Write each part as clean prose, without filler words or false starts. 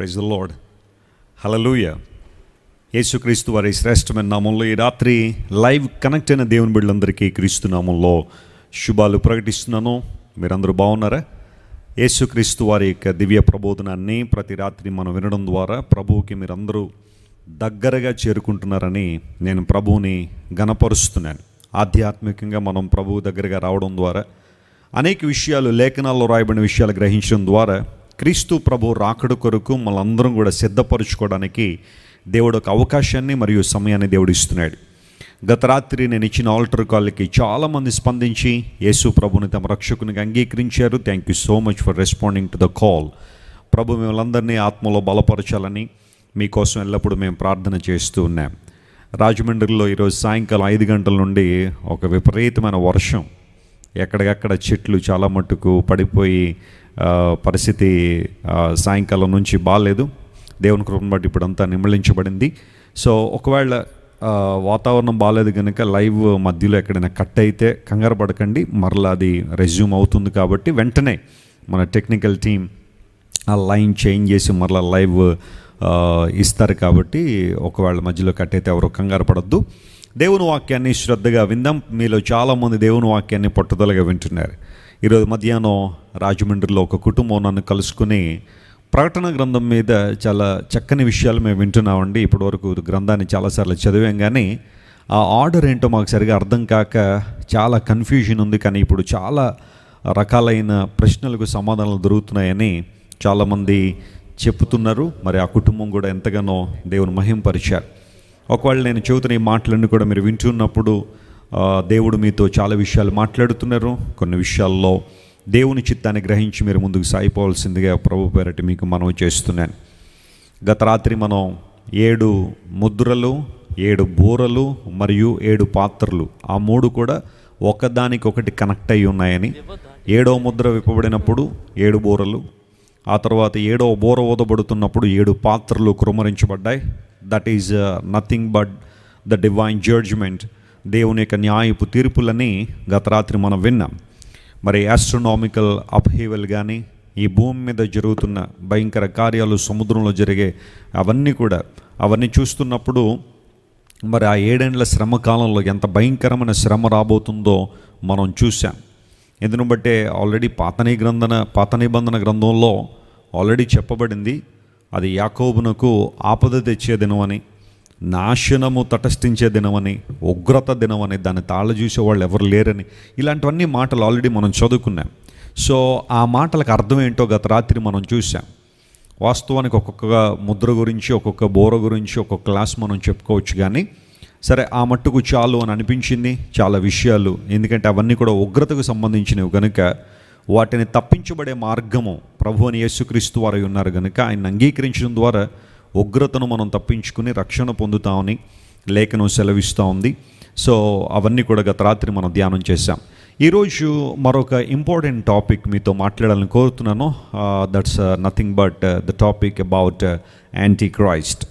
Praise the lord. హల్లెలూయా. యేసుక్రీస్తు వారి శ్రేష్టమైన నామంలో ఈ రాత్రి లైవ్ కనెక్ట్ అయిన దేవుని బిడ్డలందరికీ క్రీస్తు నామంలో శుభాలు ప్రకటిస్తున్నాను. మీరందరూ బాగున్నారా? యేసుక్రీస్తు వారి యొక్క దివ్య ప్రబోధనాన్ని ప్రతి రాత్రి మనం వినడం ద్వారా ప్రభువుకి మీరందరూ దగ్గరగా చేరుకుంటున్నారని నేను ప్రభువుని ఘనపరుస్తున్నాను. ఆధ్యాత్మికంగా మనం ప్రభువు దగ్గరగా రావడం ద్వారా అనేక విషయాలు, లేఖనాల్లో రాయబడిన విషయాలు గ్రహించడం ద్వారా క్రీస్తు ప్రభు రాకడ కొరకు మనందరం కూడా సిద్ధపరచుకోవడానికి దేవుడు ఒక అవకాశాన్ని మరియు సమయాన్ని దేవుడు ఇస్తున్నాడు. గత రాత్రి నేను ఇచ్చిన ఆల్టర్ కాల్కి చాలామంది స్పందించి యేసు ప్రభుని తమ రక్షకునిగా అంగీకరించారు. Thank you so much for responding to the call. ప్రభు మిమ్మల్ని ఆత్మలో బలపరచాలని మీకోసం ఎల్లప్పుడూ మేము ప్రార్థన చేస్తూ ఉన్నాం. రాజమండ్రిలో ఈరోజు సాయంకాలం 5 గంటల నుండి ఒక విపరీతమైన వర్షం, ఎక్కడికక్కడ చెట్లు చాలా మట్టుకు పడిపోయి పరిస్థితి సాయంకాలం నుంచి బాగాలేదు. దేవుని కృపను బట్టి ఇప్పుడంతా నిమ్మళించబడింది. సో ఒకవేళ వాతావరణం బాగాలేదు కనుక లైవ్ మధ్యలో ఎక్కడైనా కట్ అయితే కంగారు పడకండి, మరలా అది రెజ్యూమ్ అవుతుంది. కాబట్టి వెంటనే మన టెక్నికల్ టీం ఆ లైన్ చేంజ్ చేసి మరలా లైవ్ ఇస్తారు. కాబట్టి ఒకవేళ మధ్యలో కట్ అయితే ఎవరో కంగారు పడద్దు. దేవుని వాక్యాన్ని శ్రద్ధగా విందాం. మీలో చాలామంది దేవుని వాక్యాన్ని పట్టుదలగా వింటున్నారు. ఈరోజు మధ్యాహ్నం రాజమండ్రిలో ఒక కుటుంబం నన్ను కలుసుకుని ప్రకటన గ్రంథం మీద చాలా చక్కని విషయాలు మేము వింటున్నామండి. ఇప్పటివరకు గ్రంథాన్ని చాలాసార్లు చదివాం, కానీ ఆ ఆర్డర్ ఏంటో మాకు సరిగా అర్థం కాక చాలా కన్ఫ్యూజన్ ఉంది. కానీ ఇప్పుడు చాలా రకాలైన ప్రశ్నలకు సమాధానాలు దొరుకుతున్నాయని చాలామంది చెప్తున్నారు. మరి ఆ కుటుంబం కూడా ఎంతగానో దేవుని మహింపరిచారు. ఒకవేళ నేను చెబుతున్న ఈ మాటలన్నీ కూడా మీరు వింటున్నప్పుడు దేవుడు మీతో చాలా విషయాలు మాట్లాడుతున్నారు. కొన్ని విషయాల్లో దేవుని చిత్తాన్ని గ్రహించి మీరు ముందుకు సాగిపోవాల్సిందిగా ప్రభు పేరటి మీకు మనవి చేస్తున్నాను. గత రాత్రి మనం 7 ముద్రలు, 7 బూరలు మరియు 7 పాత్రలు, ఆ 3 కూడా ఒకదానికొకటి కనెక్ట్ అయి ఉన్నాయని, 7వ ముద్ర విప్పబడినప్పుడు 7 బూరలు, ఆ తర్వాత 7వ బూర ఊదబడుతున్నప్పుడు 7 పాత్రలు కుమ్మరించబడ్డాయి. That is nothing but the divine judgement, దేవుని యొక్క న్యాయపు తీర్పులని గత రాత్రి మనం విన్నాం. మరి ఆస్ట్రోనామికల్ అప్హీవల్ కానీ, ఈ భూమి మీద జరుగుతున్న భయంకర కార్యాలు, సముద్రంలో జరిగే అవన్నీ చూస్తున్నప్పుడు మరి ఆ 7 ఏండ్ల శ్రమ కాలంలో ఎంత భయంకరమైన శ్రమ రాబోతుందో మనం చూసాం. ఎందును బట్టే ఆల్రెడీ పాత నిబంధన గ్రంథంలో ఆల్రెడీ చెప్పబడింది, అది యాకోబునకు ఆపద తెచ్చే దినమని, నాశనము తటస్థించే దినమని, ఉగ్రత దినమని, దాన్ని తాళ చూసేవాళ్ళు ఎవరు లేరని, ఇలాంటివన్నీ మాటలు ఆల్రెడీ మనం చదువుకున్నాం. సో ఆ మాటలకు అర్థం ఏంటో గత రాత్రి మనం చూసాం. వాస్తవానికి ఒక్కొక్క ముద్ర గురించి, ఒక్కొక్క బోర గురించి ఒక్కొక్క క్లాస్ మనం చెప్పుకోవచ్చు, కానీ సరే ఆ మట్టుకు చాలు అని అనిపించింది. చాలా విషయాలు, ఎందుకంటే అవన్నీ కూడా ఉగ్రతకు సంబంధించినవి కనుక వాటిని తప్పించబడే మార్గము ప్రభు అని యేసుక్రీస్తు వారు ఉన్నారు కనుక ఆయన అంగీకరించడం ద్వారా ఉగ్రతను మనం తప్పించుకుని రక్షణ పొందుతామని లేఖనం సెలవిస్తూ ఉంది. సో అవన్నీ కూడా గత రాత్రి మనం ధ్యానం చేశాం. ఈరోజు మరొక ఇంపార్టెంట్ టాపిక్ మీతో మాట్లాడాలని కోరుతున్నాను. That's nothing but the topic about anti Christ,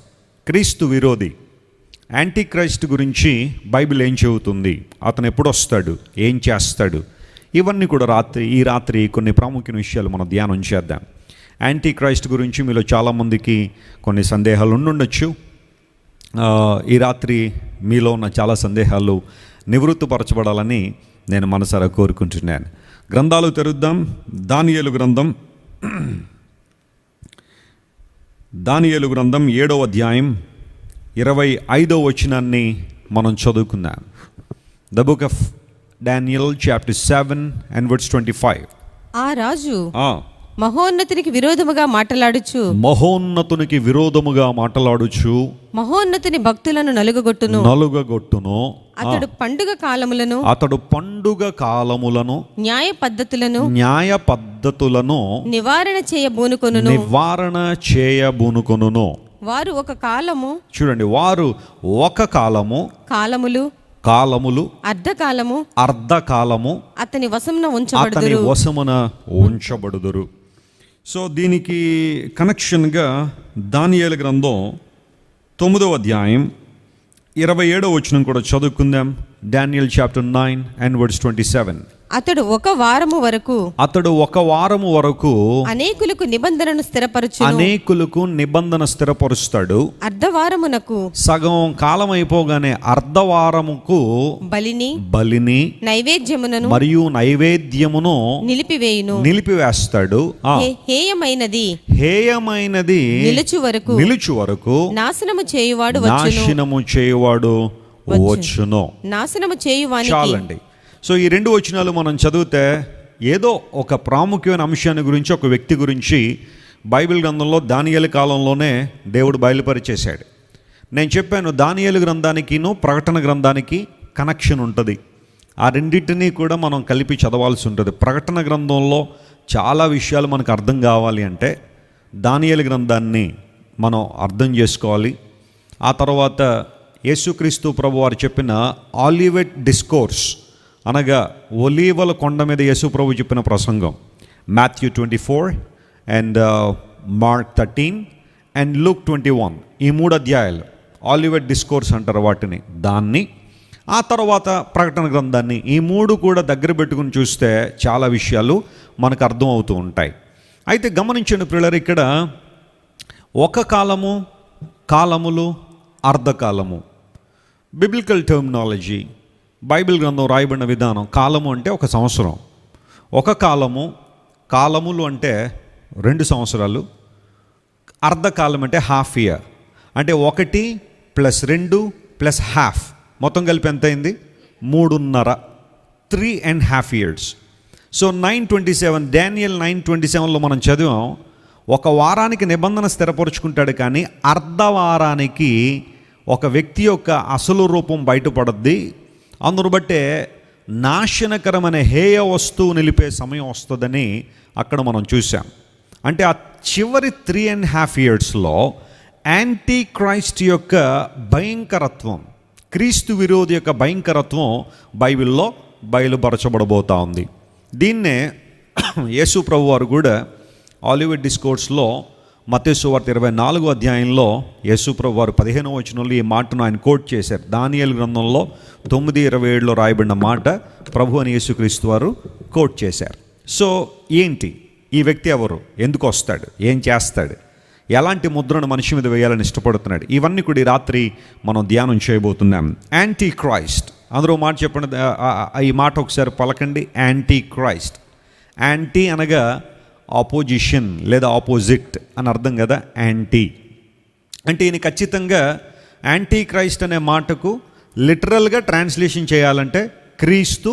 క్రీస్తు విరోధి. యాంటీ క్రైస్ట్ గురించి బైబిల్ ఏం చెబుతుంది, అతను ఎప్పుడు వస్తాడు, ఏం చేస్తాడు, ఇవన్నీ కూడా ఈ రాత్రి కొన్ని ప్రాముఖ్యమైన విషయాలు మనం ధ్యానం చేద్దాం. యాంటీ క్రైస్ట్ గురించి మీలో చాలామందికి కొన్ని సందేహాలు ఉండుండొచ్చు. ఈ రాత్రి మీలో ఉన్న చాలా సందేహాలు నివృత్తిపరచబడాలని నేను మనసారా కోరుకుంటున్నాను. గ్రంథాలు తెరుద్దాం. దానియేలు గ్రంథం 7వ అధ్యాయం 25వ వచనాన్ని మనం చదువుకుందాం. The book of Daniel chapter 7 and verse 25. ఆ రాజు మహోన్నతునికి విరోధముగా మాటలాడుచు మహోన్నతుని భక్తులను నలుగగొట్టును. అతడు పండుగ కాలములను న్యాయ పద్ధతులను నివారణ చేయబూనుకొనును. వారు ఒక కాలము, చూడండి, వారు ఒక కాలములు అర్ధకాలము అతని వశమున ఉంచబడుదురు. సో దీనికి కనెక్షన్గా దానియేలు గ్రంథం 9వ అధ్యాయం 27వ వచనం కూడా చదువుకుందాం. Daniel chapter 9 and verse 27. అతడు ఒక వారము వరకు అనేకులకు నిబంధనను స్థిరపరచును. అనేకులకు నిబంధన స్థిరపరుస్తాడు. అర్ధవారమునకు సగం కాలం అయిపోగానే అర్ధవారముకు బలిని నైవేద్యమును మరియు నైవేద్యమును నిలిపివేస్తాడు. హేయమైనది నిలుచు వరకు నాశనము చేయువాడు వచ్చును. చాలండి. సో ఈ 2 వచనాలు మనం చదివితే ఏదో ఒక ప్రాముఖ్యమైన అంశాన్ని గురించి, ఒక వ్యక్తి గురించి బైబిల్ గ్రంథంలో దానియేలు కాలంలోనే దేవుడు బయలుపరిచేశాడు. నేను చెప్పాను, దానియేలు గ్రంథానికిను ప్రకటన గ్రంథానికి కనెక్షన్ ఉంటుంది. ఆ రెండింటినీ కూడా మనం కలిపి చదవాల్సి ఉంటుంది. ప్రకటన గ్రంథంలో చాలా విషయాలు మనకు అర్థం కావాలి అంటే దానియేలు గ్రంథాన్ని మనం అర్థం చేసుకోవాలి. ఆ తర్వాత యేసుక్రీస్తు ప్రభు వారు చెప్పిన ఆలివెట్ డిస్కోర్స్, అనగా ఒలీవల కొండ మీద యేసు ప్రభు చెప్పిన ప్రసంగం, Matthew 24 and mark 13 and Luke 21, ఈ 3 అధ్యాయాలు ఆలివెట్ డిస్కోర్స్ అంటారు వాటిని. దాన్ని ఆ తర్వాత ప్రకటన గ్రంథాన్ని, ఈ 3 కూడా దగ్గర పెట్టుకుని చూస్తే చాలా విషయాలు మనకు అర్థం అవుతూ ఉంటాయి. అయితే గమనించండి ప్రియులారా, ఇక్కడ ఒక కాలములు, అర్ధకాలము, బిబ్లికల్ టర్మినాలజీ, బైబిల్ గ్రంథం రాయబడిన విధానం. కాలము అంటే 1 సంవత్సరం, ఒక కాలములు అంటే 2 సంవత్సరాలు, అర్ధకాలం అంటే హాఫ్ ఇయర్, అంటే 1 + 2 + హాఫ్, మొత్తం కలిపి ఎంత అయింది? 3.5, 3.5 years. సో 9:27, డానియల్ 9:27లో మనం చదివాం, ఒక వారానికి నిబంధన స్థిరపరుచుకుంటాడు, కానీ అర్ధవారానికి ఒక వ్యక్తి యొక్క అసలు రూపం బయటపడద్ది. అందును బట్టే నాశనకరమైన హేయ వస్తువు నిలిపే సమయం వస్తుందని అక్కడ మనం చూసాం. అంటే ఆ చివరి 3.5 yearsలో యాంటీ క్రైస్ట్ యొక్క భయంకరత్వం, క్రీస్తు విరోధి యొక్క భయంకరత్వం బైబిల్లో బయలుపరచబడబోతా ఉంది. దీన్నే యేసు ప్రభు వారు కూడా ఆలివెట్ డిస్కోర్స్లో మత్తయి సువార్త 24వ అధ్యాయంలో యేసు ప్రభు వారు 15వ వచనంలో ఈ మాటను ఆయన కోట్ చేశారు. దానియేలు గ్రంథంలో 9:27లో రాయబడిన మాట ప్రభు అని యేసుక్రీస్తు వారు కోట్ చేశారు. సో ఏంటి ఈ వ్యక్తి, ఎవరు, ఎందుకు వస్తాడు, ఏం చేస్తాడు, ఎలాంటి ముద్రను మనిషి మీద వేయాలని ఇష్టపడుతున్నాడు, ఇవన్నీ కూడా ఈ రాత్రి మనం ధ్యానం చేయబోతున్నాం. యాంటీ క్రైస్ట్, అందరూ మాట చెప్పండి, ఈ మాట ఒకసారి పలకండి, యాంటీ క్రైస్ట్. యాంటీ అనగా ఆపోజిషన్ లేదా ఆపోజిట్ అని అర్థం కదా. యాంటీ అంటే ఈయన ఖచ్చితంగా యాంటీ క్రైస్ట్ అనే మాటకు లిటరల్గా ట్రాన్స్లేషన్ చేయాలంటే క్రీస్తు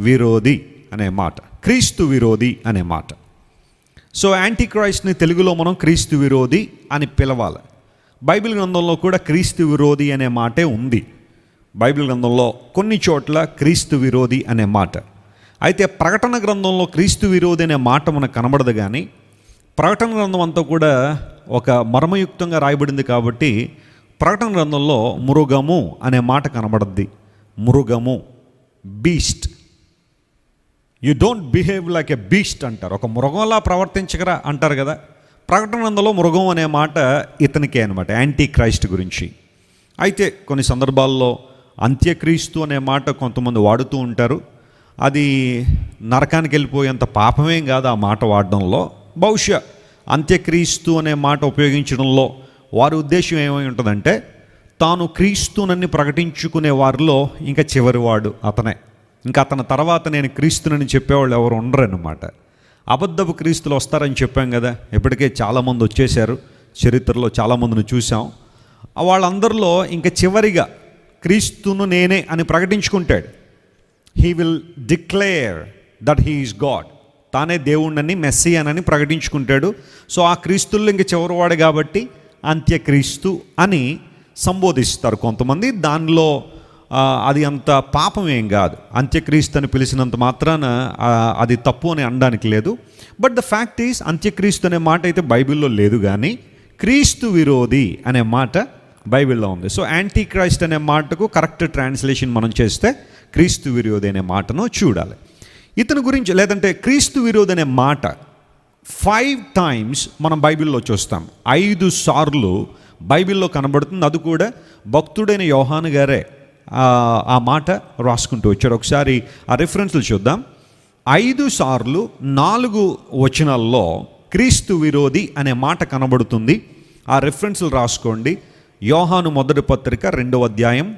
విరోధి అనే మాట, క్రీస్తు విరోధి అనే మాట. సో యాంటీ క్రైస్ట్ని తెలుగులో మనం క్రీస్తు విరోధి అని పిలవాలి. బైబిల్ గ్రంథంలో కూడా క్రీస్తు విరోధి అనే మాటే ఉంది. బైబిల్ గ్రంథంలో కొన్ని చోట్ల క్రీస్తు విరోధి అనే మాట. అయితే ప్రకటన గ్రంథంలో క్రీస్తు విరోధి అనే మాట మనకు కనబడదు, కానీ ప్రకటన గ్రంథం అంతా కూడా ఒక మర్మయుక్తంగా రాయబడింది కాబట్టి ప్రకటన గ్రంథంలో మృగము అనే మాట కనబడద్ది. మృగము, beast. You don't behave like a beast అంటారు, ఒక మృగంలా ప్రవర్తించగరా అంటారు కదా. ప్రకటన గ్రంథంలో మృగం అనే మాట ఇతనికే అనమాట, యాంటీ క్రైస్ట్ గురించి. అయితే కొన్ని సందర్భాల్లో అంత్యక్రీస్తు అనే మాట కొంతమంది వాడుతూ ఉంటారు. అది నరకానికి వెళ్ళిపోయేంత పాపమేం కాదు ఆ మాట వాడడంలో. బహుశా అంత్యక్రీస్తు అనే మాట ఉపయోగించడంలో వారి ఉద్దేశం ఏమై ఉంటుందంటే, తాను క్రీస్తునని ప్రకటించుకునే వారిలో ఇంకా చివరివాడు అతనే, ఇంకా అతని తర్వాత నేను క్రీస్తునని చెప్పేవాళ్ళు ఎవరు ఉండరన్నమాట. అబద్ధపు క్రీస్తులు వస్తారని చెప్పాం కదా, ఇప్పటికే చాలామంది వచ్చేసారు, చరిత్రలో చాలామందిని చూసాం. వాళ్ళందరిలో ఇంకా చివరిగా క్రీస్తును నేనే అని ప్రకటించుకుంటాడు. He will declare that he is God, తానే దేవుణ్ణని, మెస్సియానని ప్రకటించుకుంటాడు. సో ఆ క్రీస్తుల్లో ఇంక చివరివాడు కాబట్టి అంత్యక్రీస్తు అని సంబోధిస్తారు కొంతమంది. దానిలో అది అంత పాపం ఏం కాదు, అంత్యక్రీస్తు అని పిలిచినంత మాత్రాన అది తప్పు అని అనడానికి లేదు. బట్ ద ఫ్యాక్ట్ ఈస్, అంత్యక్రీస్తు అనే మాట అయితే బైబిల్లో లేదు, కానీ క్రీస్తు విరోధి అనే మాట బైబిల్లో ఉంది. సో యాంటీ క్రైస్ట్ అనే మాటకు కరెక్ట్ ట్రాన్స్లేషన్ మనం చేస్తే క్రీస్తు విరోధి అనే మాటను చూడాలి. ఇతని గురించి, లేదంటే క్రీస్తు విరోధి అనే మాట 5 times మనం బైబిల్లో చూస్తాం. 5 సార్లు బైబిల్లో కనబడుతుంది. అది కూడా భక్తుడైన యోహాను గారే ఆ మాట రాసుకుంటూ వచ్చాడు. ఒకసారి ఆ రిఫరెన్స్లు చూద్దాం. 5 సార్లు 4 వచనాల్లో క్రీస్తు విరోధి అనే మాట కనబడుతుంది. ఆ రిఫరెన్స్లు రాసుకోండి. యోహాను మొదటి పత్రిక 2వ అధ్యాయం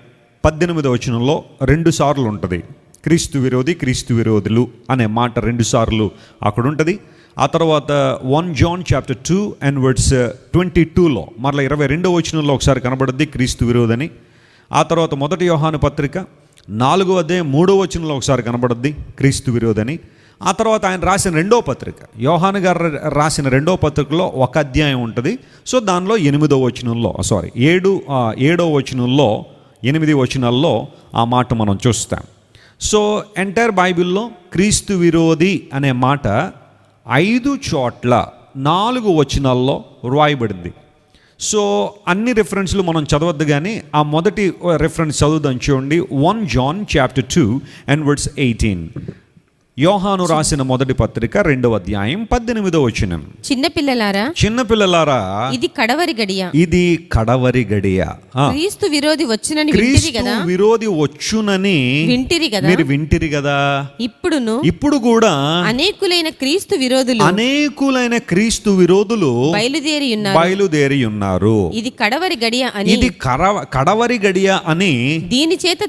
18వ వచనంలో 2 సార్లు ఉంటుంది క్రీస్తు విరోధి, క్రీస్తు విరోధులు అనే మాట 2 సార్లు అక్కడ ఉంటుంది. ఆ తర్వాత 1 John chapter 2 and verse 22లో మరలా 22వ వచనంలో ఒకసారి కనబడుద్ది క్రీస్తు విరోధని. ఆ తర్వాత మొదటి యోహాను పత్రిక 4వ అధ్యాయం 3వ వచనంలో ఒకసారి కనబడుద్ది క్రీస్తు విరోధని. ఆ తర్వాత ఆయన రాసిన 2వ పత్రిక, యోహాను గారు రాసిన 2వ పత్రికలో ఒక అధ్యాయం ఉంటుంది. సో దానిలో 8వ వచనంలో 7వ వచనంలో 8 వచనాల్లో ఆ మాట మనం చూస్తాం. సో ఎంటైర్ బైబిల్లో క్రీస్తు విరోధి అనే మాట 5 చోట్ల 4 వచనాల్లో రాయబడింది. సో అన్ని రెఫరెన్స్లు మనం చదవద్దు, కానీ ఆ మొదటి రెఫరెన్స్ చదువుదాం చూడండి. 1 John chapter 2 and verse 18. యోహాను రాసిన మొదటి పత్రిక 2వ అధ్యాయం 18వ వచనం. చిన్నపిల్లలారా ఇది కడవరి గడియ. ఇది కడవరి గడియ. క్రీస్తు విరోధి వచ్చునని వింటిరి కదా. విరోధి వచ్చునని వింటిరి కదా. మీరు వింటిరి కదా. ఇప్పుడు కూడా అనేకులైన క్రీస్తు విరోధులు బయలుదేరి ఉన్నారు. ఇది కడవరి గడియ అని, ఇది కడవరి గడియ అని దీని చేత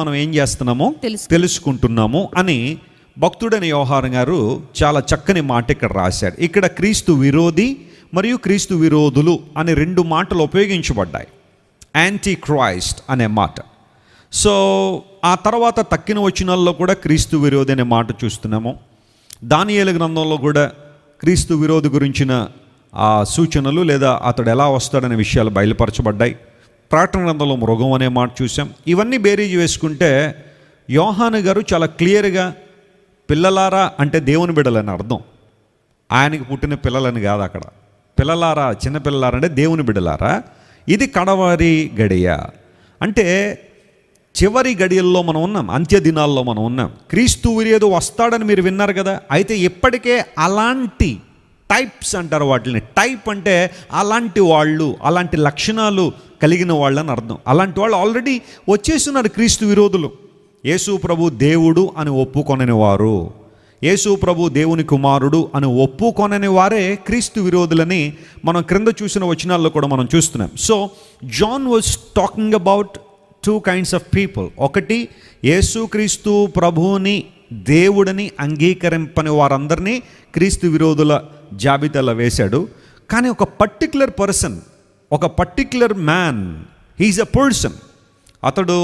మనం ఏం చేస్తున్నాము, తెలుసుకుంటున్నాము అని భక్తుడైన యోహాను గారు చాలా చక్కని మాట ఇక్కడ రాశాడు. ఇక్కడ క్రీస్తు విరోధి మరియు క్రీస్తు విరోధులు అనే 2 మాటలు ఉపయోగించబడ్డాయి. యాంటీ క్రైస్ట్ అనే మాట. సో ఆ తర్వాత తక్కిన వచనాల్లో కూడా క్రీస్తు విరోధి అనే మాట చూస్తున్నాము. దానియేలు గ్రంథంలో కూడా క్రీస్తు విరోధి గురించిన ఆ సూచనలు లేదా అతడు ఎలా వస్తాడనే విషయాలు బయలుపరచబడ్డాయి. ప్రకటన గ్రంథంలో మృగం అనే మాట చూసాం. ఇవన్నీ బేరీజు వేసుకుంటే యోహాను గారు చాలా క్లియర్గా పిల్లలారా అంటే దేవుని బిడ్డలని అర్థం. ఆయనకి పుట్టిన పిల్లలని కాదు. అక్కడ పిల్లలారా, చిన్నపిల్లలారా అంటే దేవుని బిడ్డలారా. ఇది కడవరి గడియ అంటే చివరి గడియల్లో మనం ఉన్నాం, అంత్య దినాల్లో మనం ఉన్నాం. క్రీస్తు విరోధి వస్తాడని మీరు విన్నారు కదా. అయితే ఇప్పటికే అలాంటి టైప్స్ అంటారు వాటిని. టైప్ అంటే అలాంటి వాళ్ళు, అలాంటి లక్షణాలు కలిగిన వాళ్ళని అర్థం. అలాంటి వాళ్ళు ఆల్రెడీ వచ్చేస్తున్నారు క్రీస్తు విరోధులు. యేసు ప్రభు దేవుడు అని ఒప్పుకొనని వారు, యేసు ప్రభు దేవుని కుమారుడు అని ఒప్పుకొనని వారే క్రీస్తు విరోధులని మనం క్రింద చూసిన వచనాల్లో కూడా మనం చూస్తున్నాం. So John was talking about 2 kinds of people. ఒకటి, యేసు క్రీస్తు ప్రభువుని దేవుడని అంగీకరింపని వారందరినీ క్రీస్తు విరోధుల జాబితాలో వేశాడు. కానీ ఒక పర్టిక్యులర్ పర్సన్, ఒక particular man, he's a person. అతడు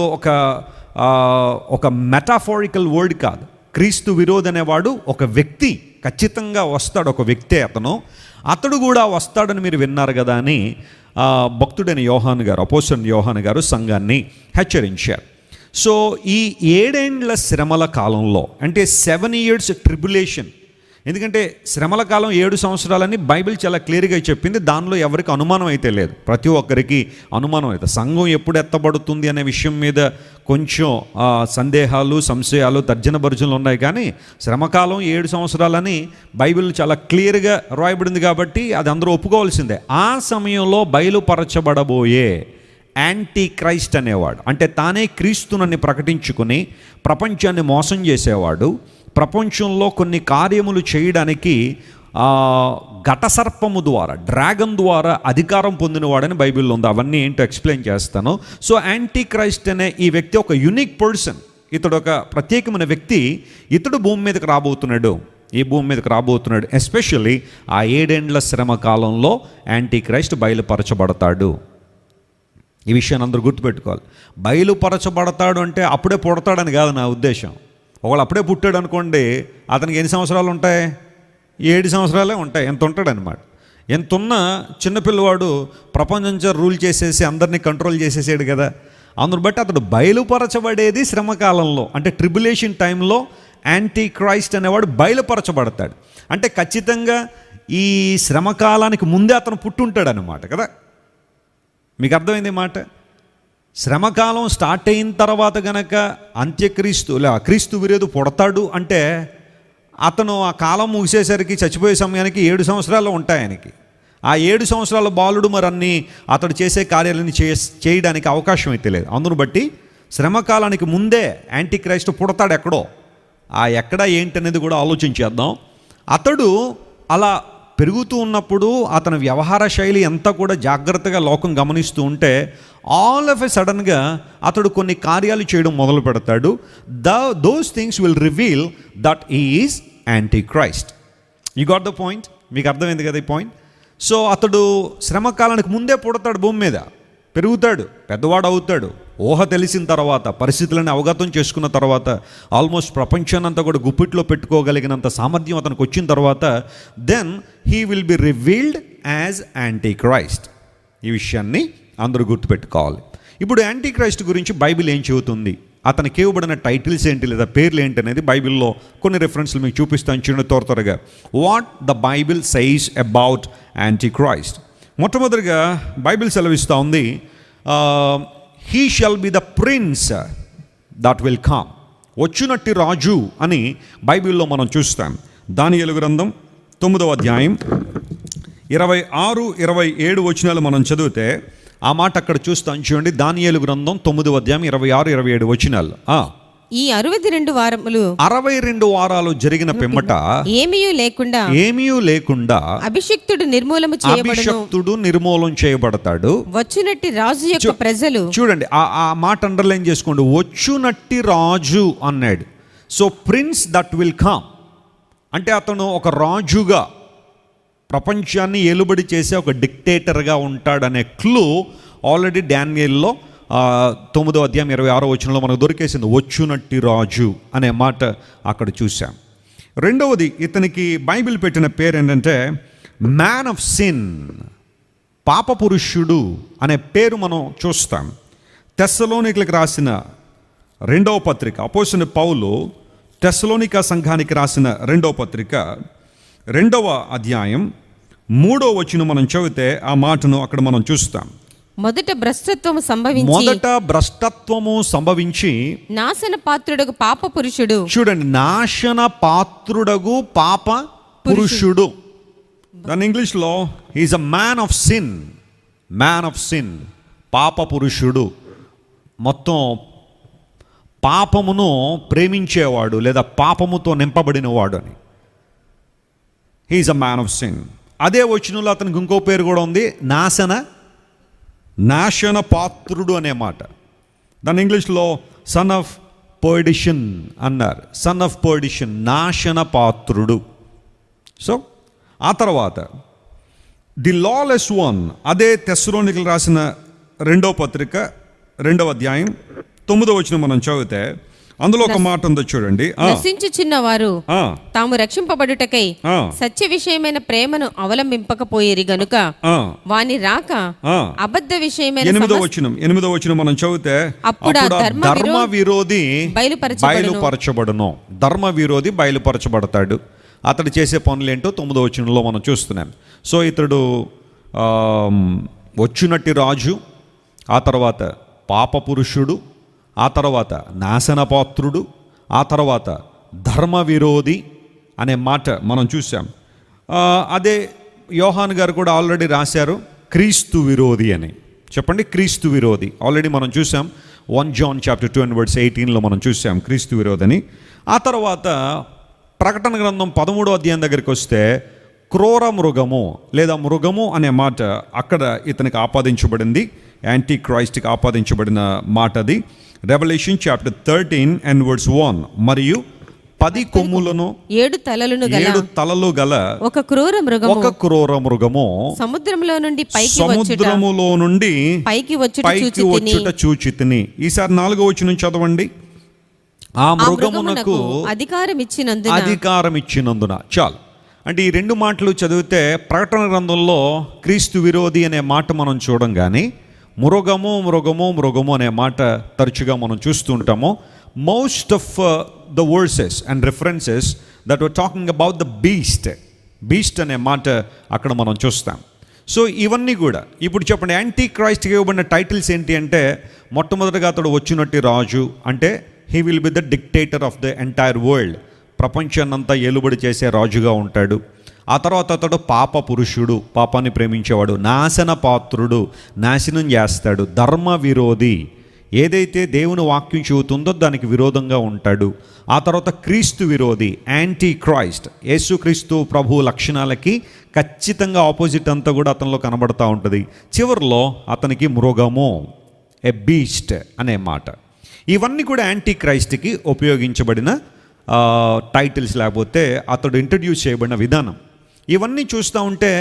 ఒక మెటాఫోరికల్ వర్డ్ కాదు. క్రీస్తు విరోధి అనేవాడు ఒక వ్యక్తి, ఖచ్చితంగా వస్తాడు. ఒక వ్యక్తే అతడు కూడా వస్తాడని మీరు విన్నారు కదా అని భక్తుడైన యోహాను గారు, అపోస్తలుడైన యోహాను గారు సంఘాన్ని హెచ్చరించారు. సో ఈ 7 ఏండ్ల శ్రమల కాలంలో, అంటే 7 years ట్రిబులేషన్, ఎందుకంటే శ్రమల కాలం 7 సంవత్సరాలని బైబిల్ చాలా క్లియర్గా చెప్పింది. దానిలో ఎవరికి అనుమానం అయితే లేదు. ప్రతి ఒక్కరికి అనుమానం అయితే సంఘం ఎప్పుడు ఎత్తబడుతుంది అనే విషయం మీద కొంచెం సందేహాలు, సంశయాలు, తర్జన భర్జనలు ఉన్నాయి. కానీ శ్రమకాలం 7 సంవత్సరాలని బైబిల్ చాలా క్లియర్గా రాయబడింది కాబట్టి అది అందరూ ఒప్పుకోవాల్సిందే. ఆ సమయంలో బయలుపరచబడబోయే యాంటీ క్రైస్ట్ అనేవాడు, అంటే తానే క్రీస్తునని ప్రకటించుకుని ప్రపంచాన్ని మోసం చేసేవాడు, ప్రపంచంలో కొన్ని కార్యములు చేయడానికి ఘటసర్పము ద్వారా, డ్రాగన్ ద్వారా అధికారం పొందినవాడని బైబిల్లో ఉంది. అవన్నీ ఏంటో ఎక్స్ప్లెయిన్ చేస్తాను. సో యాంటీ క్రైస్ట్ అనే ఈ వ్యక్తి ఒక యూనిక్ పర్సన్. ఇతడు ఒక ప్రత్యేకమైన వ్యక్తి. ఇతడు భూమి మీదకి రాబోతున్నాడు. ఈ భూమి మీదకి రాబోతున్నాడు. ఎస్పెషల్లీ ఆ 7 ఏండ్ల శ్రమ కాలంలో యాంటీ క్రైస్ట్ బయలుపరచబడతాడు. ఈ విషయాన్ని అందరూ గుర్తుపెట్టుకోవాలి. బయలుపరచబడతాడు అంటే అప్పుడే పుడతాడని కాదు నా ఉద్దేశం. ఒకళ్ళు అప్పుడే పుట్టాడు అనుకోండి, అతనికి ఎన్ని సంవత్సరాలు ఉంటాయి? 7 సంవత్సరాలే ఉంటాయి. ఎంత ఉంటాడనమాట. ఎంత ఉన్నా చిన్నపిల్లవాడు ప్రపంచం రూల్ చేసేసి అందరినీ కంట్రోల్ చేసేసాడు కదా. అందును బట్టి అతడు బయలుపరచబడేది శ్రమకాలంలో, అంటే ట్రిబులేషన్ టైంలో యాంటీ క్రైస్ట్ అనేవాడు బయలుపరచబడతాడు. అంటే ఖచ్చితంగా ఈ శ్రమకాలానికి ముందే అతను పుట్టుంటాడు అన్నమాట కదా. మీకు అర్థమైంది మాట. శ్రమకాలం స్టార్ట్ అయిన తర్వాత గనక క్రీస్తు విరోధి పుడతాడు అంటే అతను ఆ కాలం ముగిసేసరికి, చచ్చిపోయే సమయానికి 7 సంవత్సరాలు ఉంటాయి ఆయనకి. ఆ 7 సంవత్సరాల బాలుడు మరి అతడు చేసే కార్యాలను చేయడానికి అవకాశం అయితే లేదు. అందును బట్టి శ్రమకాలానికి ముందే యాంటీ క్రైస్ట్ పుడతాడు ఎక్కడో. ఆ ఎక్కడ ఏంటనేది కూడా ఆలోచించేద్దాం. అతడు అలా పెరుగుతూ ఉన్నప్పుడు అతని వ్యవహార శైలి అంతా కూడా జాగ్రత్తగా లోకం గమనిస్తూ ఉంటే ఆల్ ఆఫ్ ఎ సడన్గా అతడు కొన్ని కార్యాలు చేయడం మొదలు పెడతాడు. Those things will reveal that he is anti Christ. You got the point? మీకు అర్థమైంది కదా ఈ పాయింట్? సో అతడు శ్రమకాలానికి ముందే పుడతాడు, భూమి మీద పెరుగుతాడు, పెద్దవాడు అవుతాడు. ఊహ తెలిసిన తర్వాత, పరిస్థితులను అవగతం చేసుకున్న తర్వాత, ఆల్మోస్ట్ ప్రపంచాన్ని అంతా కూడా గుప్పిట్లో పెట్టుకోగలిగినంత సామర్థ్యం అతనికి వచ్చిన తర్వాత, then he will be revealed as antichrist. ఈ విషయాన్ని అందరూ గుర్తుపెట్టుకోవాలి. ఇప్పుడు యాంటీ క్రైస్ట్ గురించి బైబిల్ ఏం చెబుతుంది, అతనికి ఇవ్వబడిన టైటిల్స్ ఏంటి లేదా పేర్లు ఏంటి అనేది బైబిల్లో కొన్ని రెఫరెన్స్లు మీకు చూపిస్తాను. చిన్న త్వరగా what the Bible says about antichrist. మొట్టమొదటిగా బైబిల్ సెలవిస్తూ ఉంది, he shall be the prince that will come. వచ్చునట్టి రాజు అని బైబిల్లో మనం చూస్తాం. దానియేలు గ్రంథం 9వ అధ్యాయం 26, 27 వచనాలు మనం చదివితే ఆ మాట అక్కడ చూస్తాం. చూడండి, దానియేలు గ్రంథం 9వ అధ్యాయం 26, 27 వచనాలు. ఈ 62 వారములు 62 వారాలు జరిగిన పిమ్మట ఏమీ లేకుండా అభిషిక్తుడు నిర్మూలం చేయబడతాడు. వచ్చునట్టి రాజు యొక్క ప్రజలు. చూడండి, ఆ మాట అండర్లైన్ చేసుకోండి. వచ్చునట్టి రాజు అన్నాడు. So prince that will come అంటే అతను ఒక రాజుగా ప్రపంచాన్ని ఏలుబడి చేసే ఒక డిక్టేటర్గా ఉంటాడనే క్లూ ఆల్రెడీ డానియేల్లో 9వ అధ్యాయం 26వ వచనంలో మనకు దొరికేసింది. వచ్చునట్టి రాజు అనే మాట అక్కడ చూసాం. రెండవది, ఇతనికి బైబిల్ పెట్టిన పేరు ఏంటంటే మ్యాన్ ఆఫ్ సిన్, పాప పురుషుడు అనే పేరు మనం చూస్తాం. తెస్సలోనికలకు రాసిన 2వ పత్రిక, అపోస్తలుడైన పౌలు తెస్సలోనిక సంఘానికి రాసిన 2వ పత్రిక 2వ అధ్యాయం 3వ వచనం మనం చదివితే ఆ మాటను అక్కడ మనం చూస్తాం. మొదట భ్రష్టత్వము సంభవించి నాశన పాత్రుడగు పాప పురుషుడు. చూడండి, నాశన పాత్రుడగు పాప పురుషుడు. దాని ఇంగ్లీష్లో he's a man of sin. Man of sin, పాప పురుషుడు. మొత్తం పాపమును ప్రేమించేవాడు లేదా పాపముతో నింపబడినవాడు అని. He's a man of sin. అదే వచనంలో అతనికి ఇంకో పేరు కూడా ఉంది, నాశన పాత్రుడు అనే మాట. దాని ఇంగ్లీష్లో సన్ ఆఫ్ పర్డిషన్ అన్నారు. సన్ ఆఫ్ పర్డిషన్, నాశన పాత్రుడు. సో ఆ తర్వాత ది లాలెస్ వన్, అదే తెస్సలోనికలకు రాసిన 2వ పత్రిక 2వ అధ్యాయం 9వ వచనం మనం చదివితే అందులో ఒక మాట ఉందో చూడండి. నశించుచున్నవారు తాము రక్షింపబడుటకై సత్య విషయమైన ప్రేమను అవలంబింపకపోయేరి గనుక వాని రాక అబద్ధ విషయమైన 8వ వచనం మనం చదివితే అప్పుడు ధర్మ విరోధి బయలుపరచబడును. ధర్మ విరోధి బయలుపరచబడతాడు. అతడు చేసే పనులేంటో 9వ వచనంలో మనం చూస్తున్నాం. సో ఇతడు వచ్చునట్టి రాజు, ఆ తర్వాత పాప పురుషుడు, ఆ తర్వాత నాశనపాత్రుడు, ఆ తర్వాత ధర్మ విరోధి అనే మాట మనం చూసాం. అదే యోహాన్ గారు కూడా ఆల్రెడీ రాశారు క్రీస్తు విరోధి అని. చెప్పండి, క్రీస్తు విరోధి. ఆల్రెడీ మనం చూసాం 1 John chapter 2 and verse 18లో మనం చూసాం క్రీస్తు విరోధని. ఆ తర్వాత ప్రకటన గ్రంథం 13వ అధ్యాయం దగ్గరికి వస్తే క్రూర మృగము లేదా మృగము అనే మాట అక్కడ ఇతనికి ఆపాదించబడింది. యాంటీ క్రైస్ట్కి ఆపాదించబడిన మాట అది. Revelation chapter 13 and verse 1. మరియు 10 కొమ్ములను 7 తలలు గల ఒక క్రూర మృగము సముద్రములో నుండి పైకి వచ్చుట చూచితిని. ఈసారి 4వ వచనం చదవండి. ఆ మృగమునకు అధికారం ఇచ్చినందున. చాలు. అంటే ఈ 2 మాటలు చదివితే ప్రకటన గ్రంథంలో క్రీస్తు విరోధి అనే మాట మనం చూడం, కానీ మృగము అనే మాట తరచుగా మనం చూస్తూ ఉంటాము. Most of the versus and references that were talking about the beast అనే మాట అక్కడ మనం చూస్తాం. సో ఇవన్నీ కూడా ఇప్పుడు చెప్పండి, యాంటీ క్రైస్ట్కి ఇవ్వబడిన టైటిల్స్ ఏంటి అంటే, మొట్టమొదటిగా అతడు వచ్చినట్టి రాజు అంటే he will be the dictator of the entire world. ప్రపంచాన్నంతా ఏలుబడి చేసే రాజుగా ఉంటాడు. ఆ తర్వాత అతడు పాప పురుషుడు, పాపాన్ని ప్రేమించేవాడు, నాశన పాత్రుడు, నాశనం చేస్తాడు, ధర్మ విరోధి, ఏదైతే దేవుని వాక్యం చెబుతుందో దానికి విరోధంగా ఉంటాడు. ఆ తర్వాత క్రీస్తు విరోధి, యాంటీ క్రైస్ట్, యేసుక్రీస్తు ప్రభు లక్షణాలకి ఖచ్చితంగా ఆపోజిట్ అంతా కూడా అతనిలో కనబడుతూ ఉంటుంది. చివరిలో అతనికి మృగము, ఎ బీస్ట్ అనే మాట. ఇవన్నీ కూడా యాంటీ క్రైస్ట్కి ఉపయోగించబడిన టైటిల్స్, లేకపోతే అతడు ఇంట్రడ్యూస్ చేయబడిన విధానం. ఇవన్నీ చూస్తూ ఉంటే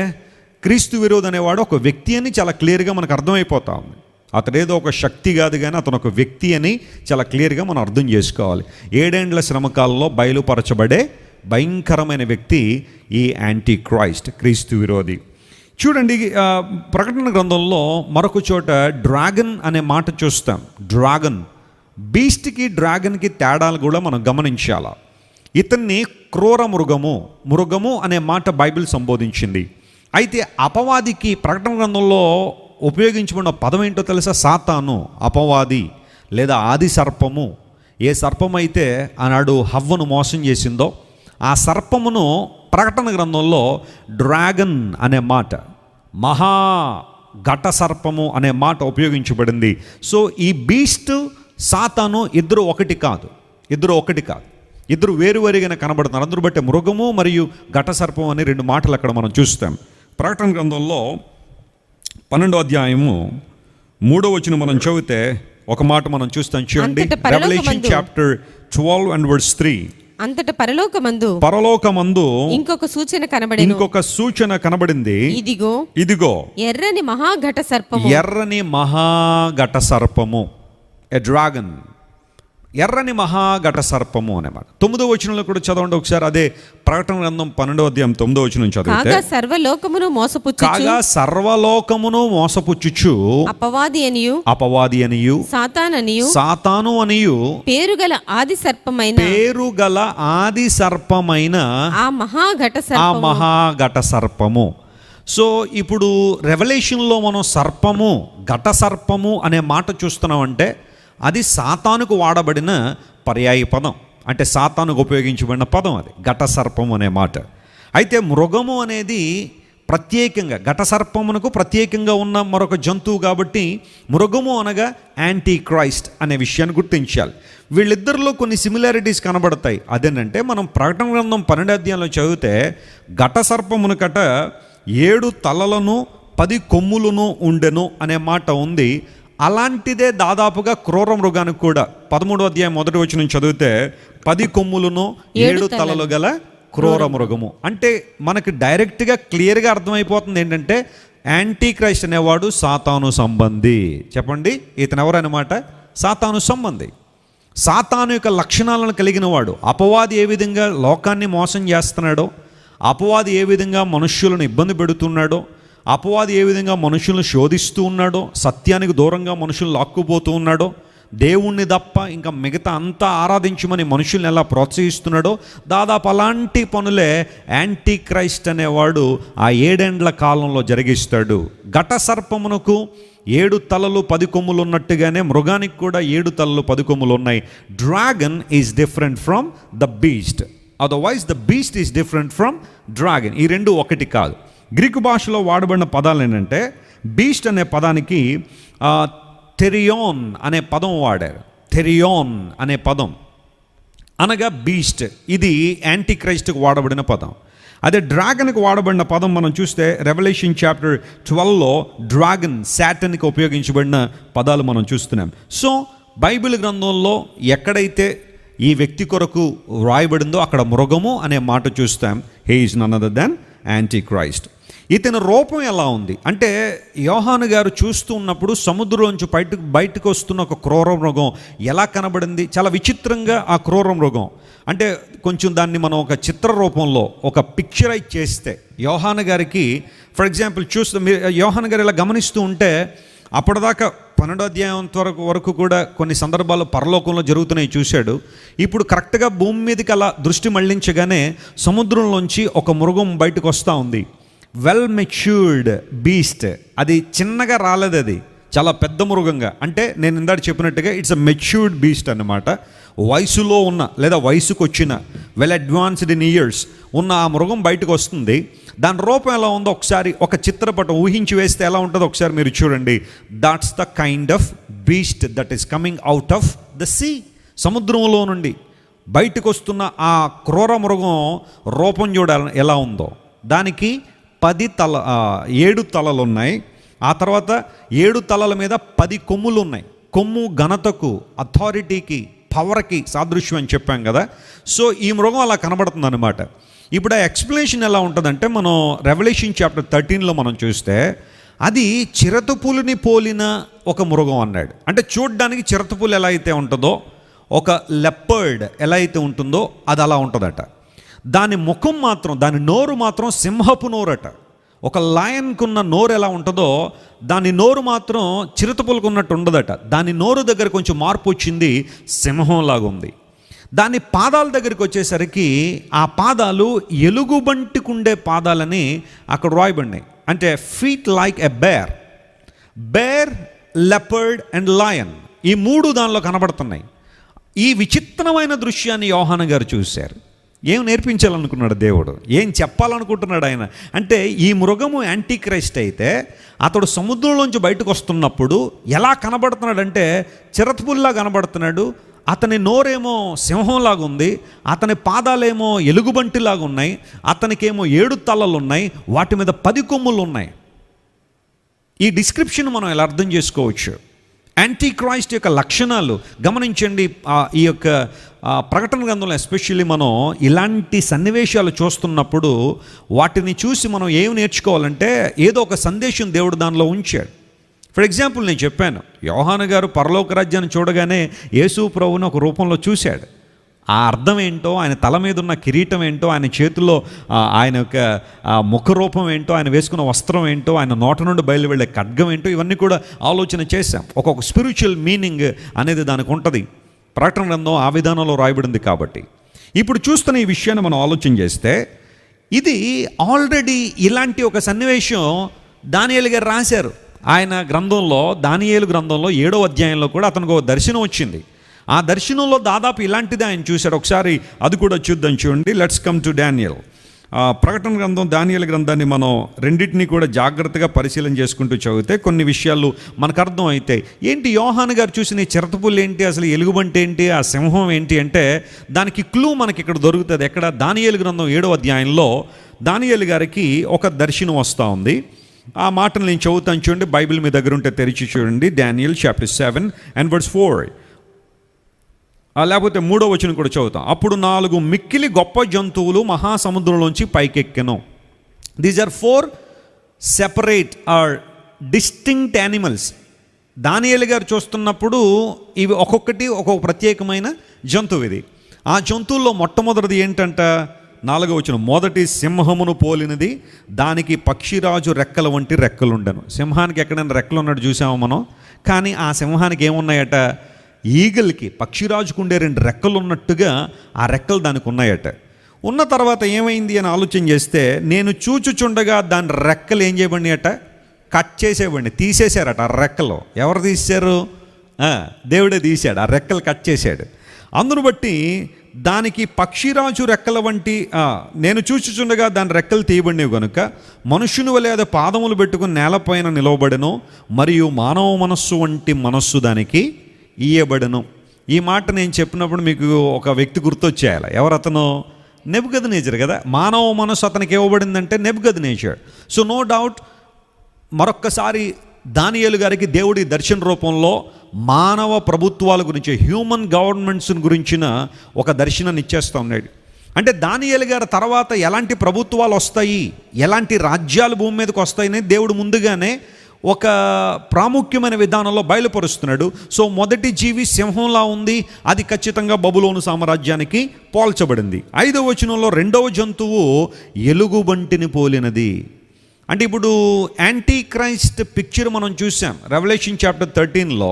క్రీస్తు విరోధి అనేవాడు ఒక వ్యక్తి అని చాలా క్లియర్గా మనకు అర్థమైపోతా ఉంది. అతడేదో ఒక శక్తి కాదు, కానీ అతను ఒక వ్యక్తి అని చాలా క్లియర్గా మనం అర్థం చేసుకోవాలి. 7 ఏండ్ల శ్రమకాలంలో బయలుపరచబడే భయంకరమైన వ్యక్తి ఈ యాంటీ క్రైస్ట్, క్రీస్తు విరోధి. చూడండి, ప్రకటన గ్రంథంలో మరొక చోట డ్రాగన్ అనే మాట చూస్తాం. డ్రాగన్, బీస్ట్కి డ్రాగన్కి తేడాలు కూడా మనం గమనించాలి. ఇతన్ని క్రూర మృగము అనే మాట బైబిల్ సంబోధించింది. అయితే అపవాదికి ప్రకటన గ్రంథంలో ఉపయోగించబడిన పదం ఏంటో తెలుసా? సాతాను, అపవాది లేదా ఆది సర్పము. ఏ సర్పం అయితే ఆనాడు హవ్వను మోసం చేసిందో ఆ సర్పమును ప్రకటన గ్రంథంలో డ్రాగన్ అనే మాట, మహా ఘట సర్పము అనే మాట ఉపయోగించబడింది. సో ఈ బీస్ట్, సాతాను ఇద్దరు ఒకటి కాదు, ఇద్దరు వేరువేరుగానే కనబడుతున్నారు. అందరూ బట్టి మృగము మరియు ఘట సర్పం అనే 2 మాటలు అక్కడ మనం చూస్తాం. ప్రకటన గ్రంథంలో 12వ అధ్యాయము 3వ వచనం మనం చదివితే ఒక మాట మనం చూస్తాం. చూడండి, రెవల్యూషన్ చాప్టర్ 12 and verse 3. అంతట పరలోకమందు ఇంకొక సూచన కనబడింది. ఇదిగో ఎర్రని మహాఘట సర్పము, ఎ డ్రాగన్, ఎర్రని మహాఘట సర్పము అనేమాట. 9వ వచనంలో కూడా చదవండి ఒకసారి. అదే ప్రకటన గ్రంథం 12వ అధ్యాయం 9వ వచనం చదివితే, కాగా సర్వలోకమును మోసపుచ్చుచు అపవాది అనియు సాతాను అనియు పేరుగల ఆది సర్పమైన ఆ మహాఘట సర్పము. సో ఇప్పుడు రెవల్యూషన్లో మనం సర్పము, ఘట సర్పము అనే మాట చూస్తున్నామంటే అది సాతానుకు వాడబడిన పర్యాయ పదం, అంటే సాతానుకు ఉపయోగించబడిన పదం అది ఘట సర్పము అనే మాట. అయితే మృగము అనేది ప్రత్యేకంగా, ఘట సర్పమునకు ప్రత్యేకంగా ఉన్న మరొక జంతువు కాబట్టి మృగము అనగా యాంటీ క్రైస్ట్ అనే విషయాన్ని గుర్తించాలి. వీళ్ళిద్దరిలో కొన్ని సిమిలారిటీస్ కనబడతాయి. అదేంటంటే మనం ప్రకటన గ్రంథం 12వ అధ్యాయంలో చదివితే ఘట సర్పమునకట 7 తలలను 10 కొమ్ములను ఉండెను అనే మాట ఉంది. అలాంటిదే దాదాపుగా క్రూర మృగానికి కూడా 13వ అధ్యాయం 1వ వచనం చదివితే 10 కొమ్ములను 7 తలలు గల క్రూర మృగము. అంటే మనకి డైరెక్ట్గా క్లియర్గా అర్థమైపోతుంది ఏంటంటే యాంటీ క్రైస్ట్ అనేవాడు సాతాను సంబంధి. చెప్పండి, ఇతను ఎవరన్నమాట? సాతాను సంబంధి, సాతాను యొక్క లక్షణాలను కలిగిన వాడు. అపవాది ఏ విధంగా లోకాన్ని మోసం చేస్తున్నాడో, అపవాది ఏ విధంగా మనుష్యులను ఇబ్బంది పెడుతున్నాడో, అపవాది ఏ విధంగా మనుషులను శోధిస్తూ ఉన్నాడో, సత్యానికి దూరంగా మనుషులను లాక్కుపోతూ ఉన్నాడో, దేవుణ్ణి తప్ప ఇంకా మిగతా అంతా ఆరాధించమని మనుషుల్ని ఎలా ప్రోత్సహిస్తున్నాడో, దాదాపు అలాంటి పనులే యాంటీ క్రైస్ట్ అనేవాడు ఆ 7 ఏండ్ల కాలంలో జరిగిస్తాడు. ఘట సర్పమునకు 7 తలలు 10 కొమ్ములు ఉన్నట్టుగానే మృగానికి కూడా 7 తలలు 10 కొమ్ములు ఉన్నాయి. Dragon is different from the beast, otherwise the beast is different from dragon. ఈ రెండు ఒకటి కాదు. గ్రీకు భాషలో వాడబడిన పదాలు ఏంటంటే బీస్ట్ అనే పదానికి థెరియోన్ అనే పదం వాడారు. థెరియోన్ అనే పదం అనగా బీస్ట్, ఇది యాంటీ క్రైస్ట్కి వాడబడిన పదం. అదే డ్రాగన్కి వాడబడిన పదం మనం చూస్తే రెవల్యూషన్ చాప్టర్ 12లో డ్రాగన్, శాటన్కి ఉపయోగించబడిన పదాలు మనం చూస్తున్నాం. సో బైబిల్ గ్రంథంలో ఎక్కడైతే ఈ వ్యక్తి కొరకు వ్రాయబడిందో అక్కడ మృగము అనే మాట చూస్తాం. He is none other than antichrist. ఇతని రూపం ఎలా ఉంది అంటే, యోహాను గారు చూస్తూ ఉన్నప్పుడు సముద్రంలోంచి బయటకు వస్తున్న ఒక క్రూర మృగం ఎలా కనబడింది, చాలా విచిత్రంగా ఆ క్రూర మృగం. అంటే కొంచెం దాన్ని మనం ఒక చిత్ర రూపంలో ఒక పిక్చరైజ్ చేస్తే యోహాను గారికి, ఫర్ ఎగ్జాంపుల్ చూస్తే మీరు యోహాను గారు ఇలా గమనిస్తూ ఉంటే అప్పటిదాకా 12వ అధ్యాయం వరకు కూడా కొన్ని సందర్భాల్లో పరలోకంలో జరుగుతున్నాయి చూశాడు. ఇప్పుడు కరెక్ట్గా భూమి మీదకి అలా దృష్టి మళ్లించగానే సముద్రంలోంచి ఒక మృగం బయటకు వస్తూ ఉంది. వెల్ మెచ్యూర్డ్ బీస్ట్, అది చిన్నగా రాలేదు, అది చాలా పెద్ద మృగంగా, అంటే నేను ఇందాక చెప్పినట్టుగా ఇట్స్ అ మెచ్యూర్డ్ బీస్ట్ అన్నమాట. వయసులో ఉన్న లేదా వయసుకు వచ్చిన వెల్ అడ్వాన్స్డ్ ఇన్ ఇయర్స్ ఉన్న ఆ మృగం బయటకు వస్తుంది. దాని రూపం ఎలా ఉందో ఒకసారి ఒక చిత్రపటం ఊహించి వేస్తే ఎలా ఉంటుందో ఒకసారి మీరు చూడండి. That's the kind of beast that is coming out of the sea. సముద్రంలో నుండి బయటకు వస్తున్న ఆ క్రూర మృగం రూపం చూడాలి ఎలా ఉందో. దానికి 7 తలలు ఉన్నాయి. ఆ తర్వాత 7 తలల మీద 10 కొమ్ములు ఉన్నాయి. కొమ్ము ఘనతకు, అథారిటీకి, పవర్కి సాదృశ్యం అని చెప్పాం కదా. సో ఈ మృగం అలా కనబడుతుంది అనమాట. ఇప్పుడు ఆ ఎక్స్ప్లెనేషన్ ఎలా ఉంటుందంటే, మనం రెవల్యూషన్ చాప్టర్ 13లో మనం చూస్తే అది చిరతపులిని పోలిన ఒక మృగం అన్నాడు. అంటే చూడ్డానికి చిరతపులి ఎలా అయితే ఉంటుందో, ఒక లెపర్డ్ ఎలా అయితే ఉంటుందో అది అలా ఉంటుందట. దాని ముఖం మాత్రం, దాని నోరు మాత్రం సింహపు నోరట. ఒక లయన్కున్న నోరు ఎలా ఉంటుందో దాని నోరు మాత్రం చిరుతపులకు ఉన్నట్టు ఉండదట. దాని నోరు దగ్గర కొంచెం మార్పు వచ్చింది, సింహంలాగా ఉంది. దాని పాదాల దగ్గరికి వచ్చేసరికి ఆ పాదాలు ఎలుగుబంటికుండే పాదాలని అక్కడ రాయబడినాయి. అంటే feet like a bear, leopard and lion, ఈ 3 దానిలో కనబడుతున్నాయి. ఈ విచిత్రమైన దృశ్యాన్ని యోహాను గారు చూశారు. ఏం నేర్పించాలనుకున్నాడు దేవుడు, ఏం చెప్పాలనుకుంటున్నాడు ఆయన అంటే, ఈ మృగము యాంటీ క్రైస్ట్ అయితే అతడు సముద్రంలోంచి బయటకు వస్తున్నప్పుడు ఎలా కనబడుతున్నాడంటే చిరతపుల్లా కనబడుతున్నాడు. అతని నోరేమో సింహంలాగా ఉంది, అతని పాదాలేమో ఎలుగుబంటిలాగా ఉన్నాయి, అతనికేమో 7 తలలు ఉన్నాయి, వాటి మీద 10 కొమ్ములు ఉన్నాయి. ఈ డిస్క్రిప్షన్ మనం ఎలా అర్థం చేసుకోవచ్చు. యాంటీ క్రైస్ట్ యొక్క లక్షణాలు గమనించండి. ఈ యొక్క ప్రకటన గ్రంథంలో ఎస్పెషల్లీ మనం ఇలాంటి సన్నివేశాలు చూస్తున్నప్పుడు వాటిని చూసి మనం ఏం నేర్చుకోవాలంటే, ఏదో ఒక సందేశం దేవుడు దానిలో ఉంచాడు. ఫర్ ఎగ్జాంపుల్ నేను చెప్పాను, యోహాను గారు పరలోక రాజ్యాన్ని చూడగానే యేసు ప్రభువుని ఒక రూపంలో చూశాడు. ఆ అర్థం ఏంటో, ఆయన తల మీద ఉన్న కిరీటం ఏంటో, ఆయన చేతుల్లో ఆయన యొక్క ముఖ రూపం ఏంటో, ఆయన వేసుకున్న వస్త్రం ఏంటో, ఆయన నోట నుండి బయలు వెళ్ళే ఖడ్గం ఏంటో, ఇవన్నీ కూడా ఆలోచన చేశాం. ఒక్కొక్క స్పిరిచువల్ మీనింగ్ అనేది దానికి ఉంటుంది. ప్రకటన గ్రంథం ఆ విధానంలో రాయబడింది కాబట్టి. ఇప్పుడు చూస్తున్న ఈ విషయాన్ని మనం ఆలోచన చేస్తే, ఇది ఆల్రెడీ ఇలాంటి ఒక సన్నివేశం దానియేలు గారు రాశారు. ఆయన గ్రంథంలో, దానియేలు గ్రంథంలో 7వ అధ్యాయంలో కూడా అతనికి ఒక దర్శనం వచ్చింది. ఆ దర్శనంలో దాదాపు ఇలాంటిది ఆయన చూశాడు. ఒకసారి అది కూడా చూద్దాం. చూడండి, లెట్స్ కమ్ టు డానియేల్. ప్రకటన గ్రంథం, దానియేలు గ్రంథాన్ని మనం రెండింటినీ కూడా జాగ్రత్తగా పరిశీలన చేసుకుంటూ చదివితే కొన్ని విషయాలు మనకు అర్థం అవుతాయి. ఏంటి యోహాను గారు చూసిన ఈ చిరతపుల్లు ఏంటి, అసలు ఎలుగుబంటి ఏంటి, ఆ సింహం ఏంటి అంటే దానికి క్లూ మనకి ఇక్కడ దొరుకుతుంది. ఎక్కడ? దానియేలు గ్రంథం 7వ అధ్యాయంలో దానియేలు గారికి ఒక దర్శనం వస్తూ ఉంది. ఆ మాటను నేను చదువుతాను, చూడండి. బైబిల్ మీ దగ్గర ఉంటే తెరిచి చూడండి. డానియేల్ చాప్టర్ 7 and verse 4, లేకపోతే 3వ వచనం కూడా చదువుతాం. అప్పుడు 4 మిక్కిలి గొప్ప జంతువులు మహాసముద్రంలోంచి పైకెక్కెను. These are 4 separate or distinct animals. దానియేలు గారు చూస్తున్నప్పుడు ఇవి ఒక్కొక్కటి ఒక్కొక్క ప్రత్యేకమైన జంతువు. ఇది ఆ జంతువుల్లో మొట్టమొదటిది ఏంటంట? 4వ వచనం, మొదటి సింహమును పోలినది, దానికి పక్షిరాజు రెక్కల వంటి రెక్కలుండెను. సింహానికి ఎక్కడైనా రెక్కలు ఉన్నట్టు చూసాము మనం, కానీ ఆ సింహానికి ఏమున్నాయట? ఈగల్కి, పక్షిరాజుకు ఉండే 2 రెక్కలు ఉన్నట్టుగా ఆ రెక్కలు దానికి ఉన్నాయట. ఉన్న తర్వాత ఏమైంది అని ఆలోచన చేస్తే, నేను చూచుచుండగా దాని రెక్కలు ఏం చేయబడినాయట? కట్ చేసేవండి, తీసేశారట. ఆ రెక్కలు ఎవరు తీశారు? దేవుడే తీశాడు. ఆ రెక్కలు కట్ చేశాడు. అందును బట్టి దానికి పక్షిరాజు రెక్కల వంటి, నేను చూచుచుండగా దాని రెక్కలు తీయబడినవి కనుక మనుష్యుని వలె అది పాదములు పెట్టుకుని నేలపైన నిలవబడెను, మరియు మానవ మనస్సు వంటి మనస్సు దానికి ఇయ్యబడను. ఈ మాట నేను చెప్పినప్పుడు మీకు ఒక వ్యక్తి గుర్తొచ్చేయాలి. ఎవరతను? నెబుకద్నెజర్ కదా. మానవ మనస్సు అతనికి ఇవ్వబడిందంటే నెబుకద్నెజర్. సో నో డౌట్ మరొక్కసారి దానియేలు గారికి దేవుడి దర్శన రూపంలో మానవ ప్రభుత్వాల గురించి, హ్యూమన్ గవర్నమెంట్స్ గురించిన ఒక దర్శనాన్ని ఇచ్చేస్తూ ఉన్నాడు. అంటే దానియేలు గారి తర్వాత ఎలాంటి ప్రభుత్వాలు వస్తాయి, ఎలాంటి రాజ్యాలు భూమి మీదకి వస్తాయని దేవుడు ముందుగానే ఒక ప్రాముఖ్యమైన విధానంలో బయలుపరుస్తున్నాడు. సో మొదటి జీవి సింహంలా ఉంది, అది ఖచ్చితంగా బబులోను సామ్రాజ్యానికి పోల్చబడింది. 5వ వచనంలో 2వ జంతువు ఎలుగుబంటిని పోలినది. అంటే ఇప్పుడు యాంటీ క్రైస్ట్ పిక్చర్ మనం చూసాం రెవల్యూషన్ చాప్టర్ 13లో.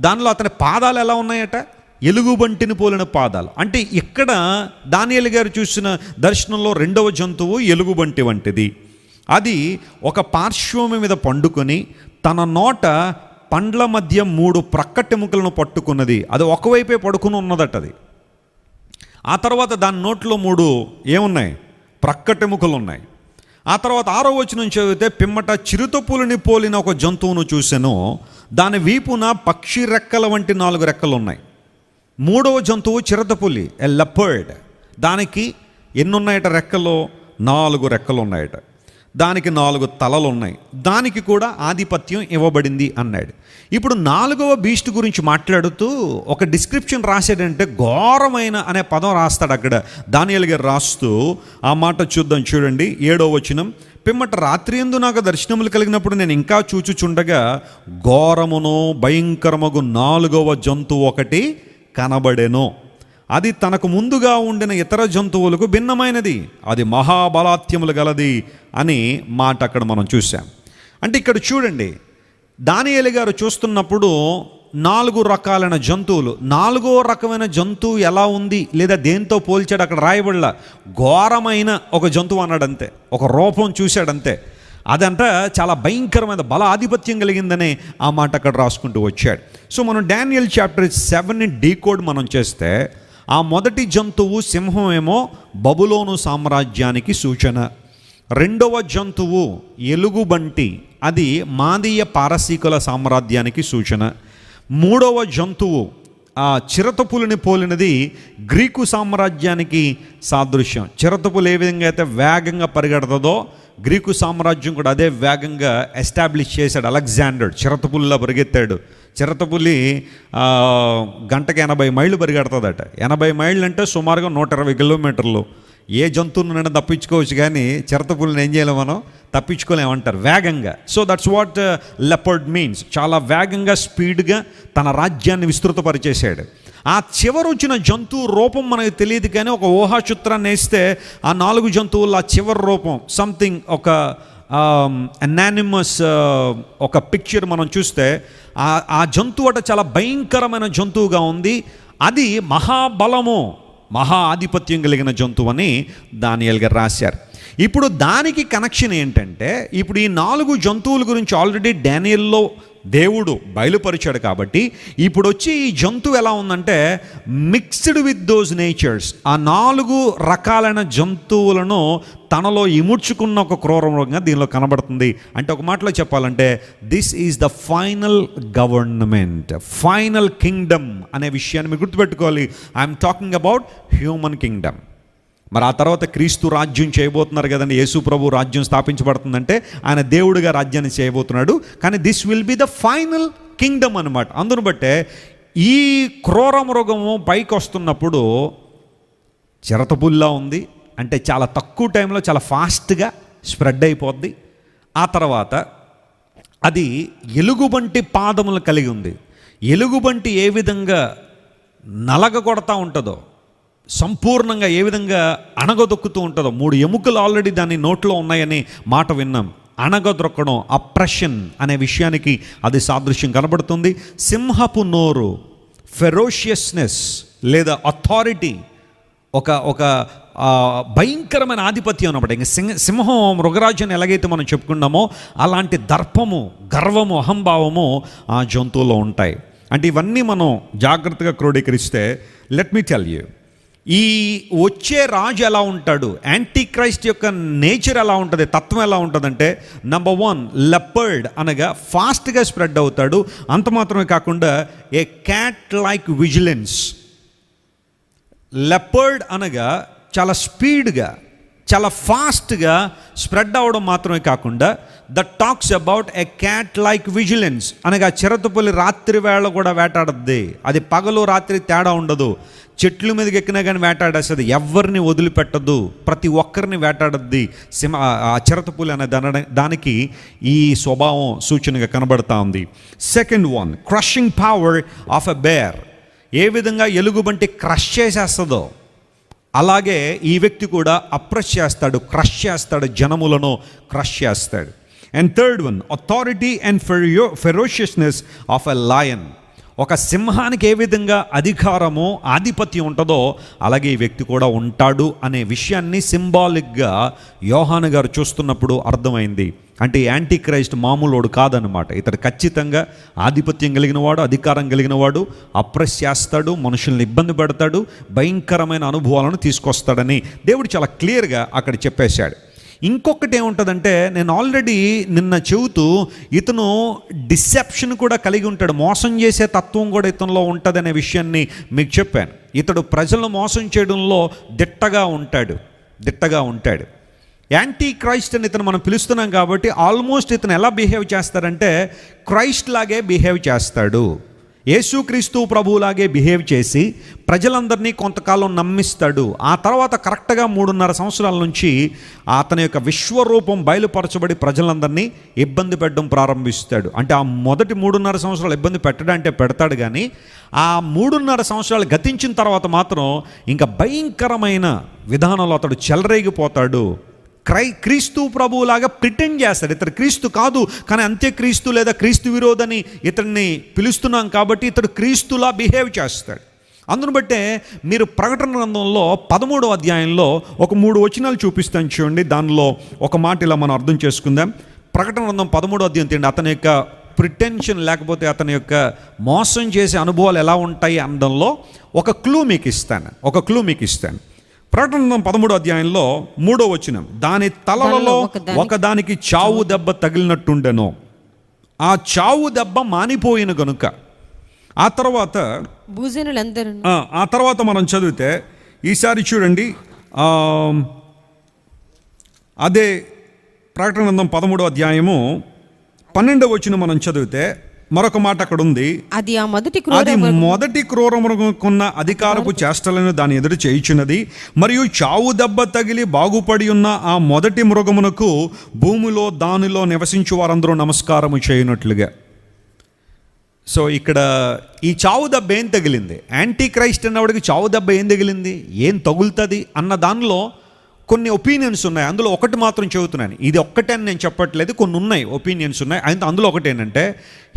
దానిలో అతని పాదాలు ఎలా ఉన్నాయట? ఎలుగుబంటిని పోలిన పాదాలు. అంటే ఇక్కడ దానియేలు గారు చూసిన దర్శనంలో 2వ జంతువు ఎలుగుబంటి వంటిది. అది ఒక పార్శ్వము మీద పండుకొని తన నోట పండ్ల మధ్య 3 ప్రక్కటెముకలను పట్టుకున్నది. అది ఒకవైపే పడుకుని ఉన్నదట అది. ఆ తర్వాత దాని నోట్లో 3 ఏమున్నాయి? ప్రక్కటెముకలు ఉన్నాయి. ఆ తర్వాత 6వ వచనం చదివితే, పిమ్మట చిరుతపులిని పోలిన ఒక జంతువును చూసెను. దాని వీపున పక్షి రెక్కల వంటి 4 రెక్కలు ఉన్నాయి. 3వ జంతువు చిరుతపులి, ఎ లెపర్డ్. దానికి ఎన్నున్నాయట రెక్కలు? 4 రెక్కలు ఉన్నాయట. దానికి 4 తలలు ఉన్నాయి. దానికి కూడా ఆధిపత్యం ఇవ్వబడింది అన్నాడు. ఇప్పుడు 4వ బీస్ట్ గురించి మాట్లాడుతూ ఒక డిస్క్రిప్షన్ రాశాడంటే, ఘోరమైన అనే పదం రాస్తాడు అక్కడ దానియేలు గారు రాస్తూ. ఆ మాట చూద్దాం, చూడండి 7వ వచనం. పిమ్మట రాత్రియందు నాకు దర్శనములు కలిగినప్పుడు నేను ఇంకా చూచుచుండగా ఘోరమును భయంకరమగు 4వ జంతువు ఒకటి కనబడెను. అది తనకు ముందుగా ఉండిన ఇతర జంతువులకు భిన్నమైనది, అది మహాబలాత్యములు గలది అని మాట అక్కడ మనం చూసాం. అంటే ఇక్కడ చూడండి, దానియేలు గారు చూస్తున్నప్పుడు 4 రకాలైన జంతువులు. 4వ రకమైన జంతువు ఎలా ఉంది లేదా దేంతో పోల్చాడు అక్కడ రాయబడలా. ఘోరమైన ఒక జంతువు అన్నాడంతే, ఒక రూపం చూశాడంతే. అదంట చాలా భయంకరమైన బల ఆధిపత్యం కలిగిందనే ఆ మాట అక్కడ రాసుకుంటూ వచ్చాడు. సో మనం డానియల్ చాప్టర్ 7ని డీకోడ్ మనం చేస్తే, ఆ మొదటి జంతువు సింహం ఏమో బబులోను సామ్రాజ్యానికి సూచన. 2వ జంతువు ఎలుగుబంటి, అది మాదీయ పారసీకుల సామ్రాజ్యానికి సూచన. 3వ జంతువు ఆ చిరుతపులిని పోలినది గ్రీకు సామ్రాజ్యానికి సాదృశ్యం. చిరుతపులు ఏ విధంగా అయితే వేగంగా పరిగెడుతుందో, గ్రీకు సామ్రాజ్యం కూడా అదే వేగంగా ఎస్టాబ్లిష్ చేశాడు. అలెగ్జాండర్ చిరుతపులిలా పరిగెత్తాడు. చిరుతపులి గంటకి 80 మైళ్ళు పరిగెడుతుందట. 80 మైళ్ళు అంటే సుమారుగా 120 కిలోమీటర్లు. ఏ జంతువునైనా తప్పించుకోవచ్చు, కానీ చిరుతపులిని ఏం చేయలేము మనం, తప్పించుకోలేమంటారు వేగంగా. So that's what leopard means. చాలా వేగంగా స్పీడ్గా తన రాజ్యాన్ని విస్తృతపరిచేశాడు. ఆ చివరి వచ్చిన జంతువు రూపం మనకు తెలియదు, కానీ ఒక ఊహాచిత్రాన్ని వేస్తే ఆ 4 జంతువుల ఆ చివరి రూపం సంథింగ్, ఒక అనానిమస్ ఒక పిక్చర్ మనం చూస్తే ఆ జంతువు అట చాలా భయంకరమైన జంతువుగా ఉంది. అది మహాబలము, మహా ఆధిపత్యం కలిగిన జంతువు అని దానియేలు గారు రాశారు. ఇప్పుడు దానికి కనెక్షన్ ఏంటంటే, ఇప్పుడు ఈ 4 జంతువుల గురించి ఆల్రెడీ డానియేల్లో దేవుడు బయలుపరిచాడు. కాబట్టి ఇప్పుడు వచ్చి ఈ జంతువు ఎలా ఉందంటే మిక్స్డ్ విత్ దోస్ నేచర్స్. ఆ 4 రకాలైన జంతువులను తనలో ఇముడ్చుకున్న ఒక క్రూరంగా దీనిలో కనబడుతుంది. అంటే ఒక మాటలో చెప్పాలంటే, this is the final government, final Kingdom అనే విషయాన్ని మీరు గుర్తుపెట్టుకోవాలి. I'm talking about human Kingdom. మరి ఆ తర్వాత క్రీస్తు రాజ్యం చేయబోతున్నారు కదండి. యేసు ప్రభు రాజ్యం స్థాపించబడుతుందంటే ఆయన దేవుడిగా రాజ్యాన్ని చేయబోతున్నాడు. కానీ this will be the final Kingdom అనమాట. అందును బట్టే ఈ క్రూర మృగము పైకి వస్తున్నప్పుడు చిరతపుల్లా ఉంది. అంటే చాలా తక్కువ టైంలో చాలా ఫాస్ట్గా స్ప్రెడ్ అయిపోద్ది. ఆ తర్వాత అది ఎలుగుబంటి పాదములు కలిగి ఉంది. ఎలుగుబంటి ఏ విధంగా నలగగొడతా ఉంటుందో, సంపూర్ణంగా ఏ విధంగా అణగదొక్కుతూ ఉంటుందో, 3 ఎముకలు ఆల్రెడీ దాని నోట్లో ఉన్నాయని మాట విన్నాం. అణగదొక్కడం, అప్రెషన్ అనే విషయానికి అది సాదృశ్యం కనబడుతుంది. సింహపు నోరు, ఫెరోషియస్నెస్ లేదా అథారిటీ, ఒక భయంకరమైన ఆధిపత్యం అన్నమాట. ఇంకా సింహం మృగరాజ్యాన్ని ఎలాగైతే మనం చెప్పుకున్నామో అలాంటి దర్పము, గర్వము, అహంభావము ఆ జంతువులో ఉంటాయి. అంటే ఇవన్నీ మనం జాగ్రత్తగా క్రోడీకరిస్తే, లెట్ మీ టెల్ యూ, ఈ వచ్చే రాజు ఎలా ఉంటాడు, యాంటీ క్రైస్ట్ యొక్క నేచర్ ఎలా ఉంటుంది, తత్వం ఎలా ఉంటుందంటే, నెంబర్ 1 లెపర్డ్ అనగా ఫాస్ట్గా స్ప్రెడ్ అవుతాడు. అంత మాత్రమే కాకుండా ఏ క్యాట్ లైక్ విజిలెన్స్. లెపర్డ్ అనగా చాలా స్పీడ్గా, చాలా ఫాస్ట్గా స్ప్రెడ్ అవ్వడం మాత్రమే కాకుండా, that talks about a cat like vigilance అనగా చిరుతపులి రాత్రి వేళ కూడా వేటాడద్ది. అది పగలు రాత్రి తేడా ఉండదు. చెట్ల మీదకి ఎక్కినా కానీ వేటాడేస్తుంది, ఎవరిని వదిలిపెట్టదు, ప్రతి ఒక్కరిని వేటాడద్ది. ఆ చిరుతపులి అనే దానికి ఈ స్వభావం సూచనగా కనబడతా ఉంది. Second 1 crushing power of a bear. ఏ విధంగా ఎలుగుబంటి క్రష్ చేసేస్తుందో అలాగే ఈ వ్యక్తి కూడా అప్రెస్ చేస్తాడు, క్రష్ చేస్తాడు, జనములను క్రష్ చేస్తాడు. And third 1 authority and ferociousness of a lion. ఒక సింహానికి ఏ విధంగా అధికారము ఆధిపత్యం ఉంటుందో అలాగే ఈ వ్యక్తి కూడా ఉంటాడు అనే విషయాన్ని సింబాలిక్గా యోహాను గారు చూస్తున్నప్పుడు అర్థమైంది. అంటే యాంటీ క్రైస్ట్ మామూలోడు కాదనమాట. ఇతడు ఖచ్చితంగా ఆధిపత్యం కలిగిన వాడు, అధికారం కలిగిన వాడు, అప్రెస్ చేస్తాడు, మనుషుల్ని ఇబ్బంది పెడతాడు, భయంకరమైన అనుభవాలను తీసుకొస్తాడని దేవుడు చాలా క్లియర్గా అక్కడ చెప్పేశాడు. ఇంకొకటి ఏముంటుందంటే, నేను ఆల్రెడీ నిన్న చెబుతూ ఇతను డిసెప్షన్ కూడా కలిగి ఉంటాడు, మోసం చేసే తత్వం కూడా ఇతనిలో ఉంటుంది అనే విషయాన్ని మీకు చెప్పాను. ఇతడు ప్రజలను మోసం చేయడంలో దిట్టగా ఉంటాడు. యాంటీ క్రైస్ట్ అని ఇతను మనం పిలుస్తున్నాం కాబట్టి ఆల్మోస్ట్ ఇతను ఎలా బిహేవ్ చేస్తాడంటే క్రైస్ట్ లాగే బిహేవ్ చేస్తాడు. యేసుక్రీస్తు ప్రభువులాగే బిహేవ్ చేసి ప్రజలందరినీ కొంతకాలం నమ్మిస్తాడు. ఆ తర్వాత కరెక్ట్గా 3.5 సంవత్సరాల నుంచి అతని యొక్క విశ్వరూపం బయలుపరచబడి ప్రజలందరినీ ఇబ్బంది పెట్టడం ప్రారంభిస్తాడు. అంటే ఆ మొదటి 3.5 సంవత్సరాలు ఇబ్బంది పెట్టడంటే పెడతాడు, కానీ ఆ 3.5 సంవత్సరాలు గతించిన తర్వాత మాత్రం ఇంకా భయంకరమైన విధానంలో అతడు చెలరేగిపోతాడు. క్రీస్తు ప్రభువులాగా ప్రిటెండ్ చేస్తాడు. ఇతడు క్రీస్తు కాదు, కానీ అంత్యక్రీస్తు లేదా క్రీస్తు విరోధని ఇతడిని పిలుస్తున్నాం కాబట్టి ఇతడు క్రీస్తులా బిహేవ్ చేస్తాడు. అందును బట్టే మీరు ప్రకటన గ్రంథంలో 13వ అధ్యాయంలో ఒక 3 వచనాలు చూపిస్తాను చూడండి. దానిలో ఒక మాట ఇలా మనం అర్థం చేసుకుందాం. ప్రకటన గ్రంథం 13వ అధ్యాయం తిండి అతని యొక్క ప్రిటెన్షన్ లేకపోతే అతని యొక్క మోసం చేసే అనుభవాలు ఎలా ఉంటాయి అనడంలో ఒక క్లూ మీకు ఇస్తాను. ప్రకటన 13వ అధ్యాయంలో 3వ వచనం, దాని తలలలో ఒకదానికి చావు దెబ్బ తగిలినట్టుండెను, ఆ చావు దెబ్బ మానిపోయిన గనుక. ఆ తర్వాత మనం చదివితే ఈసారి చూడండి, అదే ప్రకటన గ్రంథం 13వ అధ్యాయము 12వ వచనం మనం చదివితే మరొక మాట అక్కడ ఉంది, అది మొదటి క్రూర మృగముకున్న అధికారపు చేష్టలను దాని ఎదురు చేయుచున్నది, మరియు చావు దెబ్బ తగిలి బాగుపడి ఉన్న ఆ మొదటి మృగమునకు భూమిలో దానిలో నివసించు వారందరూ నమస్కారము చేయనట్లుగా. సో ఇక్కడ ఈ చావు దెబ్బ ఏం తగిలింది? యాంటీ క్రైస్ట్ అన్నవాడికి చావు దెబ్బ ఏం తగిలింది, ఏం తగులుతుంది అన్న దానిలో కొన్ని ఒపీనియన్స్ ఉన్నాయి. అందులో ఒకటి మాత్రం చెబుతున్నాను, ఇది ఒక్కటే అని నేను చెప్పట్లేదు, కొన్ని ఉన్నాయి ఒపీనియన్స్ ఉన్నాయి. అందులో ఒకటి ఏంటంటే,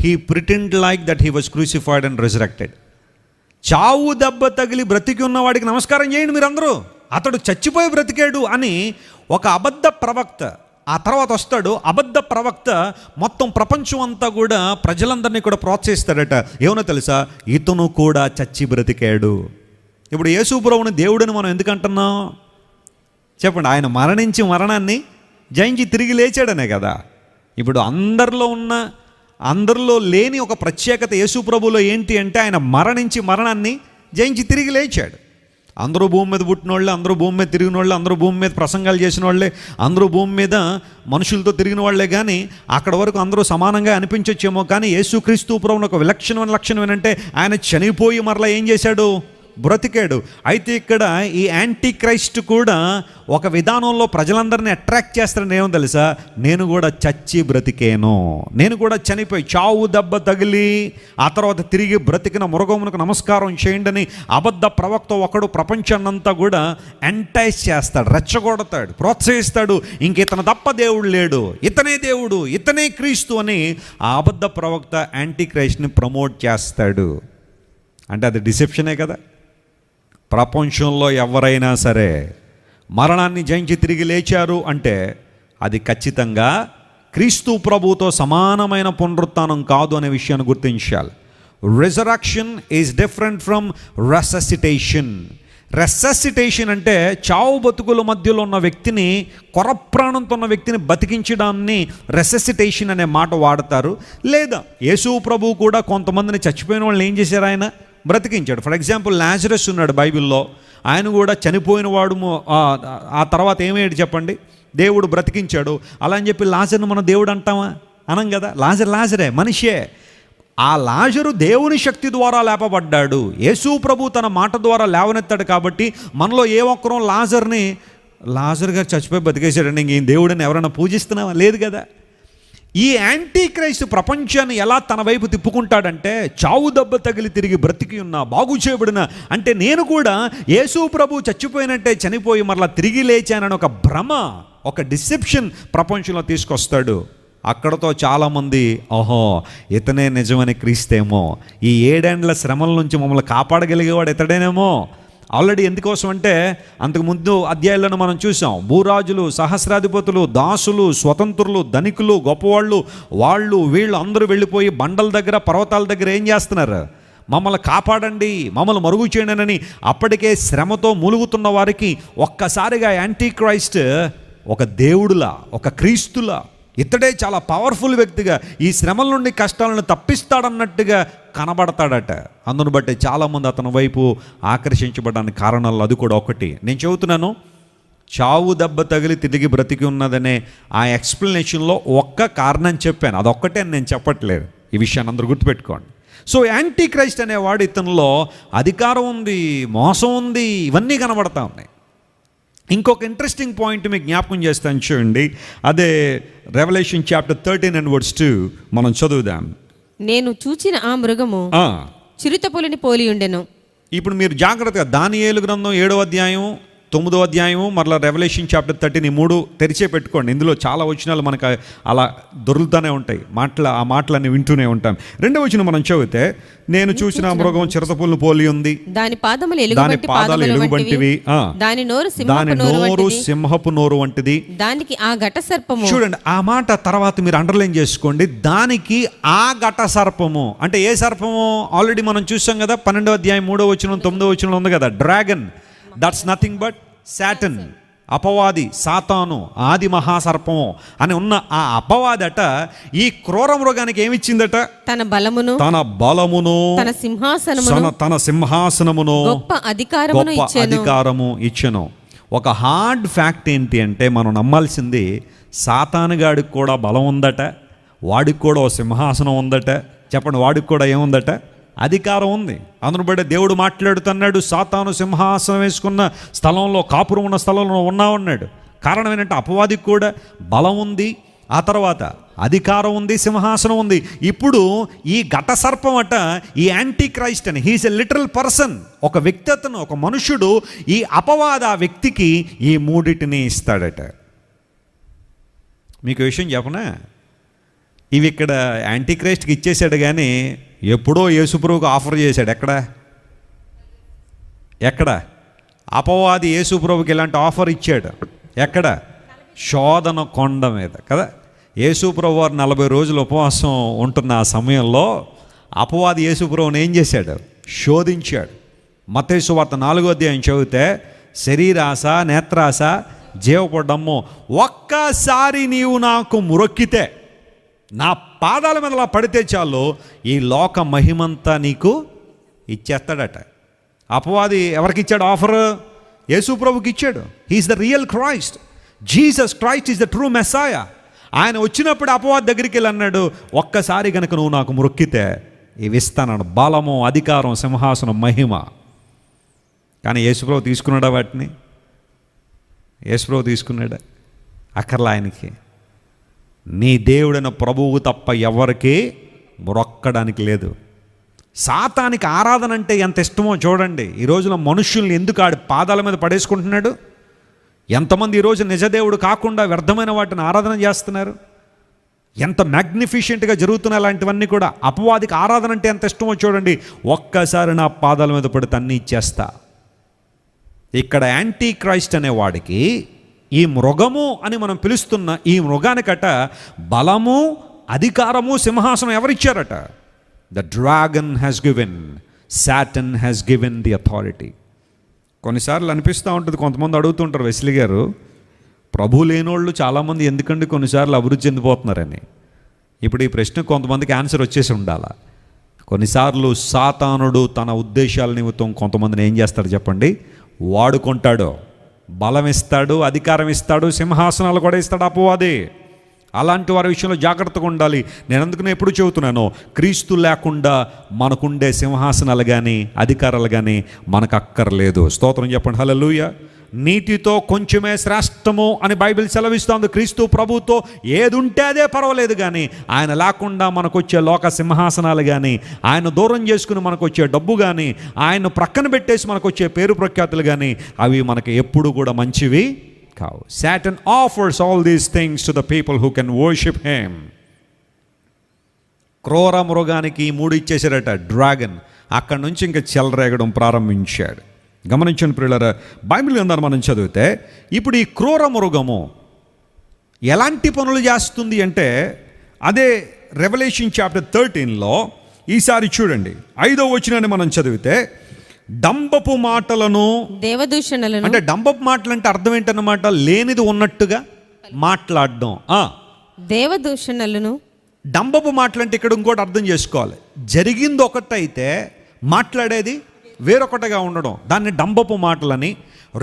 he pretend like that he was crucified and resurrected. చావు దెబ్బ తగిలి బ్రతికి ఉన్నవాడికి నమస్కారం చేయండి మీరందరూ, అతడు చచ్చిపోయి బ్రతికాడు అని ఒక అబద్ధ ప్రవక్త ఆ తర్వాత వస్తాడు. అబద్ధ ప్రవక్త మొత్తం ప్రపంచం అంతా కూడా ప్రజలందరినీ కూడా ప్రోత్సహిస్తాడట. ఏమన్నా తెలుసా, ఇతను కూడా చచ్చి బ్రతికాడు. ఇప్పుడు యేసు ప్రభువుని దేవుడిని మనం ఎందుకంటున్నాం చెప్పండి? ఆయన మరణించి మరణాన్ని జయించి తిరిగి లేచాడనే కదా. ఇప్పుడు అందరిలో లేని ఒక ప్రత్యేకత యేసు ప్రభువులో ఏంటి అంటే, ఆయన మరణించి మరణాన్ని జయించి తిరిగి లేచాడు. అందరూ భూమి మీద పుట్టిన వాళ్ళే, అందరూ భూమి మీద తిరిగిన వాళ్ళే, అందరూ భూమి మీద ప్రసంగాలు చేసిన వాళ్ళే, అందరూ భూమి మీద మనుషులతో తిరిగిన వాళ్ళే. కానీ అక్కడ వరకు అందరూ సమానంగా అనిపించొచ్చేమో, కానీ యేసుక్రీస్తు ప్రభువుని ఒక విలక్షణమైన లక్షణం ఏంటంటే ఆయన చనిపోయి మరలా ఏం చేశాడు, బ్రతికాడు. అయితే ఇక్కడ ఈ యాంటీ క్రైస్ట్ కూడా ఒక విధానంలో ప్రజలందరినీ అట్రాక్ట్ చేస్తారని ఏమో తెలుసా, నేను కూడా చచ్చి బ్రతికేను, నేను కూడా చనిపోయి చావు దెబ్బ తగిలి ఆ తర్వాత తిరిగి బ్రతికిన మృగమునకు నమస్కారం చేయండి అని అబద్ధ ప్రవక్త ఒకడు ప్రపంచాన్నంతా కూడా ఎంటైజ్ చేస్తాడు, రెచ్చగొడతాడు, ప్రోత్సహిస్తాడు. ఇంక ఇతను తప్ప దేవుడు లేడు, ఇతనే దేవుడు, ఇతనే క్రీస్తు అని ఆ అబద్ధ ప్రవక్త యాంటీ క్రైస్ట్ని ప్రమోట్ చేస్తాడు. అంటే అది డిసెప్షనే కదా. ప్రపంచంలో ఎవరైనా సరే మరణాన్ని జయించి తిరిగి లేచారు అంటే అది ఖచ్చితంగా క్రీస్తు ప్రభువుతో సమానమైన పునరుత్థానం కాదు అనే విషయాన్ని గుర్తించాలి. Resurrection is different from resuscitation. Resuscitation అంటే చావు బతుకుల మధ్యలో ఉన్న వ్యక్తిని, కొరప్రాణంతో ఉన్న వ్యక్తిని బతికించడాన్ని రెససిటేషన్ అనే మాట వాడతారు. లేదా యేసు ప్రభువు కూడా కొంతమందిని చచ్చిపోయిన వాళ్ళని ఏం చేశారు, ఆయన బ్రతికించాడు. ఫర్ ఎగ్జాంపుల్ లాజరస్ ఉన్నాడు బైబిల్లో, ఆయన కూడా చనిపోయిన వాడు. ఆ తర్వాత ఏమయ్యాడు చెప్పండి, దేవుడు బ్రతికించాడు. అలా అని చెప్పి లాజర్ను మనం దేవుడు అంటామా? అనం కదా. లాజరే మనిషే. ఆ లాజరు దేవుని శక్తి ద్వారా లేపబడ్డాడు. యేసు ప్రభు తన మాట ద్వారా లేవనెత్తాడు. కాబట్టి మనలో ఏ ఒక్కరూ లాజర్ గారు చచ్చిపోయి బతికేశాడండి, ఇంకేం దేవుడిని ఎవరైనా పూజిస్తున్నావా? లేదు కదా. ఈ యాంటీ క్రైస్ట్ ప్రపంచాన్ని ఎలా తన వైపు తిప్పుకుంటాడంటే, చావు దెబ్బ తగిలి తిరిగి బ్రతికి ఉన్నా, బాగు చేయబడిన అంటే నేను కూడా యేసు ప్రభు చచ్చిపోయినట్టే చనిపోయి మరలా తిరిగి లేచానని ఒక భ్రమ, ఒక డిసెప్షన్ ప్రపంచంలో తీసుకొస్తాడు. అక్కడతో చాలామంది ఓహో ఇతనే నిజమని క్రీస్తేమో, ఈ 7 ఏండ్ల శ్రమల నుంచి మమ్మల్ని కాపాడగలిగేవాడు ఇతడేనేమో. ఆల్రెడీ ఎందుకోసం అంటే అంతకుముందు అధ్యాయాలను మనం చూసాం. భూరాజులు, సహస్రాధిపతులు, దాసులు, స్వతంత్రులు, ధనికులు, గొప్పవాళ్ళు, వీళ్ళు అందరూ వెళ్ళిపోయి బండల దగ్గర, పర్వతాల దగ్గర ఏం చేస్తున్నారు? మమ్మల్ని కాపాడండి, మమ్మల్ని మరుగు చేయండి అని అప్పటికే శ్రమతో మూలుగుతున్న వారికి ఒక్కసారిగా యాంటీ క్రైస్ట్ ఒక దేవుడులా, ఒక క్రీస్తులా, ఇతడే చాలా పవర్ఫుల్ వ్యక్తిగా ఈ శ్రమల నుండి కష్టాలను తప్పిస్తాడన్నట్టుగా కనబడతాడట. అందును బట్టి చాలామంది అతని వైపు ఆకర్షించబడడానికి కారణాలు అది కూడా ఒకటి. నేను చెబుతున్నాను, చావు దెబ్బ తగిలి తిరిగి బ్రతికి ఉన్నదనే ఆ ఎక్స్ప్లెనేషన్లో ఒక్క కారణం చెప్పాను, అదొక్కటే నేను చెప్పట్లేదు. ఈ విషయాన్ని అందరూ గుర్తుపెట్టుకోండి. సో యాంటీ క్రైస్ట్ అనేవాడు ఇతనిలో అధికారం ఉంది, మోసం ఉంది, ఇవన్నీ కనబడతా ఉన్నాయి. ఇంకొక ఇంట్రెస్టింగ్ పాయింట్ మీకు జ్ఞాపకం చేస్తాను చూడండి. అదే రెవల్యూషన్ చాప్టర్ 13:2 మనం చదువుదాం. నేను చూచిన ఆ మృగము చిరుతపులిని పోలి ఉండెను. ఇప్పుడు మీరు జాగ్రత్తగా దానియేలు గ్రంథం 7వ అధ్యాయం 9వ అధ్యాయము మరలా రెవల్యూషన్ చాప్టర్ 13 ఈ 3 తెరిచే పెట్టుకోండి. ఇందులో చాలా వచనాలు మనకు అలా దొరుకుతూనే ఉంటాయి. ఆ మాటలన్నీ వింటూనే ఉంటాం. 2వ వచనం మనం చదివితే, నేను చూసిన మృగం చిరుతపులిని పోలి ఉంది, దాని పాదములు ఎలుగుబంటివి, దాని నోరు సింహపు నోరు వంటిది, దానికి ఆ ఘట సర్పము. చూడండి ఆ మాట తర్వాత మీరు అండర్లైన్ చేసుకోండి. దానికి ఆ ఘట సర్పము అంటే ఏ సర్పము? ఆల్రెడీ మనం చూసాం కదా, 12వ అధ్యాయం 3వ వచనం 9వ వచనంలో ఉంది కదా, dragon. That's nothing but Satan, అపవాది, సాతాను, ఆది మహాసర్పము అని ఉన్న ఆ అపవాదట ఈ క్రూర మృగానికి ఏమిచ్చిందట? తన బలమును, తన సింహాసనమును, గొప్ప అధికారము ఇచ్చెను. ఒక హార్డ్ ఫ్యాక్ట్ ఏంటి అంటే, మనం నమ్మాల్సింది సాతానుగాడికి కూడా బలం ఉందట, వాడికి కూడా ఓ సింహాసనం ఉందట. చెప్పండి, వాడికి కూడా ఏముందట? అధికారం ఉంది. అందును బట్టి దేవుడు మాట్లాడుతున్నాడు, సాతాను సింహాసనం వేసుకున్న స్థలంలో, కాపురం ఉన్న స్థలంలో ఉన్నాడు. కారణం ఏంటంటే అపవాదికి కూడా బలం ఉంది, ఆ తర్వాత అధికారం ఉంది, సింహాసనం ఉంది. ఇప్పుడు ఈ ఘట సర్పం అట ఈ యాంటీ క్రైస్ట్ అని, హీఈస్ ఎ లిటరల్ పర్సన్, ఒక వ్యక్తి, అతను ఒక మనుషుడు. ఈ అపవాద ఆ వ్యక్తికి ఈ మూడిటిని ఇస్తాడట. మీకు విషయం చెప్పనా, ఇవి ఇక్కడ యాంటీ క్రైస్ట్కి ఇచ్చేసాడు, కానీ ఎప్పుడో యేసుప్రభువుకు ఆఫర్ చేశాడు. ఎక్కడ అపవాది యేసుప్రభుకి ఇలాంటి ఆఫర్ ఇచ్చాడు? ఎక్కడ? శోధన కొండ మీద కదా. యేసుప్రభు వారు 40 రోజులు ఉపవాసం ఉంటున్న ఆ సమయంలో అపవాది యేసుప్రభుని ఏం చేశాడు? శోధించాడు. మత్తయి సువార్త 4వ అధ్యాయం చదివితే, శరీరాశ, నేత్రాశ, జీవపడ్డమ్ము, ఒక్కసారి నీవు నాకు మొరొక్కితే, నా పాదాల మీద అలా పడితే చాలు, ఈ లోక మహిమంతా నీకు ఇచ్చేస్తాడట. అపవాది ఎవరికి ఇచ్చాడు ఆఫర్? యేసు ప్రభుకి ఇచ్చాడు. He's the real Christ. Jesus Christ is the true Messiah. ఆయన వచ్చినప్పుడు అపవాది దగ్గరికి వెళ్ళి అన్నాడు, ఒక్కసారి కనుక నువ్వు నాకు మొక్కితే ఇవి ఇస్తాను, బలము, అధికారం, సింహాసనం, మహిమ. కానీ యేసుప్రభు తీసుకున్నాడా వాటిని? యేసుప్రభు తీసుకున్నాడా? అక్కర్లా ఆయనకి. నీ దేవుడైన ప్రభువు తప్ప ఎవరికి మొక్కడానికి లేదు. సాతానికి ఆరాధన అంటే ఎంత ఇష్టమో చూడండి. ఈ రోజున మనుషుల్ని ఎందుకు ఆడి పాదాల మీద పడేసుకుంటున్నాడు? ఎంతమంది ఈరోజు నిజదేవుడు కాకుండా వ్యర్థమైన వాటిని ఆరాధన చేస్తున్నారు? ఎంత మ్యాగ్నిఫిషియెంట్గా జరుగుతున్నాయి అలాంటివన్నీ కూడా. అపవాదికి ఆరాధన అంటే ఎంత ఇష్టమో చూడండి. ఒక్కసారి నా పాదాల మీద పడితే అన్నీ ఇచ్చేస్తా. ఇక్కడ యాంటీ క్రైస్ట్ అనేవాడికి ఈ మృగము అని మనం పిలుస్తున్న ఈ మృగానికట బలము, అధికారము, సింహాసనం ఎవరిచ్చారట? The dragon has given, Satan has given the authority. కొన్నిసార్లు అనిపిస్తూ ఉంటుంది, కొంతమంది అడుగుతుంటారు, వెస్లీ గారు ప్రభు లేనోళ్ళు చాలామంది ఎందుకండి కొన్నిసార్లు అభివృద్ధి చెందిపోతున్నారని. ఇప్పుడు ఈ ప్రశ్న కొంతమందికి ఆన్సర్ వచ్చేసి ఉండాలా. కొన్నిసార్లు సాతానుడు తన ఉద్దేశాల నిమిత్తం కొంతమందిని ఏం చేస్తాడు చెప్పండి? వాడుకుంటాడు. బలం ఇస్తాడు, అధికారం ఇస్తాడు, సింహాసనాలు కూడా ఇస్తాడు అపవాది. అలాంటి వారి విషయంలో జాగ్రత్తగా ఉండాలి. నేను అందుకనే ఎప్పుడు చెబుతున్నాను, క్రీస్తు లేకుండా మనకుండే సింహాసనాలు కానీ అధికారాలు కానీ మనకు అక్కర్లేదు. స్తోత్రం చెప్పండి, హల్లెలూయా. నీతితో కొంచెమే శ్రేష్టము అని బైబిల్ సెలవిస్తోంది. క్రీస్తు ప్రభుతో ఏది ఉంటే అదే పర్వాలేదు, కానీ ఆయన లేకుండా మనకు వచ్చే లోక సింహాసనాలు కానీ, ఆయన దూరం చేసుకుని మనకు వచ్చే డబ్బు కానీ, ఆయన ప్రక్కన పెట్టేసి మనకు వచ్చే పేరు ప్రఖ్యాతులు కానీ, అవి మనకు ఎప్పుడు కూడా మంచివి కావు. Satan offers all these things to the people who can worship him. క్రూర మృగానికి 3 ఇచ్చేసాడట డ్రాగన్. అక్కడి నుంచి ఇంకా చెలరేగడం ప్రారంభించాడు. గమనించండి ప్రియులారా, బైబిల్ గ్రంథాన్ని మనం చదివితే ఇప్పుడు ఈ క్రూర మృగము ఎలాంటి పనులు చేస్తుంది అంటే, అదే రెవల్యూషన్ చాప్టర్ 13లో ఈసారి చూడండి 5వ వచనాన్ని మనం చదివితే, డంబపు మాటలను, దేవదూషణలను, అంటే డంబపు మాటలు అంటే అర్థం ఏంటన్నమాట, లేనిది ఉన్నట్టుగా మాట్లాడడం. దేవదూషణలను, డంబపు మాటలు అంటే ఇక్కడ ఇంకోటి అర్థం చేసుకోవాలి, జరిగింది ఒకటైతే మాట్లాడేది వేరొకటిగా ఉండడం, దాన్ని డంబపు మాటలని.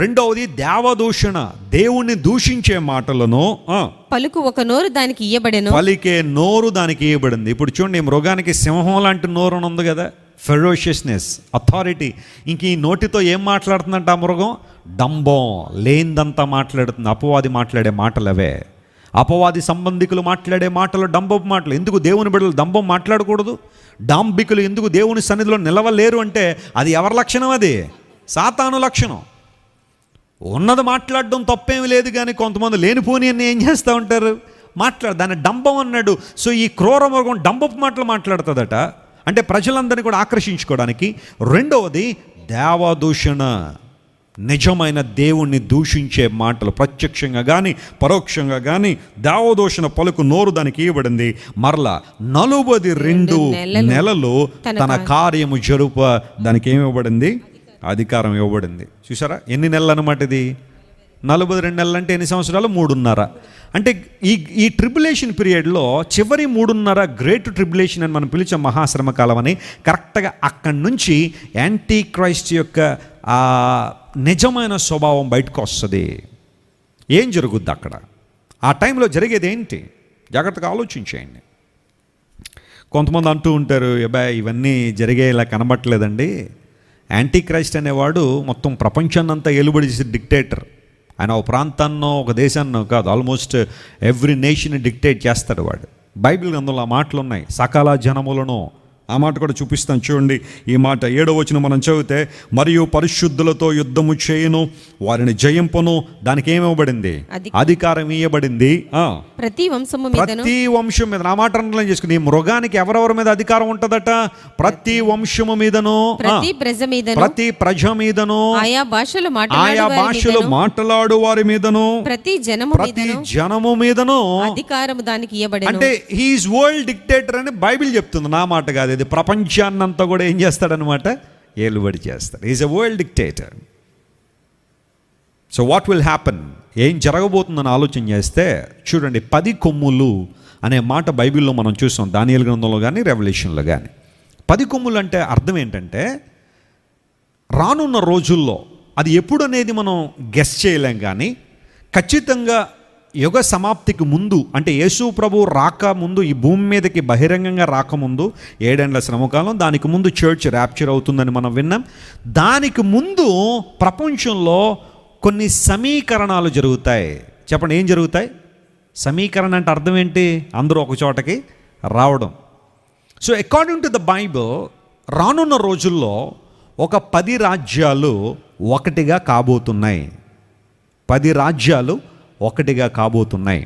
రెండవది దేవదూషణ, దేవుణ్ణి దూషించే మాటలను. పలుకు ఒక నోరు దానికి ఇయ్యబడెను, పలికే నోరు దానికి ఇవ్వబడింది. ఇప్పుడు చూడండి, మృగానికి సింహం లాంటి నోరు ఉంది కదా, ఫెరోషియస్నెస్, అథారిటీ. ఇంక ఈ నోటితో ఏం మాట్లాడుతుందంట ఆ మృగం? డంబం, లేనిదంతా మాట్లాడుతుంది. అపవాది మాట్లాడే మాటలు అవే. అపవాది సంబంధికులు మాట్లాడే మాటలు డంబపు మాటలు. ఎందుకు దేవుని బిడ్డలు డంబం మాట్లాడకూడదు? డాంబికులు ఎందుకు దేవుని సన్నిధిలో నిలవలేరు అంటే అది ఎవరి లక్షణం? అది సాతాను లక్షణం. ఉన్నది మాట్లాడడం తప్పేమి లేదు, కానీ కొంతమంది లేనిపోని అని ఏం చేస్తూ ఉంటారు, దాన్ని డంబం అన్నాడు. సో ఈ క్రూర మృగం డంబపు మాటలు మాట్లాడుతుందట, అంటే ప్రజలందరినీ కూడా ఆకర్షించుకోవడానికి. రెండవది దేవదూషణ, నిజమైన దేవుణ్ణి దూషించే మాటలు, ప్రత్యక్షంగా కానీ పరోక్షంగా కానీ దేవదూషణ పలుకు నోరు దానికి ఇవ్వబడింది. మరలా 42 నెలలు తన కార్యము జరుప దానికి ఏమి ఇవ్వబడింది? అధికారం ఇవ్వబడింది. చూసారా ఎన్ని నెలలు అన్నమాట ఇది? 42 నెలలు అంటే ఎన్ని సంవత్సరాలు? 3.5. అంటే ఈ ట్రిబులేషన్ పీరియడ్లో చివరి 3.5 గ్రేట్ ట్రిబులేషన్ అని మనం పిలిచే మహాశ్రమ కాలం అని, కరెక్ట్గా అక్కడి నుంచి యాంటీ క్రైస్ట్ యొక్క ఆ నిజమైన స్వభావం బయటకు వస్తుంది. ఏం జరుగుద్ది అక్కడ? ఆ టైంలో జరిగేది ఏంటి? జాగ్రత్తగా ఆలోచించేయండి. కొంతమంది అంటూ ఉంటారు, అబ్బాయి ఇవన్నీ జరిగేలా కనబట్టలేదండి, యాంటీ క్రైస్ట్ అనేవాడు మొత్తం ప్రపంచాన్నంతా ఏలుబడి చేసే డిక్టేటర్. ఆయన ఒక ప్రాంతాన్నో ఒక దేశాన్నో కాదు, ఆల్మోస్ట్ ఎవ్రీ నేషన్ డిక్టేట్ చేస్తాడు వాడు. బైబిల్ గ్రంథంలో ఆ మాటలు ఉన్నాయి, సకల జనములను. ఆ మాట కూడా చూపిస్తాను చూడండి. ఈ మాట 7వ వచనం మనం చదివితే, మరియు పరిశుద్ధులతో యుద్ధము చేయను, వారిని జయింపను, దానికి ఏమివ్వబడింది? అధికారం ఇవ్వబడింది. ప్రతి వంశం మీద. నా మాట అండర్లైన్ చేసుకుని, ఈ మృగానికి ఎవరెవరి మీద అధికారం ఉంటుందట? ప్రతి వంశము మీదను, ప్రతి ప్రజ మీదను, ఆయా భాషలు మాట్లాడు వారి మీదను, ప్రతి జనము మీదను అధికారం దానికి ఇవ్వబడింది. అంటే హీఈస్ వరల్డ్ డిక్టేటర్ అని బైబిల్ చెప్తుంది, నా మాట కాదు. ఇది ప్రపంచాన్నంతా కూడా ఏం చేస్తాడనమాట? ఏలుబడి చేస్తాడు. Is a world dictator. So what will happen? ఏం జరగబోతుందని ఆలోచన చేస్తే చూడండి, 10 కొమ్ములు అనే మాట బైబిల్లో మనం చూసాం, దానియేలు గ్రంథంలో కానీ రెవల్యూషన్లో కానీ. 10 కొమ్ములు అంటే అర్థం ఏంటంటే, రానున్న రోజుల్లో, అది ఎప్పుడు అనేది మనం గెస్ చేయలేం, కానీ ఖచ్చితంగా యుగ సమాప్తికి ముందు, అంటే యేసు ప్రభు రాకముందు, ఈ భూమి మీదకి బహిరంగంగా రాకముందు 7 ఏళ్ల శ్రమకాలం, దానికి ముందు చర్చ్ ర్యాప్చర్ అవుతుందని మనం విన్నాం. దానికి ముందు ప్రపంచంలో కొన్ని సమీకరణాలు జరుగుతాయి. చెప్పండి, ఏం జరుగుతాయి? సమీకరణ అంటే అర్థం ఏంటి? అందరూ ఒక చోటకి రావడం. So according to the Bible, రానున్న రోజుల్లో ఒక 10 రాజ్యాలు ఒకటిగా కాబోతున్నాయి. 10 రాజ్యాలు ఒకటిగా కాబోతున్నాయి.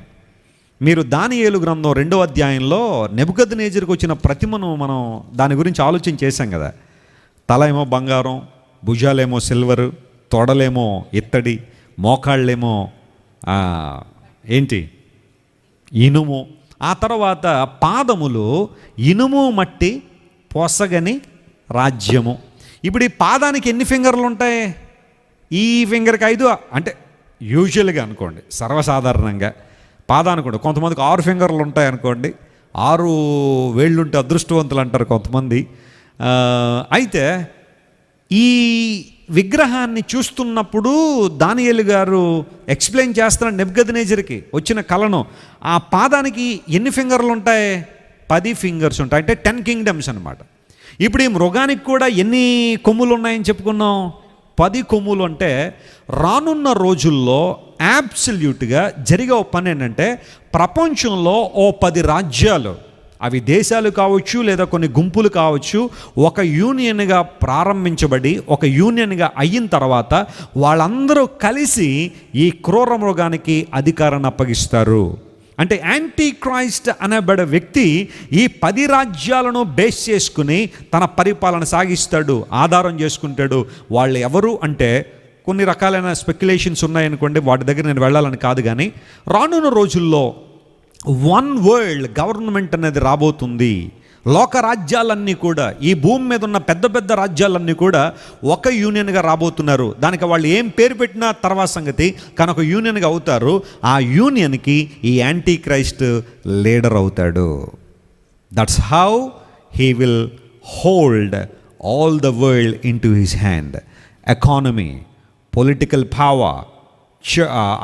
మీరు దానియేలు గ్రంథం 2వ అధ్యాయంలో నెబుకద్నెజరుకు వచ్చిన ప్రతిమను మనం దాని గురించి ఆలోచన చేశాం కదా. తల ఏమో బంగారం, భుజాలేమో సిల్వరు, తొడలేమో ఇత్తడి, మోకాళ్ళేమో ఏంటి ఇనుము, ఆ తర్వాత పాదములు ఇనుము మట్టి పొసగని రాజ్యము. ఇప్పుడు ఈ పాదానికి ఎన్ని ఫింగర్లు ఉంటాయి? ఈ ఫింగర్కి 5, అంటే యూజువల్గా అనుకోండి, సర్వసాధారణంగా పాదానికి కూడా కొంతమందికి 6 ఫింగర్లు ఉంటాయి అనుకోండి, 6 వేళ్ళు ఉంటే అదృష్టవంతులు అంటారు కొంతమంది. అయితే ఈ విగ్రహాన్ని చూస్తున్నప్పుడు దానియేలు గారు ఎక్స్ప్లెయిన్ చేస్తున్న నెబుకద్నెజరుకి వచ్చిన కలను, ఆ పాదానికి ఎన్ని ఫింగర్లు ఉంటాయి? 10 ఫింగర్స్ ఉంటాయి, అంటే 10 కింగ్డమ్స్ అనమాట. ఇప్పుడు ఈ మృగానికి కూడా ఎన్ని కొమ్ములు ఉన్నాయని చెప్పుకున్నాం? 10 కొమ్ములు. అంటే రానున్న రోజుల్లో యాబ్సల్యూట్గా జరిగే పని ఏంటంటే, ప్రపంచంలో ఓ 10 రాజ్యాలు, అవి దేశాలు కావచ్చు లేదా కొన్ని గుంపులు కావచ్చు, ఒక యూనియన్గా ప్రారంభించబడి ఒక యూనియన్గా అయిన తర్వాత వాళ్ళందరూ కలిసి ఈ క్రూర మృగానికి అధికారాన్ని అప్పగిస్తారు. అంటే యాంటీ క్రైస్ట్ అనబడే వ్యక్తి ఈ 10 రాజ్యాలను బేస్ చేసుకుని తన పరిపాలన సాగిస్తాడు, ఆధారం చేసుకుంటాడు. వాళ్ళు ఎవరు అంటే కొన్ని రకాలైన స్పెక్యులేషన్స్ ఉన్నాయనుకోండి, వాటి దగ్గర నేను వెళ్ళాలని కాదు. కానీ రానున్న రోజుల్లో వన్ వరల్డ్ గవర్నమెంట్ అనేది రాబోతుంది. లోక రాజ్యాలన్నీ కూడా, ఈ భూమి మీద ఉన్న పెద్ద పెద్ద రాజ్యాలన్నీ కూడా ఒక యూనియన్గా రాబోతున్నారు. దానికి వాళ్ళు ఏం పేరు పెట్టినా తర్వాత సంగతి, కానీ ఒక యూనియన్గా అవుతారు. ఆ యూనియన్కి ఈ యాంటీ క్రైస్ట్ లీడర్ అవుతాడు. That's how he will hold all the world in to his hand. Economy, political power,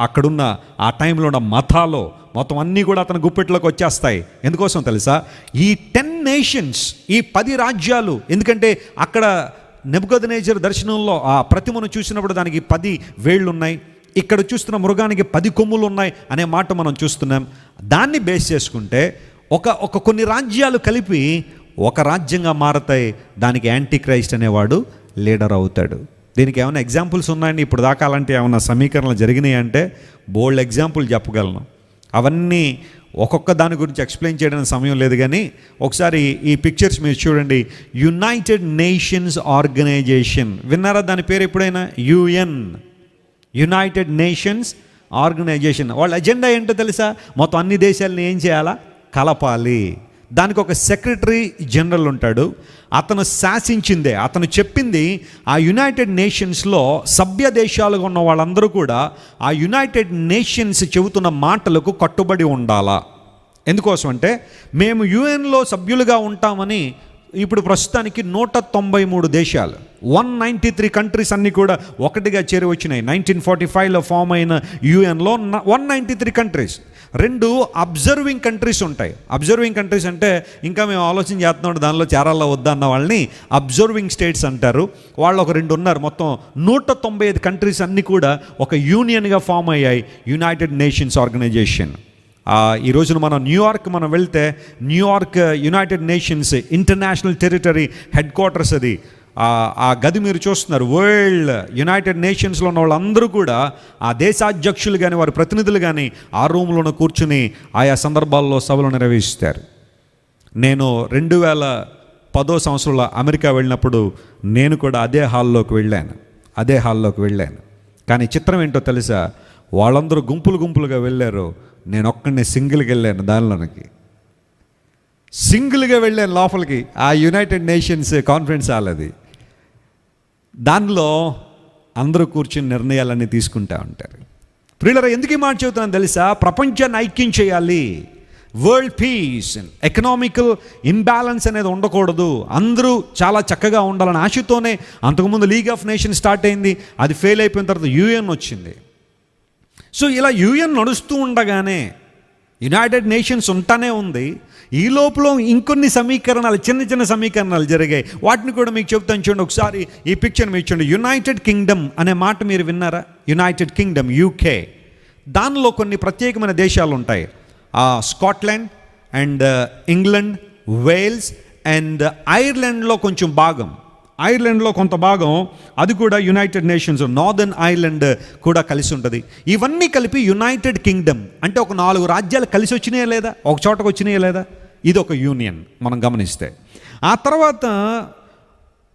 అక్కడున్న ఆ టైంలో ఉన్న మతాలు మొత్తం అన్నీ కూడా అతని గుప్పెట్లోకి వచ్చేస్తాయి. ఎందుకోసం తెలుసా? ఈ 10 నేషన్స్, ఈ 10 రాజ్యాలు. ఎందుకంటే అక్కడ నెబుకద్నెజర్ దర్శనంలో ఆ ప్రతిమను చూసినప్పుడు దానికి 10 వేళ్ళు ఉన్నాయి, ఇక్కడ చూస్తున్న మృగానికి 10 కొమ్ములు ఉన్నాయి అనే మాట మనం చూస్తున్నాం. దాన్ని బేస్ చేసుకుంటే ఒక కొన్ని రాజ్యాలు కలిపి ఒక రాజ్యంగా మారతాయి. దానికి యాంటీ క్రైస్ట్ అనేవాడు లీడర్ అవుతాడు. దీనికి ఏమైనా ఎగ్జాంపుల్స్ ఉన్నాయండి? ఇప్పుడు దాకా అలాంటి ఏమైనా సమీకరణలు జరిగినాయి అంటే బోల్డ్ ఎగ్జాంపుల్ చెప్పగలను. అవన్నీ ఒక్కొక్క దాని గురించి ఎక్స్ప్లెయిన్ చేయడానికి సమయం లేదు. కానీ ఒకసారి ఈ పిక్చర్స్ మీరు చూడండి. యునైటెడ్ నేషన్స్ ఆర్గనైజేషన్, విన్నారా దాని పేరు ఎప్పుడైనా? UN, United Nations Organization. వాళ్ళ ఎజెండా ఏంటో తెలుసా? మొత్తం అన్ని దేశాలని ఏం చేయాలా? కలపాలి. దానికి ఒక సెక్రటరీ జనరల్ ఉంటాడు. అతను శాసించిందే, అతను చెప్పింది ఆ యునైటెడ్ నేషన్స్లో సభ్య దేశాలుగా ఉన్న వాళ్ళందరూ కూడా ఆ యునైటెడ్ నేషన్స్ చెబుతున్న మాటలకు కట్టుబడి ఉండాలా. ఎందుకోసం అంటే మేము యుఎన్లో సభ్యులుగా ఉంటామని ఇప్పుడు ప్రస్తుతానికి 193 దేశాలు, 193 కంట్రీస్ అన్నీ కూడా ఒకటిగా చేరి వచ్చినాయి. 1945లో ఫామ్ అయిన యుఎన్లో 193 కంట్రీస్. 2 అబ్జర్వింగ్ కంట్రీస్ ఉంటాయి. అబ్జర్వింగ్ కంట్రీస్ అంటే ఇంకా మేము ఆలోచన చేస్తున్నాం దానిలో చేరాలా వద్దా అన్న వాళ్ళని అబ్జర్వింగ్ స్టేట్స్ అంటారు. వాళ్ళు ఒక 2 ఉన్నారు. మొత్తం 195 కంట్రీస్ అన్నీ కూడా ఒక యూనియన్గా ఫామ్ అయ్యాయి, యునైటెడ్ నేషన్స్ ఆర్గనైజేషన్. ఈ రోజున మనం న్యూయార్క్ వెళ్తే New York United nations international territory head quarters అది. ఆ గది మీరు చూస్తున్నారు. వరల్డ్ యునైటెడ్ నేషన్స్లో ఉన్న వాళ్ళందరూ కూడా ఆ దేశాధ్యక్షులు కానీ వారి ప్రతినిధులు కానీ ఆ రూమ్లోనే కూర్చుని ఆయా సందర్భాల్లో సభలు నిర్వహిస్తారు. నేను 2010 సంవత్సరంలో అమెరికా వెళ్ళినప్పుడు నేను కూడా అదే హాల్లోకి వెళ్ళాను. కానీ చిత్రం ఏంటో తెలుసా? వాళ్ళందరూ గుంపులుగా వెళ్ళారు, నేను ఒక్కడిని సింగిల్గా వెళ్ళాను. దానిలోనికి సింగిల్గా వెళ్ళాను లోపలికి. ఆ యునైటెడ్ నేషన్స్ కాన్ఫరెన్స్ హాల్ అది. దానిలో అందరూ కూర్చుని నిర్ణయాలన్నీ తీసుకుంటూ ఉంటారు. ప్రియులారా, ఎందుకు ఈ మాట చెబుతున్నాను తెలుసా? ప్రపంచాన్ని ఐక్యం చేయాలి. వరల్డ్ పీస్, ఎకనామికల్ ఇంబ్యాలెన్స్ అనేది ఉండకూడదు. అందరూ చాలా చక్కగా ఉండాలని ఆశతోనే అంతకుముందు లీగ్ ఆఫ్ నేషన్స్ స్టార్ట్ అయింది. అది ఫెయిల్ అయిపోయిన తర్వాత UN వచ్చింది. సో ఇలా UN నడుస్తూ ఉండగానే యునైటెడ్ నేషన్స్ ఉంటానే ఉంది. ఈ లోపల ఇంకొన్ని సమీకరణాలు, చిన్న సమీకరణాలు జరిగాయి. వాటిని కూడా మీకు చెప్తాను చూడండి. ఒకసారి ఈ పిక్చర్ మీరు చూడండి. యునైటెడ్ కింగ్డమ్ అనే మాట మీరు విన్నారా? United Kingdom, UK. దానిలో కొన్ని ప్రత్యేకమైన దేశాలు ఉంటాయి. Scotland and England, Wales and ఐర్లాండ్లో కొంచెం భాగం, ఐర్లాండ్లో కొంత భాగం, అది కూడా యునైటెడ్ నేషన్స్, నార్దర్న్ ఐర్లాండ్ కూడా కలిసి ఉంటుంది. ఇవన్నీ కలిపి యునైటెడ్ కింగ్డమ్ అంటే ఒక 4 రాజ్యాలు కలిసి వచ్చినాయా లేదా? ఒక చోటకు వచ్చినాయా లేదా? ఇది ఒక యూనియన్ మనం గమనిస్తే. ఆ తర్వాత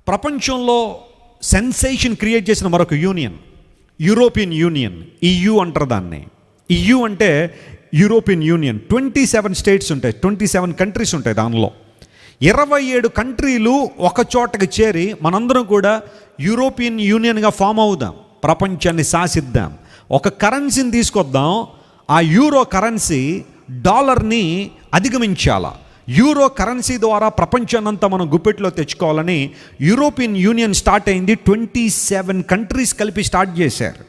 ప్రపంచంలో సెన్సేషన్ క్రియేట్ చేసిన మరొక యూనియన్, యూరోపియన్ యూనియన్, EU అంటారు దాన్ని. EU అంటే యూరోపియన్ యూనియన్. 27 స్టేట్స్ ఉంటాయి, 27 కంట్రీస్ ఉంటాయి. దానిలో 27 కంట్రీలు ఒక చోటకి చేరి మనందరం కూడా యూరోపియన్ యూనియన్గా ఫామ్ అవుదాం, ప్రపంచాన్ని శాసిద్దాం. ఒక కరెన్సీని తీసుకొద్దాం. ఆ యూరో కరెన్సీ డాలర్ని అధిగమించాలా. యూరో కరెన్సీ ద్వారా ప్రపంచాన్నంతా మనం గుప్పెట్లో తెచ్చుకోవాలని యూరోపియన్ యూనియన్ స్టార్ట్ అయింది. 27 కంట్రీస్ కలిపి స్టార్ట్ చేశారు.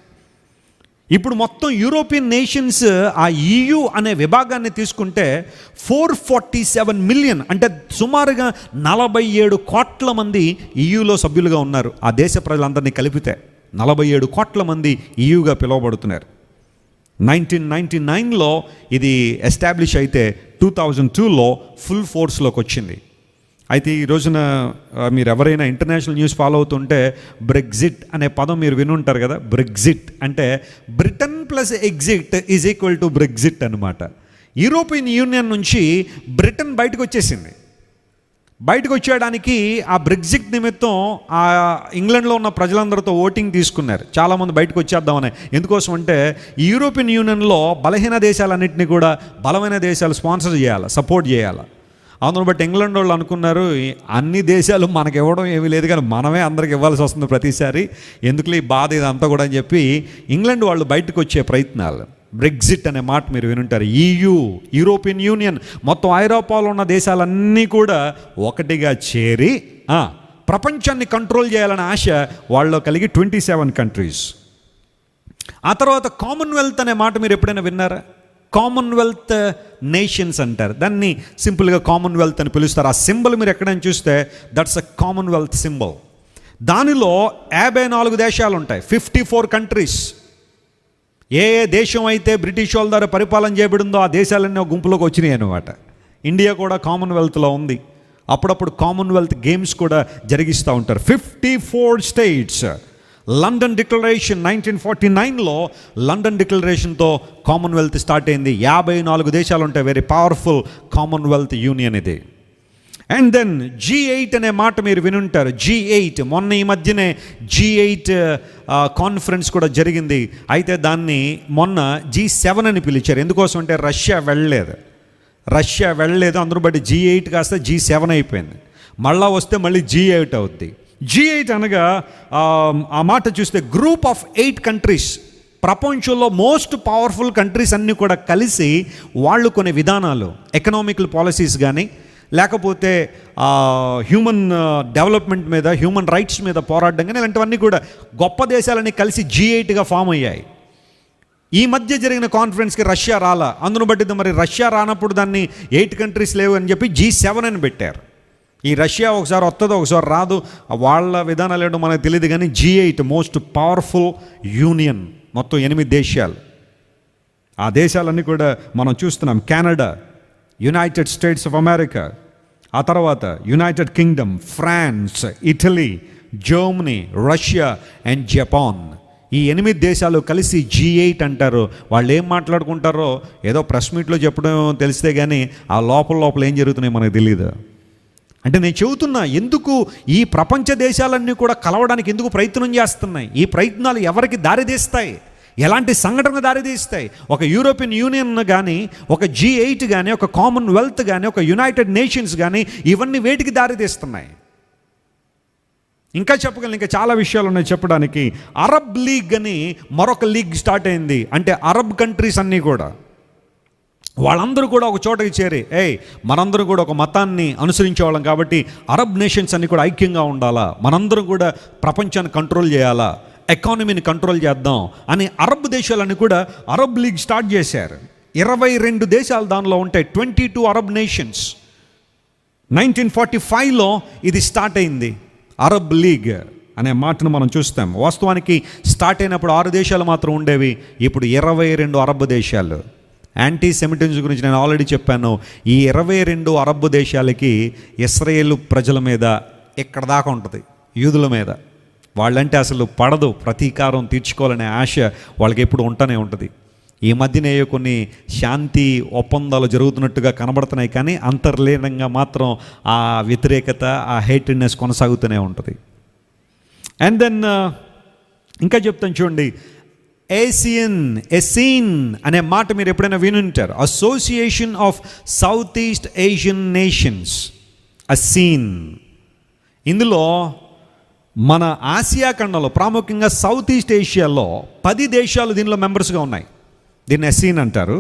ఇప్పుడు మొత్తం యూరోపియన్ నేషన్స్ ఆ EU అనే విభాగాన్ని తీసుకుంటే 447 మిలియన్, అంటే సుమారుగా 47 కోట్ల మంది EUలో సభ్యులుగా ఉన్నారు. ఆ దేశ ప్రజలందరినీ కలిపితే 47 కోట్ల మంది EUగా పిలువబడుతున్నారు. 1999లో ఇది ఎస్టాబ్లిష్ అయితే 2002లో ఫుల్ ఫోర్స్లోకి వచ్చింది. అయితే ఈ రోజున మీరు ఎవరైనా ఇంటర్నేషనల్ న్యూస్ ఫాలో అవుతుంటే బ్రెగ్జిట్ అనే పదం మీరు వినుంటారు కదా. బ్రెగ్జిట్ అంటే Britain plus exit is equal to Brexit అనమాట. యూరోపియన్ యూనియన్ నుంచి బ్రిటన్ బయటకు వచ్చేసింది. బయటకు వచ్చేయడానికి ఆ బ్రెగ్జిట్ నిమిత్తం ఆ ఇంగ్లాండ్లో ఉన్న ప్రజలందరితో ఓటింగ్ తీసుకున్నారు. చాలామంది బయటకు వచ్చేద్దామని. ఎందుకోసం అంటే ఈ యూరోపియన్ యూనియన్లో బలహీన దేశాలన్నింటినీ కూడా బలమైన దేశాలు స్పాన్సర్ చేయాలి, సపోర్ట్ చేయాలి. అందును బట్టి ఇంగ్లాండ్ వాళ్ళు అనుకున్నారు, అన్ని దేశాలు మనకి ఇవ్వడం ఏమీ లేదు కానీ మనమే అందరికి ఇవ్వాల్సి వస్తుంది ప్రతిసారి, ఎందుకులే ఈ బాధ ఇదంతా కూడా అని చెప్పి ఇంగ్లాండ్ వాళ్ళు బయటకు వచ్చే ప్రయత్నాలు. బ్రెగ్జిట్ అనే మాట మీరు వినుంటారు. యూరోపియన్ యూనియన్ మొత్తం ఐరోపాలో ఉన్న దేశాలన్నీ కూడా ఒకటిగా చేరి ప్రపంచాన్ని కంట్రోల్ చేయాలనే ఆశ వాళ్ళలో కలిగి 27 కంట్రీస్. ఆ తర్వాత కామన్వెల్త్ అనే మాట మీరు ఎప్పుడైనా విన్నారా? కామన్వెల్త్ నేషన్స్ అంటారు దాన్ని, సింపుల్గా కామన్వెల్త్ అని పిలుస్తారు. ఆ సింబల్ మీరు ఎక్కడైనా చూస్తే దట్స్ అ కామన్వెల్త్ సింబల్. దానిలో 54 దేశాలు ఉంటాయి, 54 కంట్రీస్. ఏ దేశం అయితే బ్రిటిష్ వాళ్ళ ద్వారా పరిపాలన చేయబడిందో ఆ దేశాలన్నీ ఒక గుంపులోకి వచ్చినాయి అన్నమాట. ఇండియా కూడా కామన్వెల్త్లో ఉంది. అప్పుడప్పుడు కామన్వెల్త్ గేమ్స్ కూడా జరిగిస్తూ ఉంటారు. 54 స్టేట్స్. లండన్ డిక్లరేషన్ 1949లో లండన్ డిక్లరేషన్తో కామన్వెల్త్ స్టార్ట్ అయింది. 54 దేశాలు ఉంటాయి. వెరీ పవర్ఫుల్ కామన్వెల్త్ యూనియన్ ఇది. అండ్ దెన్ G8 అనే మాట మీరు వినుంటారు. G8 మొన్న ఈ మధ్యనే G8 కాన్ఫరెన్స్ కూడా జరిగింది. అయితే దాన్ని మొన్న G7 అని పిలిచారు. ఎందుకోసం అంటే రష్యా వెళ్ళలేదు. అందరూ బట్టి G8 కాస్త G7 అయిపోయింది. మళ్ళా వస్తే మళ్ళీ G8 అవుద్ది. G8 అనగా ఆ మాట చూస్తే గ్రూప్ ఆఫ్ 8 కంట్రీస్. ప్రపంచంలో మోస్ట్ పవర్ఫుల్ కంట్రీస్ అన్నీ కూడా కలిసి వాళ్ళు కొన్ని విధానాలు, ఎకనామికల్ పాలసీస్ కానీ లేకపోతే హ్యూమన్ డెవలప్మెంట్ మీద, హ్యూమన్ రైట్స్ మీద పోరాడడం కానీ ఇలాంటివన్నీ కూడా గొప్ప దేశాలన్నీ కలిసి G8గా ఫామ్ అయ్యాయి. ఈ మధ్య జరిగిన కాన్ఫరెన్స్కి రష్యా రాలా. అందును బట్టి మరి రష్యా రానప్పుడు దాన్ని 8 కంట్రీస్ లేవు అని చెప్పి G7 అని పెట్టారు. ఈ రష్యా ఒకసారి వస్తుందో ఒకసారి రాదు, వాళ్ళ విధానాలు ఏంటో మనకు తెలియదు. కానీ G8 మోస్ట్ పవర్ఫుల్ యూనియన్, మొత్తం 8 దేశాలు. ఆ దేశాలన్నీ కూడా మనం చూస్తున్నాం. Canada, United States of America, ఆ తర్వాత United Kingdom, France, Italy, Germany, Russia and Japan. ఈ 8 దేశాలు కలిసి G8 అంటారు. వాళ్ళు ఏం మాట్లాడుకుంటారో ఏదో ప్రెస్ మీట్లో చెప్పడం తెలిస్తే కానీ ఆ లోపల ఏం జరుగుతున్నాయో మనకు తెలియదు. అంటే నేను చెబుతున్నా, ఎందుకు ఈ ప్రపంచ దేశాలన్నీ కూడా కలవడానికి ఎందుకు ప్రయత్నం చేస్తున్నాయి? ఈ ప్రయత్నాలు ఎవరికి దారితీస్తాయి? ఎలాంటి సంఘటన దారితీస్తాయి? ఒక యూరోపియన్ యూనియన్ కానీ, ఒక G8 కానీ, ఒక కామన్వెల్త్ కానీ, ఒక యునైటెడ్ నేషన్స్ కానీ, ఇవన్నీ వేటికి దారితీస్తున్నాయి? ఇంకా చెప్పగలను, ఇంకా చాలా విషయాలు ఉన్నాయి చెప్పడానికి. అరబ్ లీగ్ అని మరొక లీగ్ స్టార్ట్ అయింది. అంటే అరబ్ కంట్రీస్ అన్నీ కూడా వాళ్ళందరూ కూడా ఒక చోటకి చేరి, మనందరం కూడా ఒక మతాన్ని అనుసరించే వాళ్ళం కాబట్టి అరబ్ నేషన్స్ అన్నీ కూడా ఐక్యంగా ఉండాలా, మనందరం కూడా ప్రపంచాన్ని కంట్రోల్ చేయాలా, ఎకానమీని కంట్రోల్ చేద్దాం అని అరబ్ దేశాలన్నీ కూడా అరబ్ లీగ్ స్టార్ట్ చేశారు. 22 దేశాలు దానిలో ఉంటాయి. 22 అరబ్ నేషన్స్. 1945లో ఇది స్టార్ట్ అయింది. అరబ్ లీగ్ అనే మాటను మనం చూస్తాం. వాస్తవానికి స్టార్ట్ అయినప్పుడు 6 దేశాలు మాత్రం ఉండేవి. ఇప్పుడు 22 అరబ్ దేశాలు. యాంటీ సెమిటిజం గురించి నేను ఆల్రెడీ చెప్పాను. ఈ 22 అరబ్ దేశాలకి ఇశ్రాయేలు ప్రజల మీద ఎక్కడ దాకా ఉంటుంది, యూదుల మీద. వాళ్ళంటే అసలు పడదు, ప్రతీకారం తీర్చుకోవాలనే ఆశ వాళ్ళకి ఎప్పుడు ఉంటూనే ఉంటుంది. ఈ మధ్యనే కొన్ని శాంతి ఒప్పందాలు జరుగుతున్నట్టుగా కనబడుతున్నాయి, కానీ అంతర్లీనంగా మాత్రం ఆ వ్యతిరేకత, ఆ హేటెడ్నెస్ కొనసాగుతూనే ఉంటుంది. అండ్ దెన్ ఇంకా చెప్తాను చూడండి, ఎసీన్ అనే మాట మీరు ఎప్పుడైనా వినుంటారు. Association of South East Asian Nations, ASEAN. ఇందులో మన ఆసియా ఖండంలో ప్రాముఖ్యంగా సౌత్ ఈస్ట్ ఏషియాలో 10 దేశాలు దీనిలో మెంబర్స్గా ఉన్నాయి. దీన్ని అసీన్ అంటారు.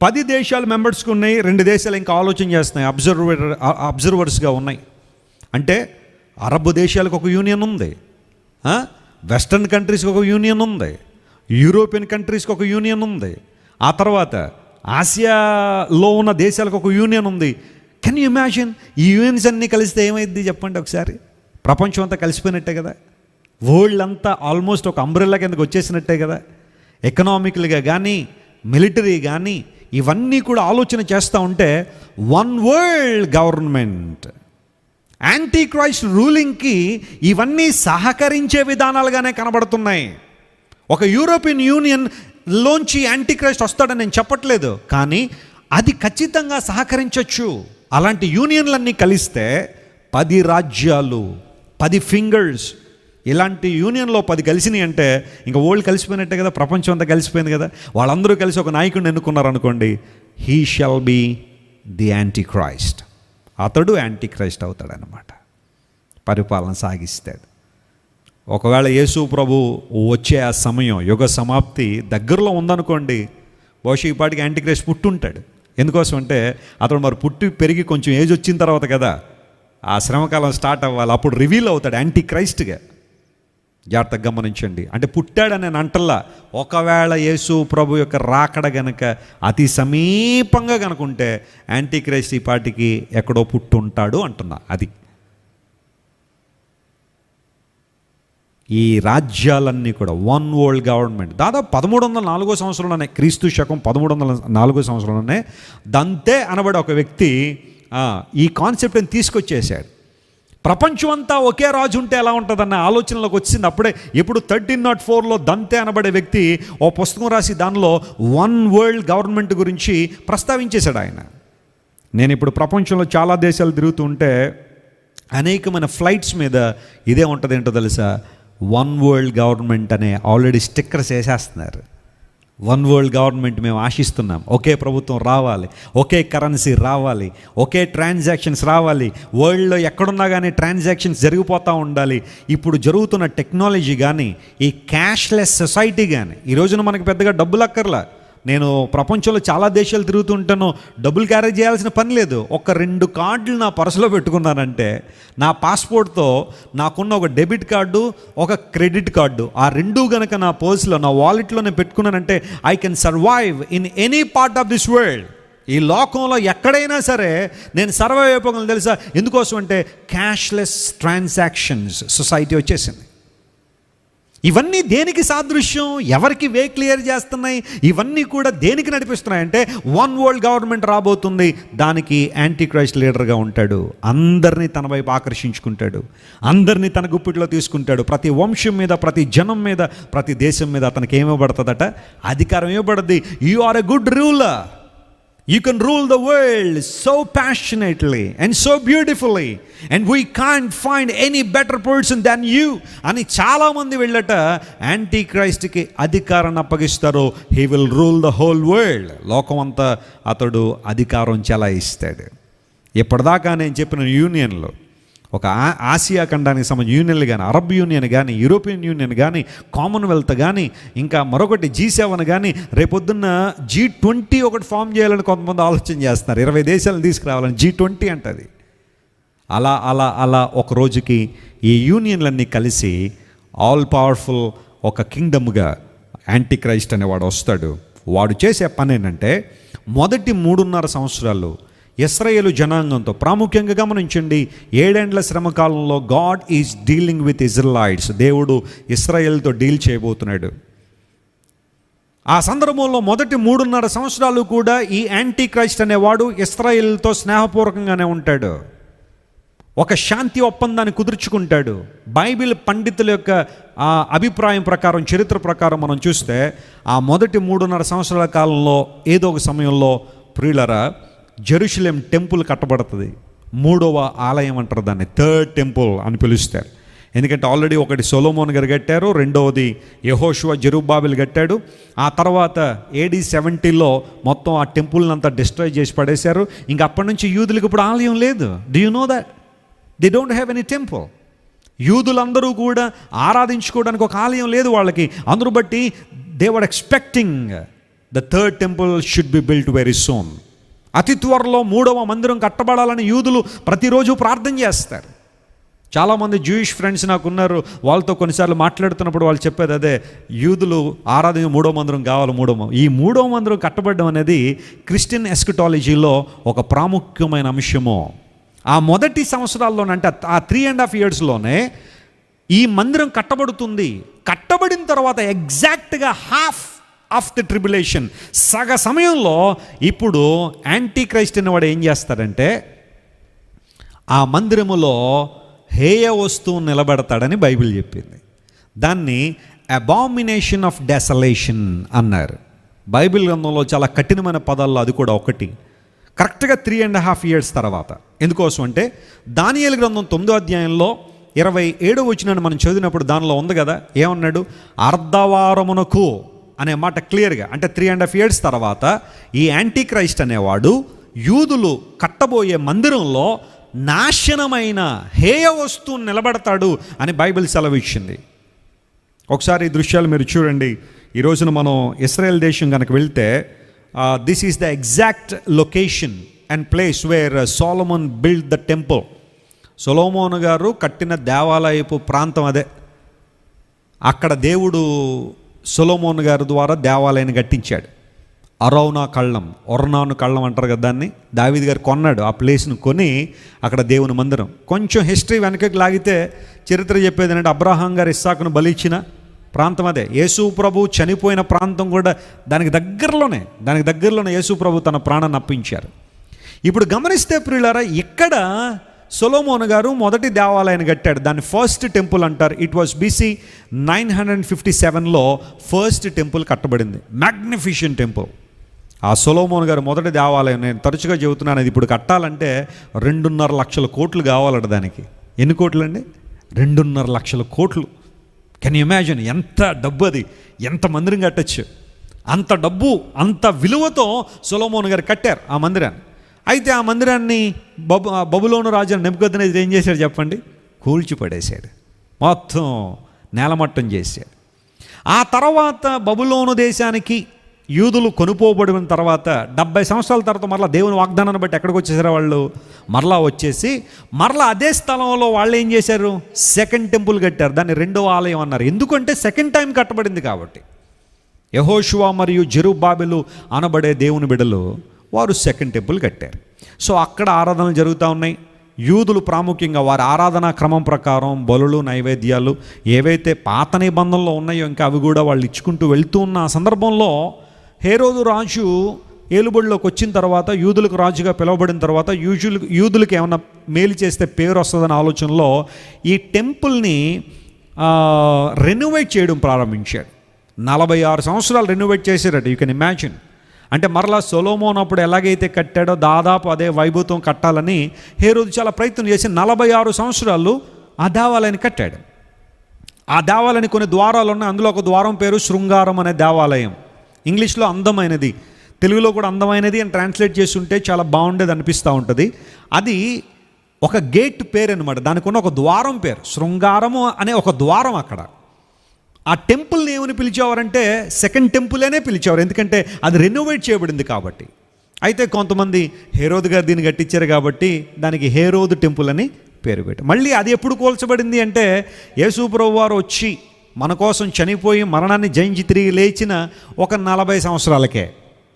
10 దేశాలు మెంబర్స్గా ఉన్నాయి. 2 దేశాలు ఇంకా ఆలోచన చేస్తున్నాయి, అబ్జర్వర్స్గా ఉన్నాయి. అంటే అరబ్ దేశాలకు ఒక యూనియన్ ఉంది, వెస్టర్న్ కంట్రీస్కి ఒక యూనియన్ ఉంది, యూరోపియన్ కంట్రీస్కి ఒక యూనియన్ ఉంది, ఆ తర్వాత ఆసియాలో ఉన్న దేశాలకు ఒక యూనియన్ ఉంది. Can you imagine? ఈ యూనియన్స్ అన్నీ కలిస్తే ఏమైంది చెప్పండి ఒకసారి. ప్రపంచం అంతా కలిసిపోయినట్టే కదా. వరల్డ్ అంతా ఆల్మోస్ట్ ఒక అంబ్రెల్లా కిందకి వచ్చేసినట్టే కదా. ఎకనామికల్గా కానీ, మిలిటరీ కానీ, ఇవన్నీ కూడా ఆలోచన చేస్తూ ఉంటే one world government, antichrist రూలింగ్కి ఇవన్నీ సహకరించే విధానాలుగానే కనబడుతున్నాయి. ఒక యూరోపియన్ యూనియన్ లోంచి యాంటీ క్రైస్ట్ వస్తాడని నేను చెప్పట్లేదు, కానీ అది ఖచ్చితంగా సహకరించవచ్చు. అలాంటి యూనియన్లన్నీ కలిస్తే 10 రాజ్యాలు, 10 ఫింగర్స్, ఇలాంటి యూనియన్లో 10 కలిసినాయి అంటే ఇంకా వరల్డ్ కలిసిపోయినట్టే కదా, ప్రపంచం అంతా కలిసిపోయింది కదా. వాళ్ళందరూ కలిసి ఒక నాయకుడిని ఎన్నుకున్నారనుకోండి, he shall be the antichrist. అతడు యాంటీ క్రైస్ట్ అవుతాడనమాట, పరిపాలన సాగిస్తాడు. ఒకవేళ యేసు ప్రభు వచ్చే ఆ సమయం, యుగ సమాప్తి దగ్గరలో ఉందనుకోండి, బహుశా ఈ పాటికి యాంటీ క్రైస్ట్ పుట్టుంటాడు. ఎందుకోసం అంటే అతడు మరి పుట్టి పెరిగి కొంచెం ఏజ్ వచ్చిన తర్వాత కదా ఆ శ్రమకాలం స్టార్ట్ అవ్వాలి, అప్పుడు రివీల్ అవుతాడు యాంటీ క్రైస్ట్గా. జాగ్రత్తగా గమనించండి. అంటే పుట్టాడని అంటల్లా, ఒకవేళ యేసు ప్రభు యొక్క రాకడ గనక అతి సమీపంగా కనుకుంటే యాంటీ క్రైస్ట్ ఈ పాటికి ఎక్కడో పుట్టుంటాడు అంటున్నా. అది ఈ రాజ్యాలన్నీ కూడా వన్ వరల్డ్ గవర్నమెంట్ దాదాపు 1304 సంవత్సరంలోనే, క్రీస్తు శకం 1304 సంవత్సరంలోనే దంతే అనబడే ఒక వ్యక్తి ఈ కాన్సెప్ట్ని తీసుకొచ్చేసాడు. ప్రపంచం అంతా ఒకే రాజు ఉంటే ఎలా ఉంటుందన్న ఆలోచనలోకి వచ్చింది అప్పుడే. ఎప్పుడు 1304లో దంతే అనబడే వ్యక్తి ఓ పుస్తకం రాసి దానిలో వన్ వరల్డ్ గవర్నమెంట్ గురించి ప్రస్తావించేశాడు ఆయన. నేను ఇప్పుడు ప్రపంచంలో చాలా దేశాలు తిరుగుతూ ఉంటే అనేకమైన ఫ్లైట్స్ మీద ఇదే ఉంటుంది. ఏంటో తెలుసా, వన్ వరల్డ్ గవర్నమెంట్ అనే ఆల్రెడీ స్టిక్కర్స్ వేసేస్తున్నారు. వన్ వరల్డ్ గవర్నమెంట్ మేము ఆశిస్తున్నాం, ఒకే ప్రభుత్వం రావాలి, ఒకే కరెన్సీ రావాలి, ఒకే ట్రాన్సాక్షన్స్ రావాలి, వరల్డ్లో ఎక్కడున్నా కానీ ట్రాన్సాక్షన్స్ జరిగిపోతూ ఉండాలి. ఇప్పుడు జరుగుతున్న టెక్నాలజీ కానీ, ఈ క్యాష్లెస్ సొసైటీ కానీ, ఈ రోజున మనకి పెద్దగా డబ్బులు అక్కర్లా. నేను ప్రపంచంలో చాలా దేశాలు తిరుగుతుంటాను, డబ్బులు క్యారేజ్ చేయాల్సిన పని లేదు. ఒక 2 కార్డులు నా పర్సులో పెట్టుకున్నానంటే నా పాస్పోర్ట్తో నాకున్న ఒక డెబిట్ కార్డు, ఒక క్రెడిట్ కార్డు, ఆ 2 గనక నా పర్సులో, నా వాలెట్లో నేను పెట్టుకున్నానంటే I can survive in any part of this world. ఈ లోకంలో ఎక్కడైనా సరే నేను సర్వైవ్ అయిపోగలను. తెలుసా ఎందుకోసం అంటే క్యాష్లెస్ ట్రాన్సాక్షన్స్ సొసైటీ వచ్చేసింది. ఇవన్నీ దేనికి సాదృశ్యం, ఎవరికి వే క్లియర్ చేస్తున్నాయి, ఇవన్నీ కూడా దేనికి నడిపిస్తున్నాయంటే వన్ వరల్డ్ గవర్నమెంట్ రాబోతుంది. దానికి యాంటీ క్రైస్ట్ లీడర్గా ఉంటాడు, అందరినీ తన వైపు ఆకర్షించుకుంటాడు, అందరినీ తన గుప్పిట్లో తీసుకుంటాడు. ప్రతి వంశం మీద, ప్రతి జనం మీద, ప్రతి దేశం మీద అతనికి ఏమివ్వబడుతుందట, అధికారం ఇవ్వబడుద్ది. You are a good ruler, you can rule the world so passionately and so beautifully and we can't find any better person than you అని చాలామంది వెళ్ళట యాంటీ క్రైస్ట్కి అధికారాన్ని అప్పగిస్తారు. he will rule the whole world, లోకం అంతా అతడు అధికారం చెలాయిస్తాడు. ఇప్పటిదాకా నేను చెప్పిన యూనియన్లో ఒక ఆసియా ఖండానికి సంబంధించిన యూనియన్లు కానీ, అరబ్ యూనియన్ కానీ, యూరోపియన్ యూనియన్ కానీ, కామన్వెల్త్ కానీ, ఇంకా మరొకటి G7 కానీ, రేపొద్దున్న G20 ఒకటి ఫామ్ చేయాలని కొంతమంది ఆలోచన చేస్తున్నారు. 20 దేశాలను తీసుకురావాలని G20 అంటది. అలా అలా అలా ఒక రోజుకి ఈ యూనియన్లన్నీ కలిసి ఆల్ పవర్ఫుల్ ఒక కింగ్డమ్గా యాంటీ క్రైస్ట్ అనేవాడు వస్తాడు. వాడు చేసే పని ఏంటంటే మొదటి 3.5 సంవత్సరాలు ఇశ్రాయేలు జనాంగంతో, ప్రాముఖ్యంగా గమనించండి, 7 ఏండ్ల శ్రమ కాలంలో God is dealing with Israel's. దేవుడు ఇశ్రాయేల్తో డీల్ చేయబోతున్నాడు. ఆ సందర్భంలో మొదటి 3.5 సంవత్సరాలు కూడా ఈ యాంటీ క్రైస్ట్ అనేవాడు ఇశ్రాయేల్తో స్నేహపూర్వకంగానే ఉంటాడు, ఒక శాంతి ఒప్పందాన్ని కుదుర్చుకుంటాడు. బైబిల్ పండితుల యొక్క అభిప్రాయం ప్రకారం, చరిత్ర ప్రకారం మనం చూస్తే ఆ మొదటి 3.5 సంవత్సరాల కాలంలో ఏదో ఒక సమయంలో ప్రియులరా జెరూషలేం టెంపుల్ కట్టబడుతుంది. 3వ ఆలయం అంటారు దాన్ని, 3rd టెంపుల్ అని పిలుస్తారు. ఎందుకంటే ఆల్రెడీ ఒకటి సొలొమోన్ గారు కట్టారు, రెండవది యెహోషువ జెరుబ్బాబెల్ కట్టాడు. ఆ తర్వాత AD 70లో మొత్తం ఆ టెంపుల్ని అంతా డిస్ట్రాయ్ చేసి పడేశారు. ఇంకా అప్పటి నుంచి యూదులకు ఇప్పుడు ఆలయం లేదు. Do you know that? They don't have any temple. యూదులందరూ కూడా ఆరాధించుకోవడానికి ఒక ఆలయం లేదు వాళ్ళకి. అందరూ బట్టి they were expecting the 3rd temple should be built very soon. అతి త్వరలో 3వ మందిరం కట్టబడాలని యూదులు ప్రతిరోజు ప్రార్థన చేస్తారు. చాలామంది జూయిష్ ఫ్రెండ్స్ నాకు ఉన్నారు, వాళ్ళతో కొన్నిసార్లు మాట్లాడుతున్నప్పుడు వాళ్ళు చెప్పేది అదే, యూదులు ఆరాధన 3వ మందిరం కావాలి. ఈ 3వ మందిరం కట్టబడడం అనేది క్రిస్టియన్ ఎస్కటాలజీలో ఒక ప్రాముఖ్యమైన అంశము. ఆ మొదటి సంవత్సరాల్లోనే, అంటే ఆ 3.5 yearsలోనే ఈ మందిరం కట్టబడుతుంది. కట్టబడిన తర్వాత ఎగ్జాక్ట్గా హాఫ్ ఆఫ్ ది ట్రిబులేషన్, సగ సమయంలో ఇప్పుడు యాంటీ క్రైస్ట్ అనేవాడు ఏం చేస్తాడంటే ఆ మందిరములో హేయ వస్తువు నిలబెడతాడని బైబిల్ చెప్పింది. దాన్ని అబామినేషన్ ఆఫ్ డెసలేషన్ అన్నారు. బైబిల్ గ్రంథంలో చాలా కఠినమైన పదాల్లో అది కూడా ఒకటి. కరెక్ట్గా 3.5 years తర్వాత. ఎందుకోసం అంటే దానియేలు గ్రంథం 9వ అధ్యాయంలో 27వ వచనాన్ని మనం చదివినప్పుడు దానిలో ఉంది కదా, ఏమన్నాడు? అర్ధవారమునకు అనే మాట క్లియర్గా, అంటే 3.5 years తర్వాత ఈ యాంటీ క్రైస్ట్ అనేవాడు యూదులు కట్టబోయే మందిరంలో నాశనమైన హేయ వస్తువుని నిలబడతాడు అని బైబిల్ సెలవు ఇచ్చింది. ఒకసారి ఈ దృశ్యాలు మీరు చూడండి. ఈ రోజున మనం ఇశ్రాయేల్ దేశం కనుక వెళ్తే this is the exact location and place where Solomon build the temple. సొలొమోను గారు కట్టిన దేవాలయపు ప్రాంతం అదే. అక్కడ దేవుడు సొలొమోను గారి ద్వారా దేవాలయాన్ని కట్టించాడు. ఒర్నాను కళ్ళం అంటారు కదా దాన్ని. దావీదు గారు కొన్నాడు ఆ ప్లేస్ను, కొని అక్కడ దేవుని మందిరం. కొంచెం హిస్టరీ వెనకకి లాగితే చరిత్ర చెప్పేది ఏంటంటే అబ్రహాం గారు ఇస్సాకును బలిచ్చిన ప్రాంతం అదే. యేసు ప్రభు చనిపోయిన ప్రాంతం కూడా దానికి దగ్గరలోనే యేసు ప్రభు తన ప్రాణాన్ని అప్పించారు. ఇప్పుడు గమనిస్తే ప్రియులారా, ఇక్కడ సొలొమోను గారు మొదటి దేవాలయాన్ని కట్టాడు. దాన్ని ఫస్ట్ టెంపుల్ అంటారు. ఇట్ వాస్ BC 957లో ఫస్ట్ టెంపుల్ కట్టబడింది. Magnificent temple. ఆ సొలొమోను గారు మొదటి దేవాలయం, నేను తరచుగా చెబుతున్నాను, అది ఇప్పుడు కట్టాలంటే 2.5 లక్షల కోట్లు కావాలట. దానికి ఎన్ని కోట్లు అండి? 2.5 లక్షల కోట్లు. Can you imagine? ఎంత డబ్బు అది, ఎంత మందిరం కట్టచ్చు. అంత డబ్బు, అంత విలువతో సొలొమోను గారు కట్టారు ఆ మందిరాన్ని. అయితే ఆ మందిరాన్ని బబులోను రాజు నెబుకద్నెజర్ ఏం చేశాడు చెప్పండి? కూల్చి పడేశాడు, మొత్తం నేలమట్టం చేశాడు. ఆ తర్వాత బబులోను దేశానికి యూదులు కొనుపోబడిన తర్వాత 70 సంవత్సరాల తర్వాత మరలా దేవుని వాగ్దానాన్ని బట్టి ఎక్కడికి వచ్చేసారు వాళ్ళు? మరలా వచ్చేసి మరలా అదే స్థలంలో వాళ్ళు ఏం చేశారు? సెకండ్ టెంపుల్ కట్టారు. దాన్ని రెండవ ఆలయం అన్నారు. ఎందుకంటే సెకండ్ టైం కట్టబడింది కాబట్టి. యెహోషువ మరియు జెరుబ్బాబెలు అనబడే దేవుని బిడ్డలు వారు సెకండ్ టెంపుల్ కట్టారు. సో అక్కడ ఆరాధనలు జరుగుతూ ఉన్నాయి. యూదులు ప్రాముఖ్యంగా వారి ఆరాధనా క్రమం ప్రకారం బలులు, నైవేద్యాలు ఏవైతే పాత నిబంధనలో ఉన్నాయో ఇంకా అవి కూడా వాళ్ళు ఇచ్చుకుంటూ వెళ్తూ ఉన్న సందర్భంలో హేరోదు రాజు ఏలుబడిలోకి వచ్చిన తర్వాత, యూదులకు రాజుగా పిలువబడిన తర్వాత యూదులకు ఏమన్నా మేలు చేస్తే పేరు వస్తుందనే ఆలోచనలో ఈ టెంపుల్ని రెనోవేట్ చేయడం ప్రారంభించాడు. 46 సంవత్సరాలు రెనోవేట్ చేశారట. You can imagine. అంటే మరలా సొలొమోను అప్పుడు ఎలాగైతే కట్టాడో దాదాపు అదే వైభవం కట్టాలని హేరోదు చాలా ప్రయత్నం చేసి 46 సంవత్సరాలు ఆ దేవాలయాన్ని కట్టాడు. ఆ దేవాలయానికి కొన్ని ద్వారాలు ఉన్నాయి. అందులో ఒక ద్వారం పేరు శృంగారం అనే దేవాలయం. ఇంగ్లీష్లో అందమైనది, తెలుగులో కూడా అందమైనది అని ట్రాన్స్లేట్ చేసి ఉంటే చాలా బాగుండేది అనిపిస్తూ ఉంటుంది. అది ఒక గేట్ పేరు అనమాట. దానికి ఉన్న ఒక ద్వారం పేరు శృంగారము అనే ఒక ద్వారం. అక్కడ ఆ టెంపుల్ని ఏమని పిలిచేవారంటే సెకండ్ టెంపుల్ అనే పిలిచేవారు, ఎందుకంటే అది రెనోవేట్ చేయబడింది కాబట్టి. అయితే కొంతమంది హేరోదు గారు దీన్ని కట్టించారు కాబట్టి దానికి హేరోదు టెంపుల్ అని పేరు పెట్టారు. మళ్ళీ అది ఎప్పుడు కూల్చబడింది అంటే యేసు ప్రభువు వారు వచ్చి మన కోసం చనిపోయి మరణాన్ని జయించి తిరిగి లేచిన ఒక 40 సంవత్సరాలకే,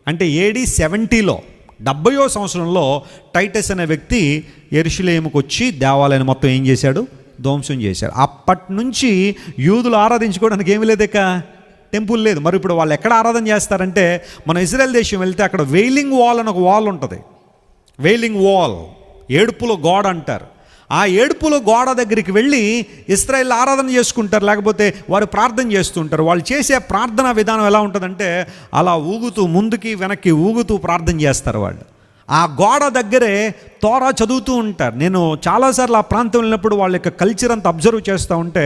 అంటే AD 70లో 70వ సంవత్సరంలో టైటస్ అనే వ్యక్తి యెరూషలేముకు వచ్చి దేవాలయాన్ని మొత్తం ఏం చేశాడు? ధ్వంసం చేశారు. అప్పటి నుంచి యూదులు ఆరాధించుకోవడానికి ఏమీ లేదు, ఇక టెంపుల్ లేదు. మరి ఇప్పుడు వాళ్ళు ఎక్కడ ఆరాధన చేస్తారంటే, మన ఇజ్రాయెల్ దేశం వెళ్తే అక్కడ వెయిలింగ్ వాల్ అని ఒక వాల్ ఉంటుంది. వెయిలింగ్ వాల్, ఏడుపుల గోడ అంటారు. ఆ ఏడుపుల గోడ దగ్గరికి వెళ్ళి ఇశ్రాయేల్ ఆరాధన చేసుకుంటారు, లేకపోతే వారు ప్రార్థన చేస్తుంటారు. వాళ్ళు చేసే ప్రార్థనా విధానం ఎలా ఉంటుందంటే అలా ఊగుతూ ముందుకి వెనక్కి ఊగుతూ ప్రార్థన చేస్తారు వాళ్ళు. ఆ గోడ దగ్గరే తోరా చదువుతూ ఉంటారు. నేను చాలాసార్లు ఆ ప్రాంతం వెళ్ళినప్పుడు వాళ్ళ యొక్క కల్చర్ అంతా అబ్జర్వ్ చేస్తూ ఉంటే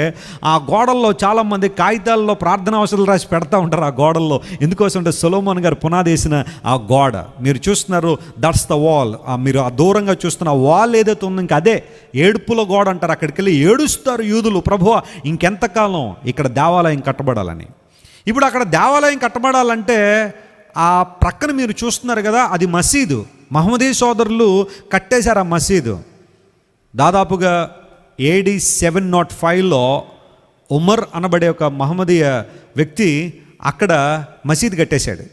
ఆ గోడల్లో చాలామంది కాగితాల్లో ప్రార్థన అవసరాలు రాసి పెడతా ఉంటారు ఆ గోడల్లో. ఎందుకోసం అంటే సొలొమోన్ గారు పునాదేసిన ఆ గోడ మీరు చూస్తున్నారు, దట్స్ ద వాల్. మీరు ఆ దూరంగా చూస్తున్న వాల్ ఏదైతే ఉందో ఇంకా అదే ఏడుపుల గోడ అంటారు. అక్కడికి వెళ్ళి ఏడుస్తారు యూదులు, ప్రభువా ఇంకెంతకాలం ఇక్కడ దేవాలయం కట్టబడాలని. ఇప్పుడు అక్కడ దేవాలయం కట్టబడాలంటే ఆ ప్రక్కన మీరు చూస్తున్నారు కదా, అది మసీదు. మహమ్మదీ సోదరులు కట్టేశారు ఆ మసీదు. దాదాపుగా AD 705లో ఉమర్ అనబడే ఒక మహమ్మదీయ వ్యక్తి అక్కడ మసీదు కట్టేశాడు.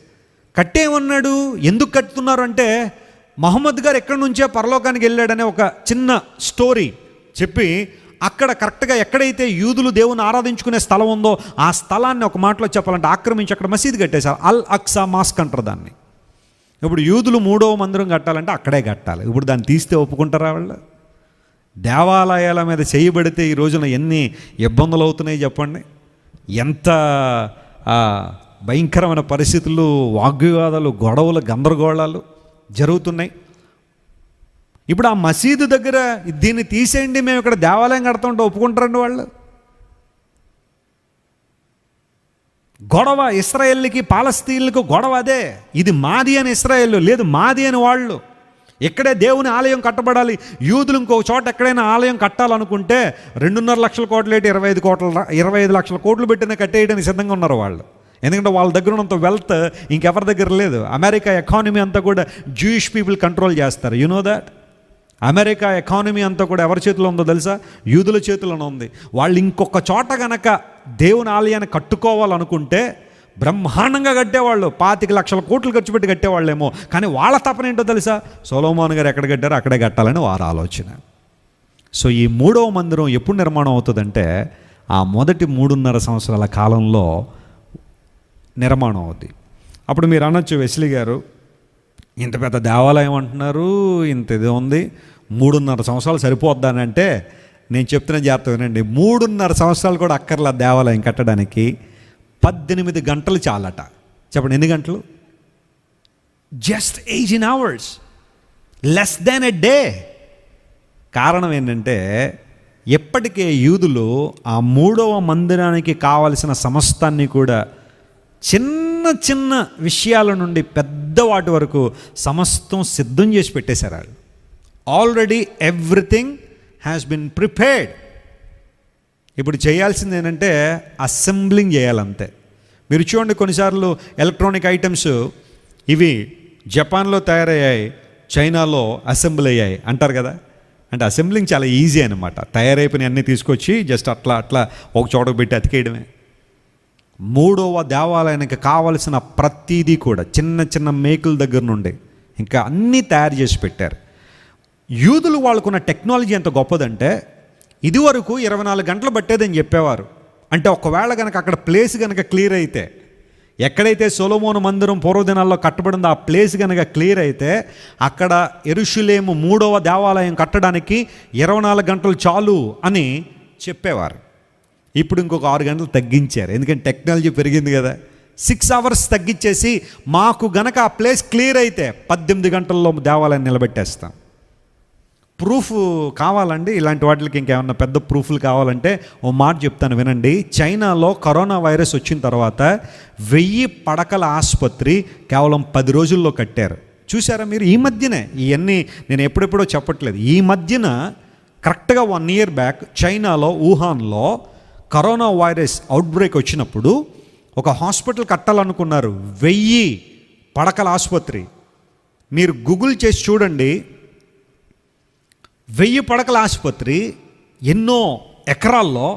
కట్టేమన్నాడు, ఎందుకు కట్టుతున్నారు అంటే మహమ్మద్ గారు ఎక్కడి నుంచే పరలోకానికి వెళ్ళాడనే ఒక చిన్న స్టోరీ చెప్పి అక్కడ కరెక్ట్గా ఎక్కడైతే యూదులు దేవుని ఆరాధించుకునే స్థలం ఉందో ఆ స్థలాన్ని ఒక మాటలో చెప్పాలంటే ఆక్రమించి అక్కడ మసీదు కట్టేశారు. అల్ అక్సా మాస్క్ అంటారు దాన్ని. ఇప్పుడు యూదులు 3వ మందిరం కట్టాలంటే అక్కడే కట్టాలి. ఇప్పుడు దాన్ని తీస్తే ఒప్పుకుంటారా వాళ్ళు? దేవాలయాల మీద చేయబడితే ఈ రోజున ఎన్ని ఇబ్బందులు అవుతున్నాయి చెప్పండి. ఎంత భయంకరమైన పరిస్థితులు, వాగ్వివాదాలు, గొడవలు, గందరగోళాలు జరుగుతున్నాయి. ఇప్పుడు ఆ మసీదు దగ్గర దీన్ని తీసేయండి, మేము ఇక్కడ దేవాలయం కడతామంటే ఒప్పుకుంటారండి వాళ్ళు? గొడవ ఇశ్రాయేలుకి పాలస్తీన్లకు గొడవ అదే. ఇది మాది అని ఇశ్రాయేలు, లేదు మాది అని వాళ్ళు. ఇక్కడే దేవుని ఆలయం కట్టబడాలి. యూదులు ఇంకో చోట ఎక్కడైనా ఆలయం కట్టాలనుకుంటే 2.5 లక్షల కోట్లు ఏంటి, 25 లక్షల కోట్లు పెట్టిన కట్టేయడానికి సిద్ధంగా ఉన్నారు వాళ్ళు. ఎందుకంటే వాళ్ళ దగ్గర ఉన్నంత వెల్త్ ఇంకెవరి దగ్గర లేదు. అమెరికా ఎకానమీ అంతా కూడా జూయిష్ పీపుల్ కంట్రోల్ చేస్తారు. You know that. America economy అంతా కూడా ఎవరి చేతిలో ఉందో తెలుసా? యూదుల చేతిలోనే ఉంది. వాళ్ళు ఇంకొక చోట గనక దేవుని ఆలయాన్ని కట్టుకోవాలనుకుంటే బ్రహ్మాండంగా కట్టేవాళ్ళు, 25 లక్షల కోట్లు ఖర్చు పెట్టి కట్టేవాళ్ళేమో. కానీ వాళ్ళ తపన ఏంటో తెలుసా? సొలొమోను గారు ఎక్కడ కట్టారో అక్కడే కట్టాలని వారి ఆలోచన. సో ఈ 3వ మందిరం ఎప్పుడు నిర్మాణం అవుతుందంటే ఆ మొదటి 3.5 సంవత్సరాల కాలంలో నిర్మాణం అవుతుంది. అప్పుడు మీరు అనొచ్చు, వెస్లీ గారు ఇంత పెద్ద దేవాలయం అంటున్నారు, ఇంత ఇది ఉంది, 3.5 సంవత్సరాలు సరిపోద్దాని అంటే నేను చెప్తున్న జాగ్రత్త వినండి. 3.5 సంవత్సరాలు కూడా అక్కర్లా దేవాలయం కట్టడానికి. 18 గంటలు చాలట. చెప్పండి, ఎన్ని గంటలు? Just 18 hours, less than a day. కారణం ఏంటంటే ఎప్పటికే యూదులు ఆ 3వ మందిరానికి కావలసిన సమస్తాన్ని కూడా చిన్న చిన్న విషయాల నుండి పెద్ద వాటి వరకు సమస్తం సిద్ధం చేసి పెట్టేశారు వాళ్ళు. Already everything has been prepared. ఇప్పుడు చేయాల్సింది ఏంటంటే అసెంబ్లింగ్ చేయాలంతే. మీరు చూడండి, కొన్నిసార్లు ఎలక్ట్రానిక్ ఐటమ్స్ ఇవి జపాన్లో తయారయ్యాయి, చైనాలో అసెంబ్ల్ అయ్యాయి అంటారు కదా. అంటే అసెంబ్లింగ్ చాలా ఈజీ అనమాట. తయారైపోయిన అన్నీ తీసుకొచ్చి జస్ట్ అట్లా ఒక చోటకు పెట్టి అతికేయడమే. 3వ దేవాలయానికి కావలసిన ప్రతిదీ కూడా చిన్న చిన్న మేకుల దగ్గర నుండి ఇంకా అన్నీ తయారు చేసి పెట్టారు. యూదులు వాళ్ళకున్న టెక్నాలజీ ఎంత గొప్పదంటే ఇదివరకు 24 గంటలు పట్టేదని చెప్పేవారు. అంటే ఒకవేళ కనుక అక్కడ ప్లేస్ కనుక క్లియర్ అయితే, ఎక్కడైతే సొలొమోను మందిరం పూర్వదినాల్లో కట్టబడిందో ఆ ప్లేస్ కనుక క్లియర్ అయితే అక్కడ యెరూషలేము 3వ దేవాలయం కట్టడానికి 24 గంటలు చాలు అని చెప్పేవారు. ఇప్పుడు ఇంకొక 6 గంటలు తగ్గించారు, ఎందుకంటే టెక్నాలజీ పెరిగింది కదా. 6 hours తగ్గించేసి మాకు గనక ఆ ప్లేస్ క్లియర్ అయితే 18 గంటల్లో దేవాలయం నిలబెట్టేస్తాం. ప్రూఫ్ కావాలండి ఇలాంటి వాటికి, ఇంకేమన్నా పెద్ద ప్రూఫ్లు కావాలంటే ఓ మాట చెప్తాను వినండి. చైనాలో కరోనా వైరస్ వచ్చిన తర్వాత 1000 పడకల ఆసుపత్రి కేవలం 10 రోజుల్లో కట్టారు. చూసారా మీరు? ఈ మధ్యనే, ఇవన్నీ నేను ఎప్పుడెప్పుడో చెప్పట్లేదు, ఈ మధ్యన కరెక్ట్గా 1 year బ్యాక్ చైనాలో వుహాన్లో కరోనా వైరస్ అవుట్బ్రేక్ వచ్చినప్పుడు ఒక హాస్పిటల్ కట్టాలనుకున్నారు. 1000 పడకల ఆసుపత్రి. మీరు గూగుల్ చేసి చూడండి, 1000 పడకల ఆసుపత్రి ఎన్నో ఎకరాల్లో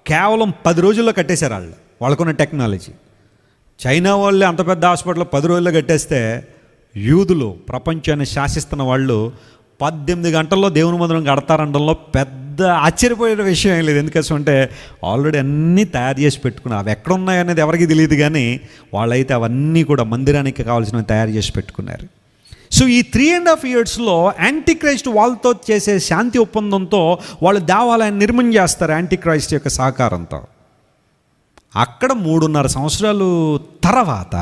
కేవలం 10 రోజుల్లో కట్టేశారు వాళ్ళకున్న టెక్నాలజీ. చైనా వాళ్ళే అంత పెద్ద హాస్పిటల్ 10 రోజుల్లో కట్టేస్తే యూదులు ప్రపంచాన్ని శాసిస్తున్న వాళ్ళు 18 గంటల్లో దేవుని మందిరం కడతారనడంలో పెద్ద ఆశ్చర్యపోయే విషయం ఏం లేదు. ఎందుకంటే ఆల్రెడీ అన్నీ తయారు చేసి పెట్టుకున్నారు. అవి ఎక్కడ ఉన్నాయనేది ఎవరికి తెలియదు, కానీ వాళ్ళైతే అవన్నీ కూడా మందిరానికి కావాల్సినవి తయారు చేసి పెట్టుకున్నారు. సో ఈ 3.5 yearsలో యాంటీక్రైస్ట్ వాళ్ళతో చేసే శాంతి ఒప్పందంతో వాళ్ళు దేవాలయాన్ని నిర్మాణం చేస్తారు యాంటీక్రైస్ట్ యొక్క సహకారంతో. అక్కడ 3.5 సంవత్సరాలు తర్వాత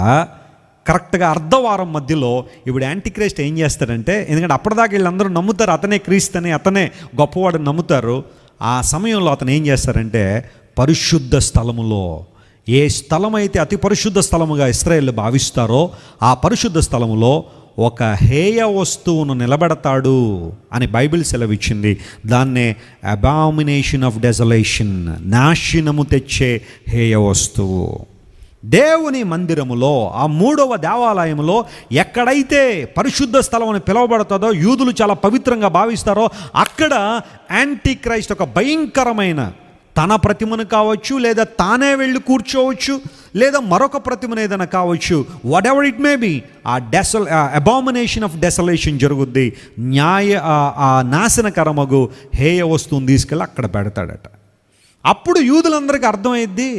కరెక్ట్గా అర్ధవారం మధ్యలో ఇప్పుడు యాంటీక్రైస్ట్ ఏం చేస్తాడంటే, ఎందుకంటే అప్పటిదాకా వీళ్ళందరూ నమ్ముతారు అతనే క్రీస్తు అని, అతనే గొప్పవాడని నమ్ముతారు. ఆ సమయంలో అతను ఏం చేస్తారంటే పరిశుద్ధ స్థలములో, ఏ స్థలం అయితే అతి పరిశుద్ధ స్థలముగా ఇశ్రాయేలు భావిస్తారో ఆ పరిశుద్ధ స్థలములో ఒక హేయ వస్తువును నిలబెడతాడు అని బైబిల్ సెలవిచ్చింది. దాన్నే అబామినేషన్ ఆఫ్ డెసలేషన్, నాశనము తెచ్చే హేయ వస్తువు. దేవుని మందిరములో, ఆ 3వ దేవాలయంలో ఎక్కడైతే పరిశుద్ధ స్థలం అని పిలువబడుతుందో, యూదులు చాలా పవిత్రంగా భావిస్తారో, అక్కడ యాంటీక్రైస్ట్ ఒక భయంకరమైన తన ప్రతిమను కావచ్చు, లేదా తానే వెళ్ళి కూర్చోవచ్చు, లేదా మరొక ప్రతిమను ఏదైనా కావచ్చు, whatever it may be, ఆ అబామినేషన్ ఆఫ్ డెసలేషన్ జరుగుద్ది. ఆ నాశనకరమగు హేయ వస్తువుని తీసుకెళ్ళి అక్కడ పెడతాడట. అప్పుడు యూదులందరికీ అర్థమైద్ది,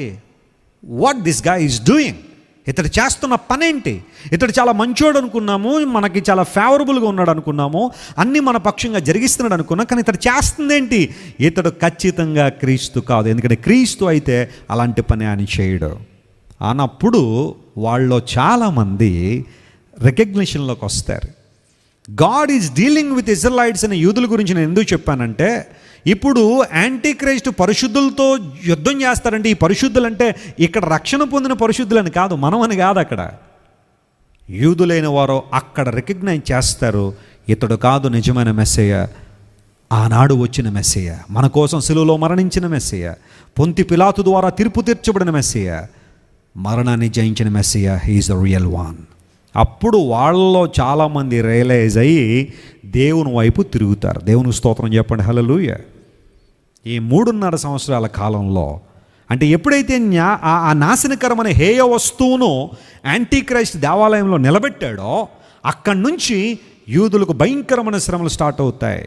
what this guy is doing, ఇతడు చేస్తున్న పనేంటి. ఇతడు చాలా మంచోడు అనుకున్నాము, మనకి చాలా ఫేవరబుల్గా ఉన్నాడు అనుకున్నాము, అన్నీ మన పక్షంగా జరిగిస్తున్నాడు అనుకున్నాం, కానీ ఇతడు చేస్తుందేంటి? ఇతడు ఖచ్చితంగా క్రీస్తు కాదు, ఎందుకంటే క్రీస్తు అయితే అలాంటి పని ఆయన చేయడు అన్నప్పుడు వాళ్ళలో చాలామంది రికగ్నిషన్లోకి వస్తారు. God is dealing with Israelites అనే యూదుల గురించి నేను ఎందుకు చెప్పానంటే, ఇప్పుడు యాంటీ క్రైస్ట్ పరిశుద్ధులతో యుద్ధం చేస్తారంటే, ఈ పరిశుద్ధులు అంటే ఇక్కడ రక్షణ పొందిన పరిశుద్ధులని కాదు, మనమని కాదు, అక్కడ యూదులైన వారు అక్కడ రికగ్నైజ్ చేస్తారు, ఇతడు కాదు నిజమైన మెస్సయ్య, ఆనాడు వచ్చిన మెస్సయ్య, మన కోసం సిలువలో మరణించిన మెస్సయ్య, పొంతి పిలాతు ద్వారా తీర్పు తీర్చబడిన మెస్సయ్య, మరణాన్ని జయించిన Messiah, he's the real one. అప్పుడు వాళ్ళలో చాలామంది రియలైజ్ అయ్యి దేవుని వైపు తిరుగుతారు. దేవునికి స్తోత్రం చెప్పండి, హల్లెలూయా. ఈ 3.5 సంవత్సరాల కాలంలో, అంటే ఎప్పుడైతే ఆ నాశనకరమైన హేయ వస్తువును యాంటీ క్రైస్ట్ దేవాలయంలో నిలబెట్టాడో, అక్కడి నుంచి యూదులకు భయంకరమైన శ్రమలు స్టార్ట్ అవుతాయి.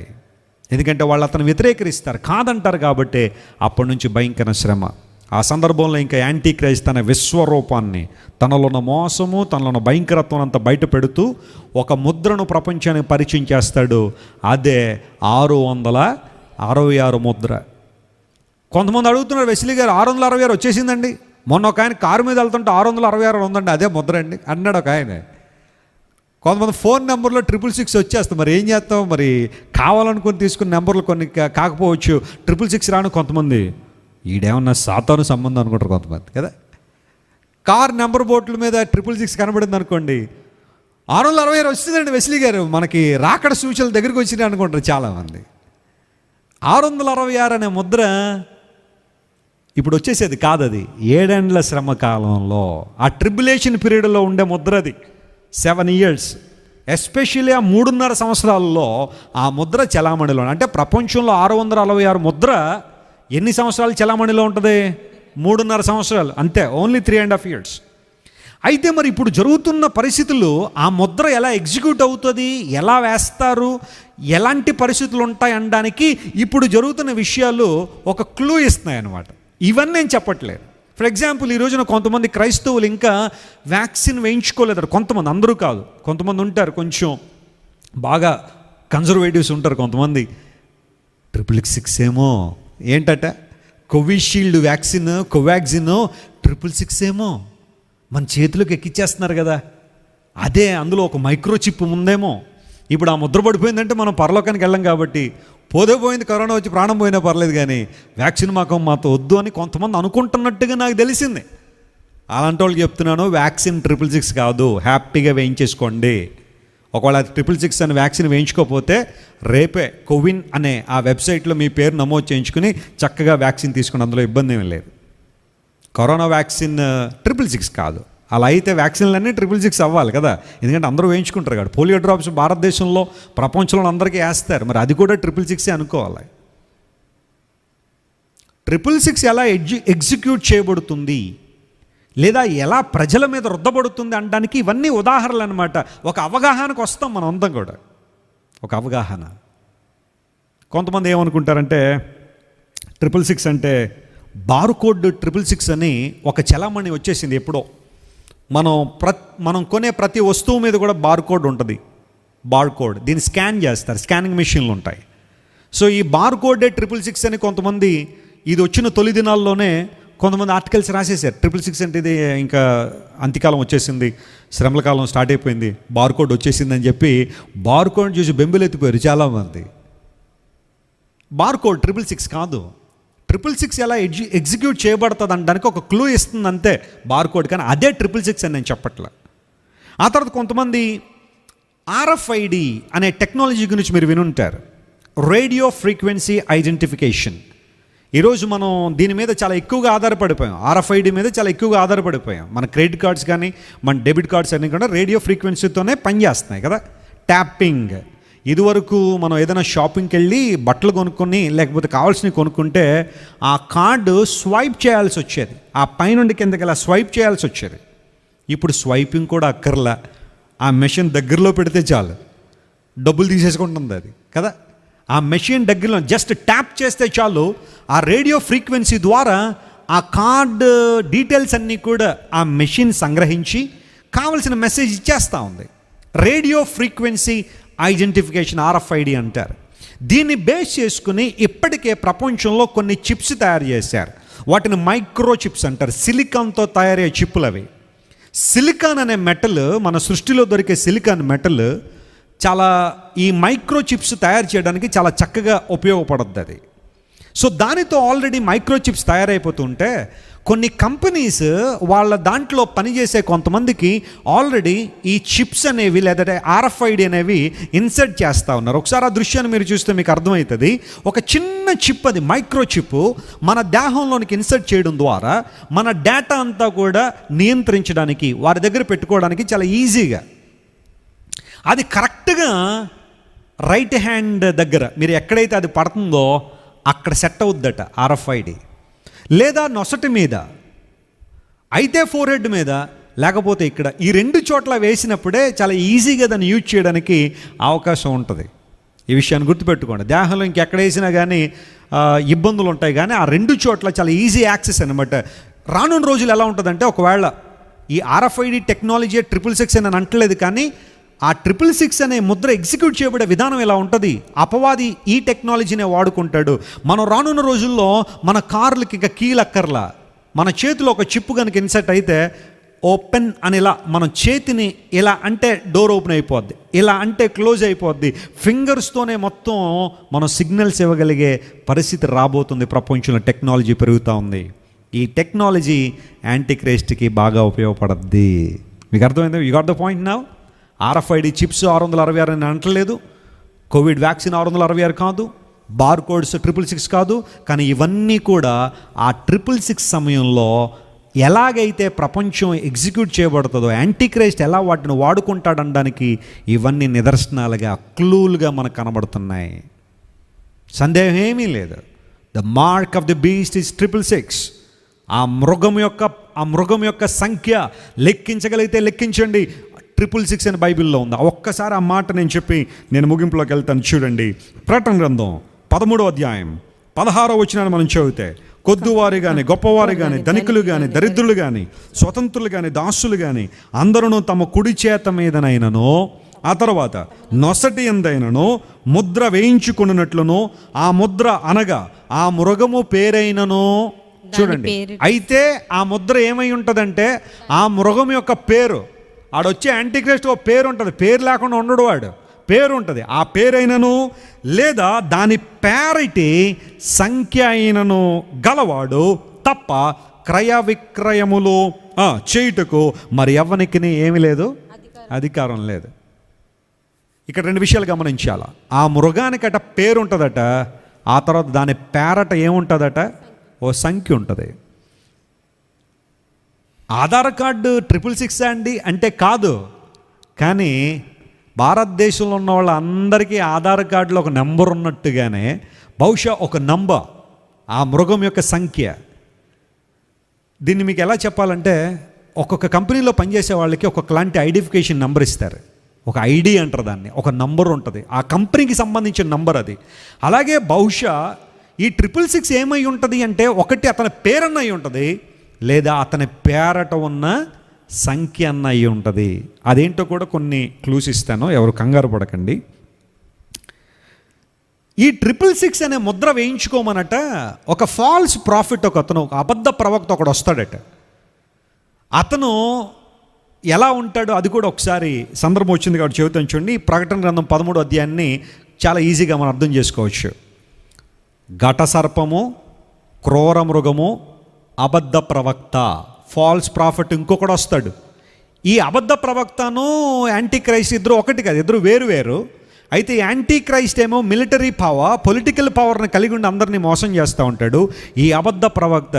ఎందుకంటే వాళ్ళు అతను వ్యతిరేకరిస్తారు, కాదంటారు కాబట్టి అప్పటి నుంచి భయంకర శ్రమ. ఆ సందర్భంలో ఇంకా యాంటీ క్రైస్ట్ తన విశ్వరూపాన్ని, తనలో ఉన్న మోసము, తనలో ఉన్న భయంకరత్వం అంతా బయట పెడుతూ ఒక ముద్రను ప్రపంచానికి పరిచయం చేస్తాడు. అదే 666 ముద్ర. కొంతమంది అడుగుతున్నారు, వెస్లీ గారు 666 వచ్చేసిందండి, మొన్న ఒక ఆయన కారు మీద వెళ్తుంటే 666 ఉందండి, అదే ముద్ర అండి అన్నాడు ఒక ఆయన. కొంతమంది ఫోన్ నెంబర్లో 666 వచ్చేస్తాం, మరి ఏం చేస్తాం, మరి కావాలనుకుని తీసుకున్న నెంబర్లు కొన్ని కాకపోవచ్చు, 666 రాను. కొంతమంది ఈడేమన్నా సాతాను సంబంధం అనుకుంటారు కొంతమంది కదా. కార్ నెంబర్ బోర్డుల మీద 666 కనబడింది అనుకోండి, 666 వస్తుందండి వెస్లీ గారు, మనకి రాకడ సూచనలు దగ్గరికి వచ్చినాయి అనుకుంటారు చాలామంది. 666 అనే ముద్ర ఇప్పుడు వచ్చేసేది కాదు, అది 7 ఏండ్ల శ్రమ కాలంలో, ఆ ట్రిబులేషన్ పీరియడ్లో ఉండే ముద్ర అది. 7 years, ఎస్పెషల్లీ ఆ 3.5 సంవత్సరాల్లో ఆ ముద్ర చలామణిలో, అంటే ప్రపంచంలో 666 ముద్ర ఎన్ని సంవత్సరాలు చలామణిలో ఉంటుంది? 3.5 సంవత్సరాలు, అంతే, ఓన్లీ 3.5 years. అయితే మరి ఇప్పుడు జరుగుతున్న పరిస్థితులు, ఆ ముద్ర ఎలా ఎగ్జిక్యూట్ అవుతుంది, ఎలా వేస్తారు, ఎలాంటి పరిస్థితులు ఉంటాయి అనడానికి ఇప్పుడు జరుగుతున్న విషయాలు ఒక క్లూ ఇస్తున్నాయి అన్నమాట. ఇవన్నీ నేను చెప్పట్లేదు. ఫర్ ఎగ్జాంపుల్, ఈ రోజున కొంతమంది క్రైస్తవులు ఇంకా వ్యాక్సిన్ వేయించుకోలేదు. కొంతమంది, అందరూ కాదు, కొంతమంది ఉంటారు కొంచెం బాగా కన్జర్వేటివ్స్ ఉంటారు. కొంతమంది 666 ఏమో ఏంటట, కోవిషీల్డ్ వ్యాక్సిన్, కోవాక్సిన్ 666 ఏమో మన చేతిలోకి ఎక్కిచ్చేస్తున్నారు కదా, అదే అందులో ఒక మైక్రోచిప్ ఉందేమో. ఇప్పుడు ఆ ముద్ర పడిపోయిందంటే మనం పరలోకానికి వెళ్ళం కాబట్టి, పోతే పోయింది, కరోనా వచ్చి ప్రాణం పోయినా పర్లేదు, కానీ వ్యాక్సిన్ మాతో వద్దు అని కొంతమంది అనుకుంటున్నట్టుగా నాకు తెలిసింది. అలాంటి వాళ్ళకి చెప్తున్నాను, వ్యాక్సిన్ 666 కాదు, హ్యాపీగా వేయించేసుకోండి. ఒకవేళ 666 అని వ్యాక్సిన్ వేయించుకోకపోతే రేపే కోవిన్ అనే ఆ వెబ్సైట్లో మీ పేరు నమోదు చేయించుకుని చక్కగా వ్యాక్సిన్ తీసుకుని, అందులో ఇబ్బంది ఏమీ లేదు. కరోనా వ్యాక్సిన్ 666 కాదు. అలా అయితే వ్యాక్సిన్లన్నీ 666 అవ్వాలి కదా, ఎందుకంటే అందరూ వేయించుకుంటారు కాబట్టి. పోలియో డ్రాప్స్ భారతదేశంలో, ప్రపంచంలో అందరికీ వేస్తారు, మరి అది కూడా 666 అనుకోవాలి. 666 ఎలా ఎగ్జిక్యూట్ చేయబడుతుంది, లేదా ఎలా ప్రజల మీద రుద్దబడుతుంది అనడానికి ఇవన్నీ ఉదాహరణలు అనమాట. ఒక అవగాహనకు వస్తాం మనం అంతా కూడా, ఒక అవగాహన. కొంతమంది ఏమనుకుంటారంటే 666 అంటే బార్కోడ్ 666 అని ఒక చలామణి వచ్చేసింది ఎప్పుడో. మనం కొనే ప్రతి వస్తువు మీద కూడా బార్కోడ్ ఉంటుంది, బార్కోడ్. దీన్ని స్కాన్ చేస్తారు, స్కానింగ్ మెషిన్లు ఉంటాయి. సో ఈ బార్కోడే 666 అని కొంతమంది, ఇది వచ్చిన తొలి దినాల్లోనే కొంతమంది ఆర్టికల్స్ రాసేసారు. 666 అంటే ఇది ఇంకా అంత్యకాలం వచ్చేసింది, శ్రమల కాలం స్టార్ట్ అయిపోయింది, బార్కోడ్ వచ్చేసిందని చెప్పి బార్కోడ్ చూసి బెంబులెత్తిపోయారు చాలామంది. బార్కోడ్ 666 కాదు. 666 ఎలా ఎగ్జిక్యూట్ చేయబడుతుంది అనడానికి ఒక క్లూ ఇస్తుంది అంతే బార్కోడ్, కానీ అదే 666 అని నేను చెప్పట్లే. ఆ తర్వాత కొంతమంది RFID అనే టెక్నాలజీ గురించి మీరు వినుంటారు, రేడియో ఫ్రీక్వెన్సీ ఐడెంటిఫికేషన్. ఈరోజు మనం దీని మీద చాలా ఎక్కువగా ఆధారపడిపోయాం, RFID మీద చాలా ఎక్కువగా ఆధారపడిపోయాం. మన క్రెడిట్ కార్డ్స్ కానీ మన డెబిట్ కార్డ్స్ అన్నీ కూడా రేడియో ఫ్రీక్వెన్సీతోనే పనిచేస్తున్నాయి కదా. ట్యాపింగ్, ఇదివరకు మనం ఏదైనా షాపింగ్కి వెళ్ళి బట్టలు కొనుక్కొని లేకపోతే కావాల్సినవి కొనుక్కుంటే ఆ కార్డు స్వైప్ చేయాల్సి వచ్చేది, ఆ పైనుండి కిందకి ఇలా స్వైప్ చేయాల్సి వచ్చేది. ఇప్పుడు స్వైపింగ్ కూడా అక్కర్లా, ఆ మెషిన్ దగ్గరలో పెడితే చాలు, డబ్బులు తీసేసుకుంటుంది అది కదా. ఆ మెషిన్ దగ్గరలో జస్ట్ ట్యాప్ చేస్తే చాలు, ఆ రేడియో ఫ్రీక్వెన్సీ ద్వారా ఆ కార్డు డీటెయిల్స్ అన్నీ కూడా ఆ మెషిన్ సంగ్రహించి కావలసిన మెసేజ్ ఇచ్చేస్తూ ఉంది. రేడియో ఫ్రీక్వెన్సీ ఐడెంటిఫికేషన్, RFID అంటారు. దీన్ని బేస్ చేసుకుని ఇప్పటికే ప్రపంచంలో కొన్ని చిప్స్ తయారు చేశారు. వాటిని మైక్రో చిప్స్ అంటారు. సిలికాన్తో తయారయ్యే చిప్పులు అవి. సిలికాన్ అనే మెటల్, మన సృష్టిలో దొరికే సిలికాన్ మెటల్ చాలా ఈ మైక్రో చిప్స్ తయారు చేయడానికి చాలా చక్కగా ఉపయోగపడుతుంది అది. సో దానితో ఆల్రెడీ మైక్రో చిప్స్ తయారైపోతుంటే కొన్ని కంపెనీస్ వాళ్ళ దాంట్లో పనిచేసే కొంతమందికి ఆల్రెడీ ఈ చిప్స్ అనేవి లేదా RFID అనేవి ఇన్సర్ట్ చేస్తూ ఉన్నారు. ఒకసారి ఆ దృశ్యాన్ని మీరు చూస్తే మీకు అర్థమవుతుంది. ఒక చిన్న చిప్, అది మైక్రో చిప్ మన దేహంలోనికి ఇన్సర్ట్ చేయడం ద్వారా మన డేటా అంతా కూడా నియంత్రించడానికి, వారి దగ్గర పెట్టుకోవడానికి చాలా ఈజీగా, అది కరెక్ట్గా రైట్ హ్యాండ్ దగ్గర మీరు ఎక్కడైతే అది పడుతుందో అక్కడ సెట్ అవుద్దట RFID. లేదా నొసటి మీద, అయితే ఫోర్ హెడ్ మీద, లేకపోతే ఇక్కడ, ఈ రెండు చోట్ల వేసినప్పుడే చాలా ఈజీగా దాన్ని యూజ్ చేయడానికి అవకాశం ఉంటుంది. ఈ విషయాన్ని గుర్తుపెట్టుకోండి. దేహంలో ఇంకెక్కడ వేసినా కానీ ఇబ్బందులు ఉంటాయి, కానీ ఆ రెండు చోట్ల చాలా ఈజీ యాక్సెస్ అనమాట. రానున్న రోజులు ఎలా ఉంటుందంటే, ఒకవేళ ఈ RFID టెక్నాలజీ 666 అని అంటలేదు, కానీ ఆ 666 అనే ముద్ర ఎగ్జిక్యూట్ చేయబడే విధానం ఎలా ఉంటుంది, అపవాది ఈ టెక్నాలజీనే వాడుకుంటాడు. మనం రానున్న రోజుల్లో మన కార్లకి ఇక కీలు అక్కర్లా, మన చేతిలో ఒక చిప్పు కనుక ఇన్సర్ట్ అయితే ఓపెన్ అని ఇలా మనం చేతిని ఇలా అంటే డోర్ ఓపెన్ అయిపోద్ది, ఇలా అంటే క్లోజ్ అయిపోద్ది. ఫింగర్స్తోనే మొత్తం మనం సిగ్నల్స్ ఇవ్వగలిగే పరిస్థితి రాబోతుంది. ప్రపంచంలో టెక్నాలజీ పెరుగుతూ ఉంది. ఈ టెక్నాలజీ యాంటీ క్రైస్ట్కి బాగా ఉపయోగపడుద్ది. మీకు అర్థమైంది? You got the point now. RFID chips 666 అని అంటలేదు, కోవిడ్ వ్యాక్సిన్ 666 కాదు, బార్ కోడ్స్ 666 కాదు, కానీ ఇవన్నీ కూడా ఆ 666 సమయంలో ఎలాగైతే ప్రపంచం ఎగ్జిక్యూట్ చేయబడుతుందో, యాంటీ క్రైస్ట్ ఎలా వాటిని వాడుకుంటాడనడానికి ఇవన్నీ నిదర్శనాలుగా, క్లూలుగా మనకు కనబడుతున్నాయి. సందేహం ఏమీ లేదు. The mark of the beast is 666. ఆ మృగం యొక్క సంఖ్య లెక్కించగలిగితే లెక్కించండి. 666 అని బైబిల్లో ఉంది. ఒక్కసారి ఆ మాట నేను చెప్పి నేను ముగింపులోకి వెళ్తాను. చూడండి, ప్రకటన గ్రంథం 13వ అధ్యాయం 16వ వచనాన్ని మనం చదివితే, కొద్దివారు కానీ, గొప్పవారు కానీ, ధనికులు కానీ, దరిద్రులు కానీ, స్వతంత్రులు కానీ, దాసులు కానీ, అందరూ తమ కుడి చేత మీదనైనను, ఆ తర్వాత నొసటి ఎందైనను ముద్ర వేయించుకున్నట్లును, ఆ ముద్ర అనగా ఆ మృగము పేరైనను. చూడండి, అయితే ఆ ముద్ర ఏమై ఉంటుందంటే ఆ మృగం యొక్క పేరు. ఆడొచ్చే యాంటీక్రైస్ట్ ఓ పేరు ఉంటుంది, పేరు లేకుండా ఉండడు, వాడు పేరు ఉంటుంది. ఆ పేరైనను లేదా దాని పేరిటి సంఖ్య అయినను గలవాడు తప్ప క్రయ విక్రయములు చేయుటకు మరి ఎవ్వనికి ఏమీ లేదు, అధికారం లేదు. ఇక్కడ రెండు విషయాలు గమనించాల. ఆ మృగానికట పేరు ఉంటుందట, ఆ తర్వాత దాని పేరట ఏముంటుందట, ఓ సంఖ్య ఉంటుంది. ఆధార్ కార్డు 666 అండి అంటే కాదు, కానీ భారతదేశంలో ఉన్న వాళ్ళందరికీ ఆధార్ కార్డులో ఒక నెంబర్ ఉన్నట్టుగానే బహుశా ఒక నంబర్, ఆ మృగం యొక్క సంఖ్య. దీన్ని మీకు ఎలా చెప్పాలంటే, ఒక్కొక్క కంపెనీలో పనిచేసే వాళ్ళకి ఒక్కొక్కలాంటి ఐడెంటిఫికేషన్ నెంబర్ ఇస్తారు. ఒక ఐడి అంటారు దాన్ని, ఒక నంబర్ ఉంటుంది, ఆ కంపెనీకి సంబంధించిన నంబర్ అది. అలాగే బహుశా ఈ 666 ఏమై ఉంటుంది అంటే, ఒకటి అతని పేరన్న అయి ఉంటుంది, లేదా అతని పేరట ఉన్న సంఖ్య అన్న అయి ఉంటుంది. అదేంటో కూడా కొన్ని క్లూస్ ఇస్తాను, ఎవరు కంగారు పడకండి. ఈ 666 అనే ముద్ర వేయించుకోమనట ఒక ఫాల్స్ ప్రాఫిట్, ఒక అబద్ధ ప్రవక్త ఒకడు వస్తాడట. అతను ఎలా ఉంటాడో అది కూడా ఒకసారి సందర్భం వచ్చింది కాబట్టి చెబుతాను. చూడండి, ప్రకటన గ్రంథం 13వ అధ్యాయాన్ని చాలా ఈజీగా మనం అర్థం చేసుకోవచ్చు. ఘట సర్పము, క్రూర మృగము, అబద్ధ ప్రవక్త, ఫాల్స్ ప్రాఫిట్ ఇంకొకడు వస్తాడు. ఈ అబద్ధ ప్రవక్తను యాంటీ క్రైస్ట్ ఇద్దరు ఒకటి కాదు, ఇద్దరు వేరు వేరు. అయితే యాంటీ క్రైస్ట్ ఏమో మిలిటరీ పవర్, పొలిటికల్ పవర్ని కలిగి ఉండి అందరినీ మోసం చేస్తూ ఉంటాడు. ఈ అబద్ధ ప్రవక్త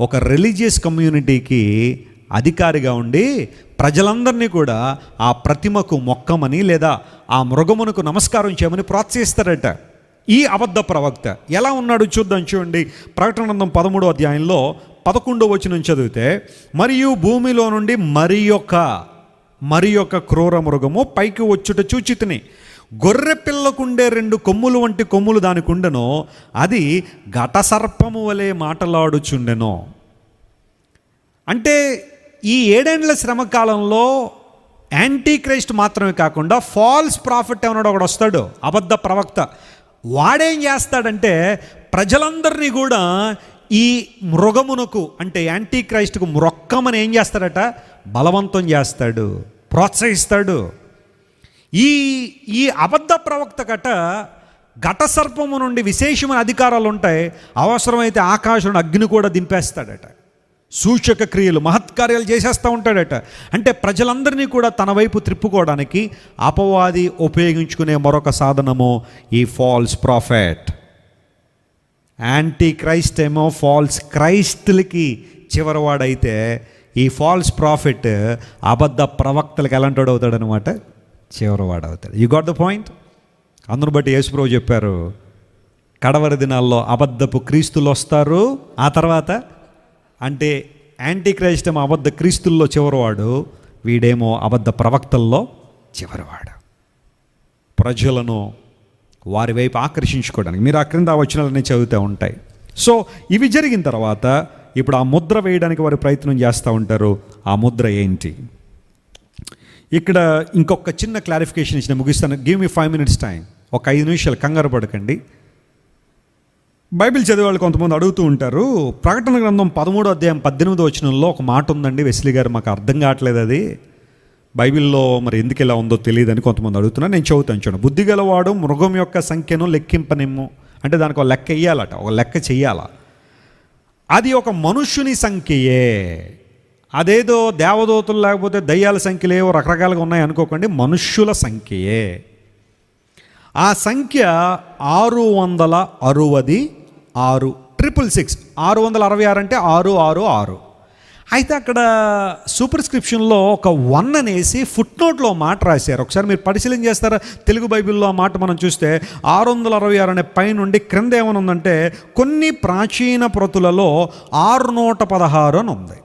ఒక రిలీజియస్ కమ్యూనిటీకి అధికారిగా ఉండి ప్రజలందరినీ కూడా ఆ ప్రతిమకు మొక్కమని లేదా ఆ మృగమునకు నమస్కారం చేయమని ప్రోత్సహిస్తారట. ఈ అబద్ధ ప్రవక్త ఎలా ఉన్నాడు చూద్దాం. చూడండి, ప్రకటన గ్రంథం 13వ అధ్యాయంలో 11వ వచనం చదివితే, మరియు భూమిలో నుండి మరి యొక్క క్రూర మృగము పైకి వచ్చుట చూచితిని. గొర్రె పిల్లకుండే 2 కొమ్ములు వంటి కొమ్ములు దానికి ఉండెను, అది ఘట సర్పము వలె మాటలాడుచుండెను. అంటే ఈ 7 ఏండ్ల శ్రమకాలంలో యాంటీ క్రైస్ట్ మాత్రమే కాకుండా ఫాల్స్ ప్రాఫిట్ ఏమన్నాడు ఒకడు వస్తాడు, అబద్ధ ప్రవక్త. వాడేం చేస్తాడంటే ప్రజలందరినీ కూడా ఈ మృగమునకు అంటే యాంటీ క్రైస్ట్కు మ్రొక్కమని ఏం చేస్తాడట, బలవంతం చేస్తాడు, ప్రోత్సహిస్తాడు. ఈ ఈ అబద్ధ ప్రవక్త ఘట సర్పము నుండి విశేషమైన అధికారాలు ఉంటాయి. అవసరమైతే ఆకాశం అగ్ని కూడా దింపేస్తాడట. సూచక క్రియలు, మహత్కార్యాలు చేసేస్తూ ఉంటాడట. అంటే ప్రజలందరినీ కూడా తన వైపు త్రిప్పుకోవడానికి అపవాది ఉపయోగించుకునే మరొక సాధనము ఈ ఫాల్స్ ప్రాఫెట్. యాంటీ క్రైస్ట్ ఏమో ఫాల్స్ క్రైస్టులకి చివరివాడైతే, ఈ ఫాల్స్ ప్రాఫిట్ అబద్ధ ప్రవక్తలకు ఎలాంటి అవుతాడు అనమాట, చివరివాడు అవుతాడు. You got the point. అందును బట్టి యేసుప్రభు చెప్పారు, కడవరి దినాల్లో అబద్ధపు క్రీస్తులు వస్తారు. ఆ తర్వాత అంటే యాంటీ క్రైస్ట్ ఏమో అబద్ధ క్రీస్తుల్లో చివరివాడు, వీడేమో అబద్ధ ప్రవక్తల్లో చివరివాడు. ప్రజలను వారి వైపు ఆకర్షించుకోవడానికి మీరు ఆ క్రింద వచనాలన్నీ చదువుతూ ఉంటాయి. సో ఇవి జరిగిన తర్వాత ఇప్పుడు ఆ ముద్ర వేయడానికి వారు ప్రయత్నం చేస్తూ ఉంటారు. ఆ ముద్ర ఏంటి? ఇక్కడ ఇంకొక చిన్న క్లారిఫికేషన్ ఇచ్చిన ముగిస్తాను. Give me 5 minutes time. ఒక 5 నిమిషాలు, కంగారు పడకండి. బైబిల్ చదివే వాళ్ళు కొంతమంది అడుగుతూ ఉంటారు, ప్రకటన గ్రంథం 13వ అధ్యాయం 18వ వచనంలో ఒక మాట ఉందండి వెస్లీ గారు, మాకు అర్థం కావట్లేదు అది బైబిల్లో మరి ఎందుకు ఇలా ఉందో తెలియదని కొంతమంది అడుగుతున్నారు. నేను చదువుతాను చూడండి. బుద్ధి గలవాడు మృగం యొక్క సంఖ్యను లెక్కింపనిమ్ము. అంటే దానికి ఒక లెక్క వేయాలట, ఒక లెక్క చెయ్యాల. అది ఒక మనుష్యుని సంఖ్యయే. అదేదో దేవదూతలు లేకపోతే దయ్యాల సంఖ్యలు ఏవో రకరకాలుగా ఉన్నాయి అనుకోకండి, మనుష్యుల సంఖ్యయే. ఆ సంఖ్య 666, 666, 666 అంటే 666. అయితే అక్కడ సూపర్ స్క్రిప్షన్లో ఒక 1 అనేసి ఫుట్ నోట్లో మాట రాశారు. ఒకసారి మీరు పరిశీలన చేస్తారా? తెలుగు బైబిల్లో ఆ మాట మనం చూస్తే 666 అనే పై నుండి క్రింద ఏమనుందంటే, కొన్ని ప్రాచీన ప్రతులలో 616 అని ఉంది.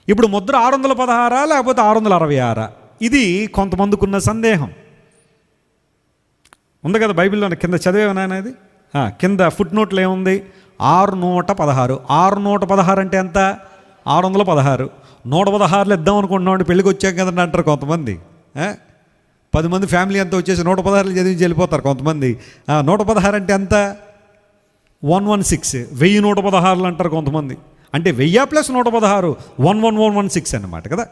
ఇప్పుడు ముద్ర 616 లేకపోతే 666? ఇది కొంతమందికి ఉన్న సందేహం ఉంది కదా. బైబిల్లో కింద చదివేవనా అనేది? కింద ఫుట్ నోట్లో ఏముంది? 616. 616 అంటే ఎంత? 616. 116 ఇద్దాం అనుకుంటున్నామండి, పెళ్ళికి వచ్చాం కదండి అంటారు కొంతమంది. 10 మంది ఫ్యామిలీ అంతా వచ్చేసి 116 చదివించి వెళ్ళిపోతారు కొంతమంది. 116 అంటే ఎంత? 116. 1116 అంటారు కొంతమంది. అంటే 1000 + 116, 11116 అన్నమాట కదా.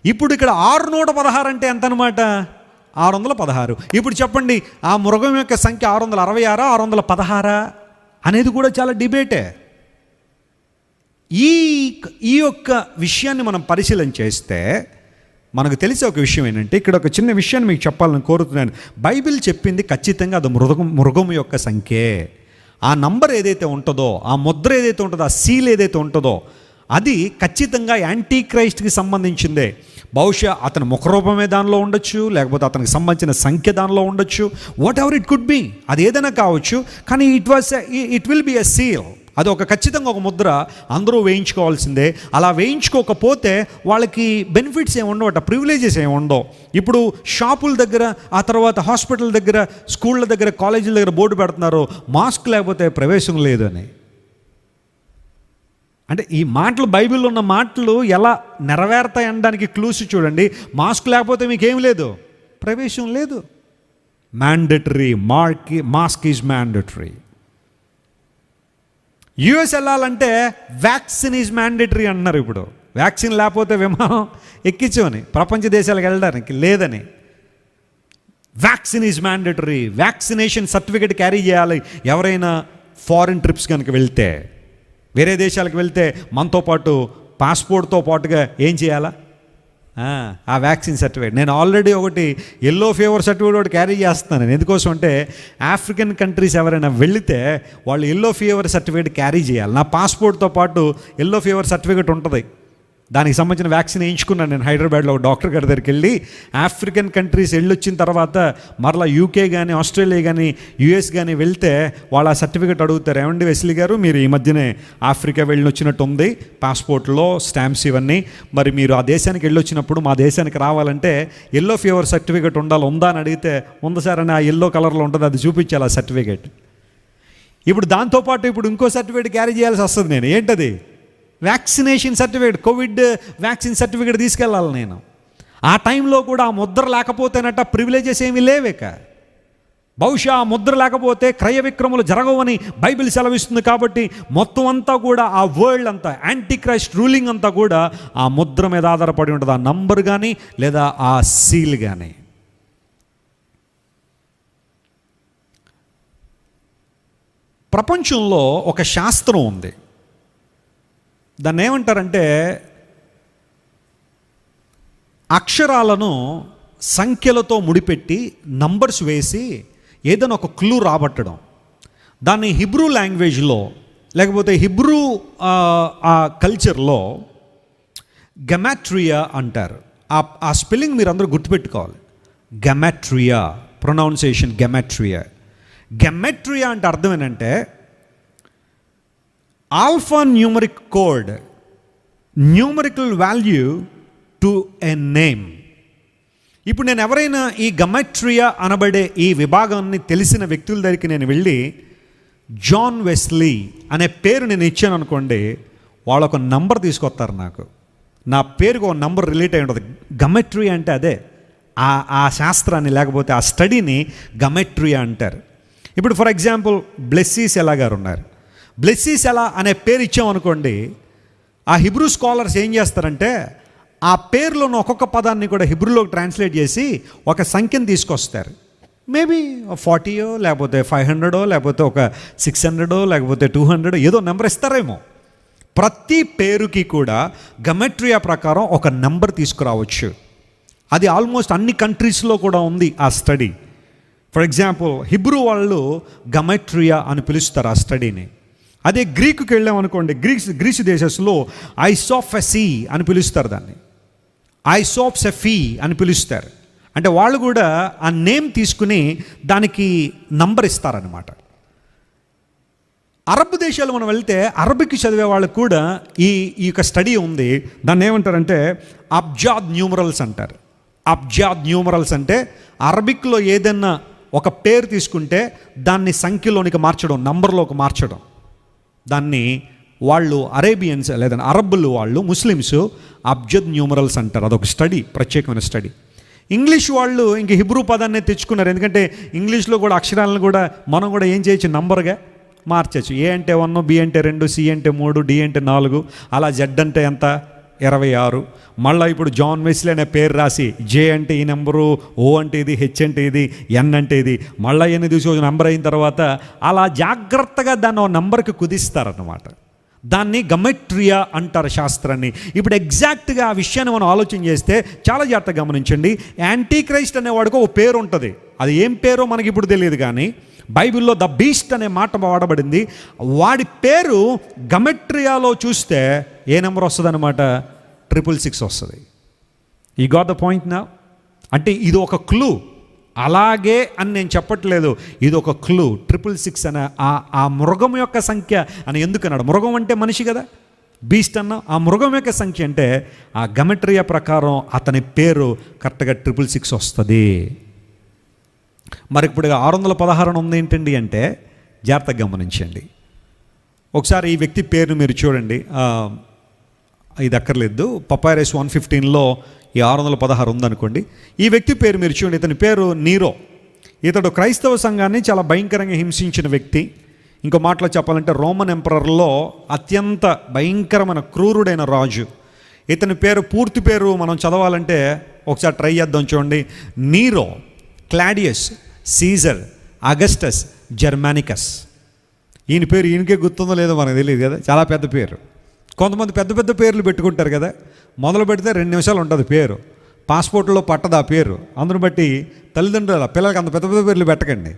ఇప్పుడు ఇక్కడ 616 అంటే ఎంత అనమాట? 616. ఇప్పుడు చెప్పండి, ఆ మృగం యొక్క సంఖ్య 666, 616 అనేది కూడా చాలా డిబేటే. ఈ యొక్క విషయాన్ని మనం పరిశీలన చేస్తే మనకు తెలిసే ఒక విషయం ఏంటంటే, ఇక్కడ ఒక చిన్న విషయాన్ని మీకు చెప్పాలని కోరుతున్నాను. బైబిల్ చెప్పింది ఖచ్చితంగా అది మృగం యొక్క సంఖ్యే. ఆ నంబర్ ఏదైతే ఉంటుందో, ఆ ముద్ర ఏదైతే ఉంటుందో, ఆ సీల్ ఏదైతే ఉంటుందో, అది ఖచ్చితంగా యాంటీ క్రైస్ట్కి సంబంధించిందే. బహుశా అతని ముఖరూపమే దానిలో ఉండొచ్చు, లేకపోతే అతనికి సంబంధించిన సంఖ్య దానిలో ఉండొచ్చు. What ever it could be, అది ఏదైనా కావచ్చు. కానీ it will be a seal. అది ఒక ఖచ్చితంగా ఒక ముద్ర అందరూ వేయించుకోవాల్సిందే. అలా వేయించుకోకపోతే వాళ్ళకి బెనిఫిట్స్ ఏమి ఉండవట, ప్రివిలేజెస్ ఏమి ఉండవు. ఇప్పుడు షాపుల దగ్గర, ఆ తర్వాత హాస్పిటల్ దగ్గర, స్కూళ్ళ దగ్గర, కాలేజీల దగ్గర బోర్డు పెడుతున్నారు, మాస్క్ లేకపోతే ప్రవేశం లేదు అని. అంటే ఈ మాటలు, బైబిల్లో ఉన్న మాటలు ఎలా నెరవేరుతాయి అనడానికి క్లూస్ చూడండి. మాస్క్ లేకపోతే మీకేం లేదు, ప్రవేశం లేదు. Mandatory, mask is mandatory. US వెళ్ళాలంటే వ్యాక్సిన్ ఈజ్ మ్యాండేటరీ అంటున్నారు. ఇప్పుడు వ్యాక్సిన్ లేకపోతే విమానం ఎక్కించమని, ప్రపంచ దేశాలకు వెళ్ళడానికి లేదని. Vaccine is mandatory. Vaccination certificate carry చేయాలి ఎవరైనా ఫారిన్ ట్రిప్స్ కనుక వెళ్తే, వేరే దేశాలకు వెళ్తే మనతో పాటు పాస్పోర్ట్తో పాటుగా ఏం చేయాలా? ఆ వ్యాక్సిన్ సర్టిఫికేట్. నేను ఆల్రెడీ ఒకటి ఎల్లో ఫీవర్ సర్టిఫికేట్ ఒకటి క్యారీ చేస్తున్నాను. ఎందుకోసం అంటే ఆఫ్రికన్ కంట్రీస్ ఎవరైనా వెళితే వాళ్ళు ఎల్లో ఫీవర్ సర్టిఫికేట్ క్యారీ చేయాలి. నా పాస్పోర్ట్తో పాటు ఎల్లో ఫీవర్ సర్టిఫికేట్ ఉంటుంది. దానికి సంబంధించిన వ్యాక్సిన్ వేయించుకున్నాను నేను హైదరాబాద్లో ఒక డాక్టర్ గారి దగ్గరికి వెళ్ళి. ఆఫ్రికన్ కంట్రీస్ వెళ్ళొచ్చిన తర్వాత మరలా యూకే కానీ, ఆస్ట్రేలియా కానీ, యూఎస్ కానీ వెళ్తే వాళ్ళు ఆ సర్టిఫికేట్ అడుగుతారు. ఏమండి వెస్లీ గారు, మీరు ఈ మధ్యనే ఆఫ్రికా వెళ్ళొచ్చినట్టు ఉంది, పాస్పోర్ట్లో స్టాంప్స్ ఇవన్నీ, మరి మీరు ఆ దేశానికి వెళ్ళొచ్చినప్పుడు మా దేశానికి రావాలంటే ఎల్లో ఫీవర్ సర్టిఫికేట్ ఉందా అని అడిగితే, ఉంది సార్ అని, ఆ ఎల్లో కలర్లో ఉంటుంది, అది చూపించాలి ఆ సర్టిఫికేట్. ఇప్పుడు దాంతోపాటు ఇప్పుడు ఇంకో సర్టిఫికేట్ క్యారీ చేయాల్సి వస్తుంది. నేను ఏంటది? Vaccination certificate, Covid vaccine certificate తీసుకెళ్ళాలి నేను. ఆ టైంలో కూడా ఆ ముద్ర లేకపోతేనట ప్రివిలేజెస్ ఏమీ లేవేక. బహుశా ఆ ముద్ర లేకపోతే క్రయ విక్రములు జరగవని బైబిల్ సెలవిస్తుంది. కాబట్టి మొత్తం అంతా కూడా, ఆ వరల్డ్ అంతా, యాంటీ క్రైస్ట్ రూలింగ్ అంతా కూడా ఆ ముద్ర మీద ఆధారపడి ఉంటుంది. ఆ నంబర్ కానీ లేదా ఆ సీల్ కానీ. ప్రపంచంలో ఒక శాస్త్రం ఉంది. దాన్ని ఏమంటారంటే అక్షరాలను సంఖ్యలతో ముడిపెట్టి నంబర్స్ వేసి ఏదైనా ఒక క్లూ రాబట్టడం. దాన్ని హిబ్రూ లాంగ్వేజ్లో లేకపోతే హిబ్రూ కల్చర్లో గెమాట్రియా అంటారు. ఆ స్పెల్లింగ్ మీరు అందరూ గుర్తుపెట్టుకోవాలి. గెమాట్రియా, ప్రొనౌన్సియేషన్ గెమాట్రియా. గెమాట్రియా అంటే అర్థం ఏంటంటే alpha numeric code, numerical value to a name. ఇప్పుడు నేను ఎవరైనా ఈ గెమాట్రియా అనబడే ఈ విభాగాన్ని తెలిసిన వ్యక్తుల దగ్గరికి నేను వెళ్ళి జాన్ వెస్లీ అనే పేరు నేను ఇచ్చాను అనుకోండి, వాళ్ళు ఒక నంబర్ తీసుకొస్తారు. నాకు నా పేరుకు ఒక నంబర్ రిలేట్ అయి ఉంటుంది. గెమాట్రియా అంటే అదే, ఆ శాస్త్రాన్ని లేకపోతే ఆ స్టడీని గెమాట్రియా అంటారు. ఇప్పుడు ఫర్ ఎగ్జాంపుల్ బ్లెస్సీస్ ఎలా గారు ఉన్నారు. బ్లెస్సీస్ ఎలా అనే పేరు ఇచ్చామనుకోండి, ఆ హిబ్రూ స్కాలర్స్ ఏం చేస్తారంటే ఆ పేరులోని ఒక్కొక్క పదాన్ని కూడా హిబ్రూలోకి ట్రాన్స్లేట్ చేసి ఒక సంఖ్యను తీసుకొస్తారు. మేబీ 40 లేకపోతే 500 లేకపోతే ఒక 600 లేకపోతే 200 ఏదో నెంబర్ ఇస్తారేమో. ప్రతి పేరుకి కూడా గెమాట్రియా ప్రకారం ఒక నెంబర్ తీసుకురావచ్చు. అది ఆల్మోస్ట్ అన్ని కంట్రీస్లో కూడా ఉంది ఆ స్టడీ. ఫర్ ఎగ్జాంపుల్ హిబ్రూ వాళ్ళు గెమాట్రియా అని పిలుస్తారు ఆ స్టడీని. అదే గ్రీకుకి వెళ్ళామనుకోండి, గ్రీసు దేశంలో ఐసోఫెసీ అని పిలుస్తారు, దాన్ని ఐసోప్సెఫీ అని పిలుస్తారు. అంటే వాళ్ళు కూడా ఆ నేమ్ తీసుకుని దానికి నంబర్ ఇస్తారనమాట. అరబ్ దేశాలు మనం వెళ్తే అరబిక్ చదివే వాళ్ళకు కూడా ఈ యొక్క స్టడీ ఉంది. దాన్ని ఏమంటారంటే అబ్జాద్ న్యూమరల్స్ అంటారు. అబ్జాద్ న్యూమరల్స్ అంటే అరబిక్లో ఏదైనా ఒక పేరు తీసుకుంటే దాన్ని సంఖ్యలోనికి మార్చడం, నంబర్లోకి మార్చడం. దాన్ని వాళ్ళు అరేబియన్స్ లేదా అరబ్బులు వాళ్ళు ముస్లిమ్స్ అబ్జద్ న్యూమరల్స్ అంటారు. అదొక స్టడీ, ప్రత్యేకమైన స్టడీ. ఇంగ్లీష్ వాళ్ళు ఇంక హిబ్రూ పదాన్ని తెచ్చుకున్నారు. ఎందుకంటే ఇంగ్లీష్లో కూడా అక్షరాలను కూడా మనం కూడా ఏం చేయొచ్చు, నంబర్గా మార్చచ్చు. ఏ అంటే 1, బి అంటే 2, సి అంటే 3, డి అంటే 4, అలా జెడ్ అంటే ఎంత 26. మళ్ళీ ఇప్పుడు జాన్ వెస్లీ అనే పేరు రాసి జే అంటే ఈ నెంబరు, ఓ అంటే ఇది, హెచ్ అంటే ఇది, ఎన్ అంటే ఇది, మళ్ళీ ఎన్ని తీసుకో నెంబర్ అయిన తర్వాత అలా జాగ్రత్తగా దాన్ని ఒక నెంబర్కి కుదిస్తారన్నమాట. దాన్ని గెమాట్రియా అంటారు శాస్త్రాన్ని. ఇప్పుడు ఎగ్జాక్ట్గా ఆ విషయాన్ని మనం ఆలోచన చేస్తే చాలా జాగ్రత్తగా గమనించండి. యాంటీ క్రైస్ట్ అనేవాడికి ఒక పేరు ఉంటుంది. అది ఏం పేరో మనకి ఇప్పుడు తెలియదు, కానీ బైబిల్లో ద బీస్ట్ అనే మాట వాడబడింది. వాడి పేరు గెమాట్రియాలో చూస్తే ఏ నెంబర్ వస్తుంది అనమాట, 666 వస్తుంది. ఈ గాట్ ద పాయింట్ నా. అంటే ఇది ఒక క్లూ. అలాగే అని నేను చెప్పట్లేదు, ఇది ఒక క్లూ. 666 అనే ఆ మృగం యొక్క సంఖ్య అని ఎందుకన్నాడు? మృగం అంటే మనిషి కదా, బీస్ట్ అన్న. ఆ మృగం యొక్క సంఖ్య అంటే ఆ గెమాట్రియా ప్రకారం అతని పేరు కరెక్ట్గా 666 వస్తుంది. మరి ఇప్పుడు 616 ఉంది ఏంటండి అంటే జాగ్రత్తగా గమనించండి. ఒకసారి ఈ వ్యక్తి పేరును మీరు చూడండి. ఇది అక్కర్లేదు, పపైరస్ 115లో ఈ 616 ఉందనుకోండి. ఈ వ్యక్తి పేరు మీరు చూడండి. ఇతని పేరు నీరో. ఇతడు క్రైస్తవ సంఘాన్ని చాలా భయంకరంగా హింసించిన వ్యక్తి. ఇంకో మాటలో చెప్పాలంటే రోమన్ ఎంపరర్లో అత్యంత భయంకరమైన క్రూరుడైన రాజు. ఇతని పేరు, పూర్తి పేరు మనం చదవాలంటే ఒకసారి ట్రై చేద్దాం. చూడండి, నీరో క్లాడియస్ సీజర్ అగస్టస్ జర్మానికస్. ఈయన పేరు ఈయనకే గుర్తుందో లేదో మనకు తెలియదు కదా, చాలా పెద్ద పేరు. కొంతమంది పెద్ద పెద్ద పేర్లు పెట్టుకుంటారు కదా, మొదలు పెడితే 2 నిమిషాలు ఉంటుంది పేరు, పాస్పోర్ట్లో పట్టదు ఆ పేరు. అందును బట్టి తల్లిదండ్రులు పిల్లలకి అంత పెద్ద పెద్ద పేర్లు పెట్టకండి.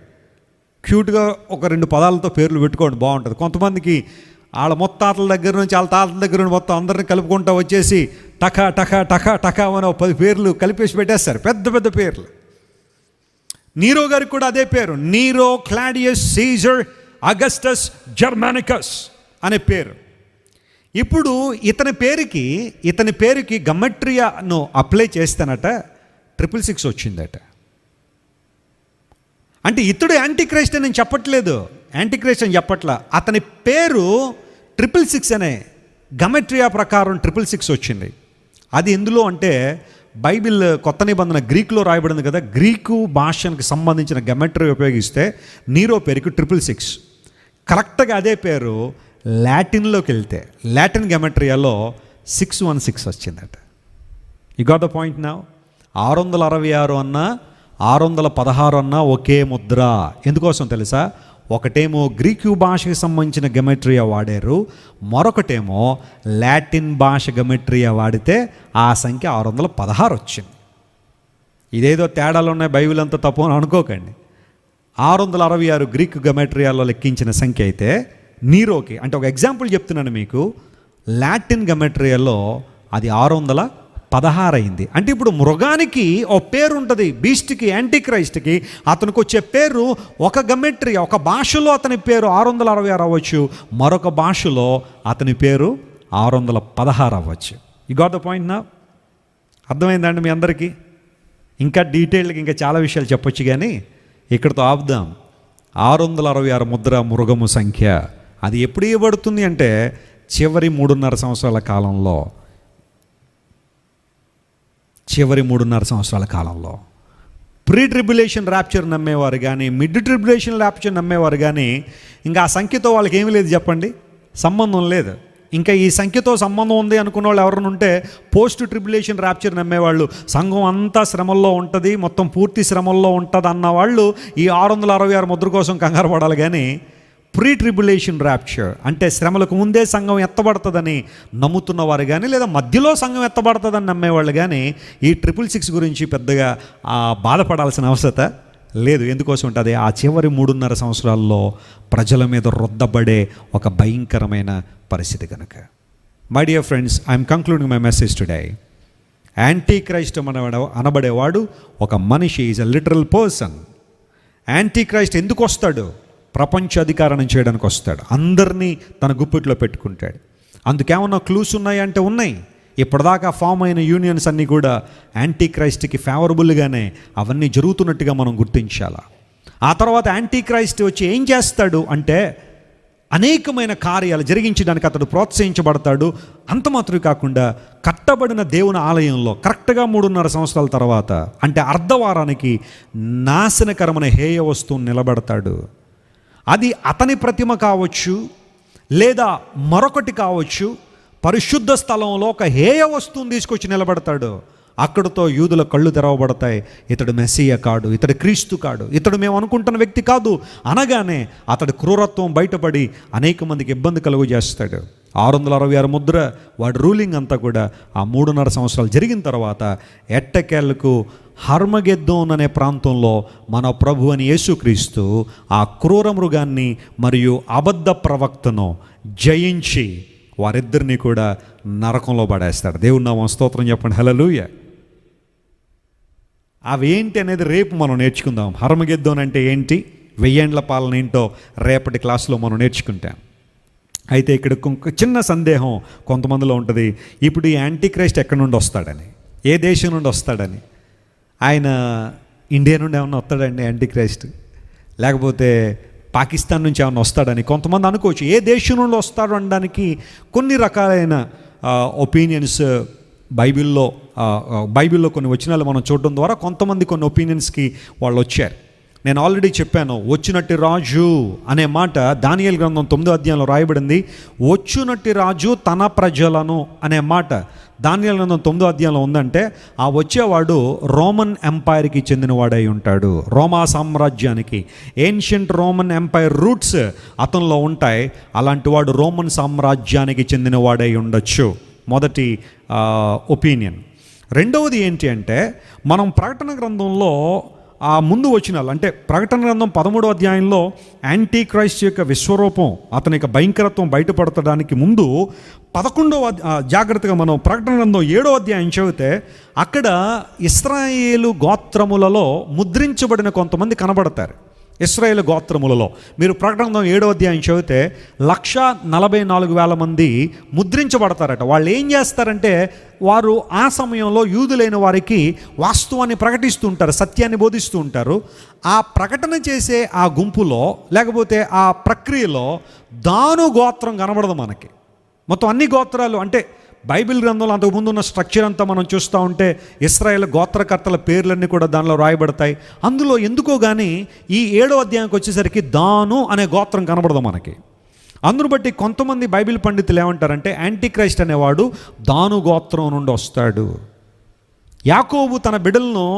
క్యూట్గా ఒక 2 పదాలతో పేర్లు పెట్టుకోండి, బాగుంటుంది. కొంతమందికి వాళ్ళ ముత్తాతల దగ్గర నుంచి వాళ్ళ తాతల దగ్గర నుంచి మొత్తం అందరిని కలుపుకుంటూ వచ్చేసి టకా టకా టకా టకా అని 10 పేర్లు కలిపేసి పెట్టేస్తారు, పెద్ద పెద్ద పేర్లు. నీరో గారికి కూడా అదే పేరు, నీరో క్లాడియస్ సీజర్ అగస్టస్ జర్మానికస్ అనే పేరు. ఇప్పుడు ఇతని పేరుకి గెమాట్రియాను అప్లై చేస్తానట 666 వచ్చిందట. అంటే ఇతడు యాంటీ క్రైస్ట్ అని నేను చెప్పట్లేదు, యాంటీ క్రైస్ట్ అని చెప్పట్లా. అతని పేరు 666 అనే గెమాట్రియా ప్రకారం 666 వచ్చింది. అది ఎందులో అంటే బైబిల్ కొత్త నిబంధన గ్రీకులో రాయబడింది కదా, గ్రీకు భాషకు సంబంధించిన గెమాట్రియా ఉపయోగిస్తే నీరో పేరుకి 666. కరెక్ట్గా అదే పేరు లాటిన్లోకి వెళ్తే లాటిన్ గెమాట్రియాలో 616 వచ్చిందట. You got the point now. 666 అన్నా 616 అన్నా ఒకే ముద్ర. ఎందుకోసం తెలుసా? ఒకటేమో గ్రీకు భాషకి సంబంధించిన గెమెట్రియా వాడారు, మరొకటేమో లాటిన్ భాష గెమెట్రియా వాడితే ఆ సంఖ్య 616 వచ్చింది. ఇదేదో తేడాలు ఉన్నాయి, బైబిల్ అంతా తప్పు అని అనుకోకండి. 666 గ్రీక్ గెమెట్రియాలో లెక్కించిన సంఖ్య అయితే నీరోకి, అంటే ఒక ఎగ్జాంపుల్ చెప్తున్నాను మీకు, లాటిన్ గెమెట్రియాలో అది 616 అయింది. అంటే ఇప్పుడు మృగానికి ఓ పేరు ఉంటుంది, బీస్ట్కి, యాంటీ క్రైస్ట్కి అతనికి వచ్చే పేరు ఒక గెమెట్రియా, ఒక భాషలో అతని పేరు 666 అవ్వచ్చు, మరొక భాషలో అతని పేరు 616 అవ్వచ్చు. యు గాట్ ద పాయింట్ నా? అర్థమైందండి మీ అందరికీ? ఇంకా డీటెయిల్గా ఇంకా చాలా విషయాలు చెప్పొచ్చు, కానీ ఇక్కడితో ఆపుదాం. 666 ముద్ర మృగము సంఖ్య అది ఎప్పుడు ఇవ్వబడుతుంది అంటే చివరి 3.5 సంవత్సరాల కాలంలో. చివరి 3.5 సంవత్సరాల కాలంలో ప్రీ ట్రిబ్యులేషన్ ర్యాప్చర్ నమ్మేవారు కానీ, మిడ్ ట్రిబ్యులేషన్ ర్యాప్చర్ నమ్మేవారు కానీ ఇంకా ఆ సంఖ్యతో వాళ్ళకి ఏమీ లేదు చెప్పండి, సంబంధం లేదు. ఇంకా ఈ సంఖ్యతో సంబంధం ఉంది అనుకున్న వాళ్ళు ఎవరైనా ఉంటే పోస్ట్ ట్రిబ్యులేషన్ ర్యాప్చర్ నమ్మేవాళ్ళు, సంఘం అంతా శ్రమల్లో ఉంటుంది, మొత్తం పూర్తి శ్రమల్లో ఉంటుంది అన్న వాళ్ళు ఈ 666 ముద్ర కోసం కంగారు పడాలి. కానీ ప్రీ ట్రిబ్యులేషన్ ర్యాప్చర్ అంటే శ్రమలకు ముందే సంఘం ఎత్తబడుతుందని నమ్ముతున్నవారు కానీ, లేదా మధ్యలో సంఘం ఎత్తబడుతుందని నమ్మేవాళ్ళు కానీ ఈ 666 గురించి పెద్దగా బాధపడాల్సిన అవసరత లేదు. ఎందుకోసం ఉంటుంది, ఆ చివరి 3.5 సంవత్సరాల్లో ప్రజల మీద రుద్దబడే ఒక భయంకరమైన పరిస్థితి కనుక. My dear friends, I'm concluding my message today. Antichrist అనబడేవాడు ఒక మనిషి, is a literal person. Antichrist ఎందుకు వస్తాడు? ప్రపంచ అధికారం చేయడానికి వస్తాడు, అందరినీ తన గుప్పిట్లో పెట్టుకుంటాడు. అందుకేమన్నా క్లూస్ ఉన్నాయంటే ఉన్నాయి. ఇప్పటిదాకా ఫామ్ అయిన యూనియన్స్ అన్నీ కూడా యాంటీ క్రైస్ట్కి ఫేవరబుల్గానే అవన్నీ జరుగుతున్నట్టుగా మనం గుర్తించాలా. ఆ తర్వాత యాంటీ క్రైస్ట్ వచ్చి ఏం చేస్తాడు అంటే అనేకమైన కార్యాలు జరిగించడానికి అతడు ప్రోత్సహించబడతాడు. అంత మాత్రమే కాకుండా కట్టబడిన దేవుని ఆలయంలో కరెక్ట్గా 3.5 సంవత్సరాల తర్వాత, అంటే అర్ధవారానికి నాశనకరమైన హేయ వస్తువును నిలబెడతాడు. అది అతని ప్రతిమ కావచ్చు, లేదా మరొకటి కావచ్చు. పరిశుద్ధ స్థలంలో ఒక హేయ వస్తువుని తీసుకొచ్చి నిలబెడతాడు. అక్కడితో యూదుల కళ్ళు తెరవబడతాయి. ఇతడు మెస్సియ కాడు, ఇతడు క్రీస్తు కాడు, ఇతడు మేము అనుకుంటున్న వ్యక్తి కాదు అనగానే అతడి క్రూరత్వం బయటపడి అనేక మందికి ఇబ్బంది కలుగు చేస్తాడు. 666 ముద్ర వాడి రూలింగ్ అంతా కూడా ఆ 3.5 సంవత్సరాలు జరిగిన తర్వాత ఎట్టకేళ్లకు హర్మగెద్దోన్ అనే ప్రాంతంలో మన ప్రభు అని యేసుక్రీస్తు ఆ క్రూర మృగాన్ని మరియు అబద్ధ ప్రవక్తను జయించి వారిద్దరినీ కూడా నరకంలో పడేస్తాడు. దేవుని నామమున స్తోత్రం చెప్పండి, హల్లెలూయా. అవి ఏంటి అనేది రేపు మనం నేర్చుకుందాం. హర్మగెద్దోన్ అంటే ఏంటి, 1000 ఏండ్ల పాలన ఏంటో రేపటి క్లాసులో మనం నేర్చుకుంటాం. అయితే ఇక్కడ చిన్న సందేహం కొంతమందిలో ఉంటుంది, ఇప్పుడు ఈ యాంటీ క్రైస్ట్ ఎక్కడి నుండి వస్తాడని, ఏ దేశం నుండి వస్తాడని. ఆయన ఇండియా నుండి ఏమన్నా వస్తాడండి యాంటీ క్రైస్ట్, లేకపోతే పాకిస్తాన్ నుంచి ఏమన్నా వస్తాడని కొంతమంది అనుకోవచ్చు. ఏ దేశం నుండి వస్తాడు అనడానికి కొన్ని రకాలైన ఒపీనియన్స్ బైబిల్లో కొన్ని వచనాలు మనం చూడడం ద్వారా కొంతమంది కొన్ని ఒపీనియన్స్కి వాళ్ళు వచ్చారు. నేను ఆల్రెడీ చెప్పాను, వచ్చునట్టి రాజు అనే మాట దానియేలు గ్రంథం 9వ అధ్యాయంలో రాయబడింది. వచ్చునట్టి రాజు తన ప్రజలను అనే మాట దానియేలు గ్రంథం 9వ అధ్యాయంలో ఉందంటే ఆ వచ్చేవాడు రోమన్ ఎంపైర్కి చెందినవాడై ఉంటాడు. రోమా సామ్రాజ్యానికి, ఏన్షియంట్ రోమన్ ఎంపైర్ రూట్స్ అతనిలో ఉంటాయి. అలాంటి వాడు రోమన్ సామ్రాజ్యానికి చెందినవాడై ఉండొచ్చు. మొదటి ఒపీనియన్. రెండవది ఏంటి అంటే, మనం ప్రకటన గ్రంథంలో ఆ ముందు వచనాలు, అంటే ప్రకటన గ్రంథం 13వ అధ్యాయంలో యాంటీ క్రైస్ట్ యొక్క విశ్వరూపం, అతని యొక్క భయంకరత్వం బయటపడటానికి ముందు 11వ జాగ్రత్తగా మనం ప్రకటన గ్రంథం 7వ అధ్యాయం చదివితే అక్కడ ఇశ్రాయేలు గోత్రములలో ముద్రించబడిన కొంతమంది కనబడతారు. ఇశ్రాయేలు గోత్రములలో మీరు ప్రకటన గ్రంథం 7వ అధ్యాయం చదివితే 144,000 మంది ముద్రించబడతారట. వాళ్ళు ఏం చేస్తారంటే, వారు ఆ సమయంలో యూదులైన వారికి వాస్తవాన్ని ప్రకటిస్తూ ఉంటారు, సత్యాన్ని బోధిస్తూ ఉంటారు. ఆ ప్రకటన చేసే ఆ గుంపులో లేకపోతే ఆ ప్రక్రియలో దాను గోత్రం కనబడదు మనకి. మొత్తం అన్ని గోత్రాలు, అంటే బైబిల్ గ్రంథంలో అంతకుముందు ఉన్న స్ట్రక్చర్ అంతా మనం చూస్తూ ఉంటే ఇశ్రాయేల్ గోత్రకర్తల పేర్లన్నీ కూడా దానిలో రాయబడతాయి. అందులో ఎందుకో కానీ ఈ 7వ అధ్యాయానికి వచ్చేసరికి దాను అనే గోత్రం కనబడదు మనకి. అందును బట్టి కొంతమంది బైబిల్ పండితులు ఏమంటారంటే, యాంటీ క్రైస్ట్ అనేవాడు దాను గోత్రం నుండి వస్తాడు. యాకోబు తన బిడ్డలను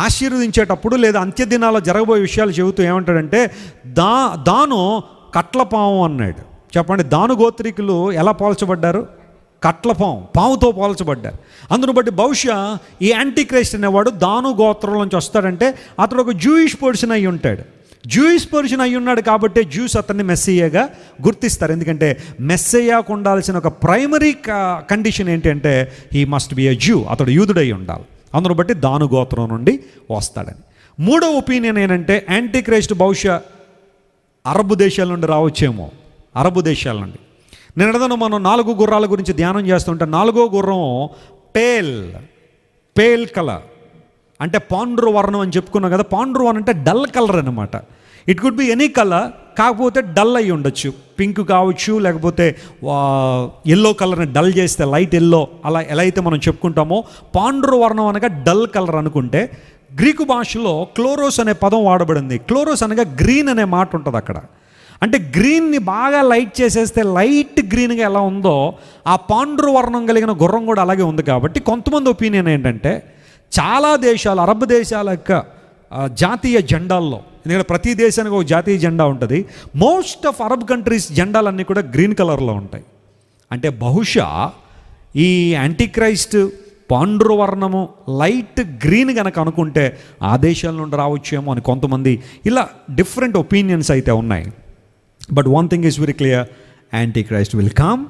ఆశీర్వదించేటప్పుడు లేదా అంత్యదినాల్లో జరగబోయే విషయాలు చెబుతూ ఏమంటాడంటే దాను కట్లపాము అన్నాడు. చెప్పండి, దాను గోత్రికులు ఎలా పోల్చబడ్డారు? పాముతో పోల్చబడ్డారు. అందును బట్టి బహుశా ఈ యాంటీ క్రైస్ట్ అనేవాడు దాను గోత్రం నుంచి వస్తాడంటే అతడు ఒక జూయిష్ పర్సన్ అయి ఉంటాడు. జూయిష్ పర్సన్ అయి ఉన్నాడు కాబట్టి జ్యూస్ అతన్ని మెస్సయ్యగా గుర్తిస్తారు. ఎందుకంటే మెస్సయ్యాకు ఉండాల్సిన ఒక ప్రైమరీ కండిషన్ ఏంటంటే హీ మస్ట్ బి ఎ జ్యూ, అతడు యూదుడై ఉండాలి. అందును బట్టి దాను గోత్రం నుండి వస్తాడని. మూడో ఒపీనియన్ ఏంటంటే యాంటీ క్రైస్ట్ బహుశా అరబ్ దేశాల నుండి రావచ్చేమో. అరబ్ దేశాల నుండి. నేను అడగను, మనం 4 గుర్రాల గురించి ధ్యానం చేస్తుంటే 4వ గుర్రం పేల్ కలర్ అంటే పాండ్రు వర్ణం అని చెప్పుకున్నాం కదా. పాండ్రు వర్ణం అంటే డల్ కలర్ అనమాట. It could be any colour, కాకపోతే డల్ అయి ఉండొచ్చు. పింక్ కావచ్చు, లేకపోతే ఎల్లో కలర్ని డల్ చేస్తే లైట్ ఎల్లో, అలా ఎలా అయితే మనం చెప్పుకుంటామో పాండ్రు వర్ణం అనగా డల్ కలర్ అనుకుంటే, గ్రీకు భాషలో క్లోరోస్ అనే పదం వాడబడింది. క్లోరోస్ అనగా గ్రీన్ అనే మాట ఉంటుంది అక్కడ. అంటే గ్రీన్ని బాగా లైట్ చేసేస్తే లైట్ గ్రీన్గా ఎలా ఉందో ఆ పాండ్రు వర్ణం కలిగిన గుర్రం కూడా అలాగే ఉంది. కాబట్టి కొంతమంది ఒపీనియన్ ఏంటంటే చాలా దేశాలు, అరబ్ దేశాల యొక్క జాతీయ జెండాల్లో, ఎందుకంటే ప్రతి దేశానికి ఒక జాతీయ జెండా ఉంటుంది, మోస్ట్ ఆఫ్ అరబ్ కంట్రీస్ జెండాలన్నీ కూడా గ్రీన్ కలర్లో ఉంటాయి. అంటే బహుశా ఈ యాంటీక్రైస్ట్ పాండ్రు వర్ణము లైట్ గ్రీన్ కనుక అనుకుంటే ఆ దేశాల నుండి రావచ్చేమో అని కొంతమంది ఇలా డిఫరెంట్ ఒపీనియన్స్ అయితే ఉన్నాయి. But one thing is very clear, Antichrist will come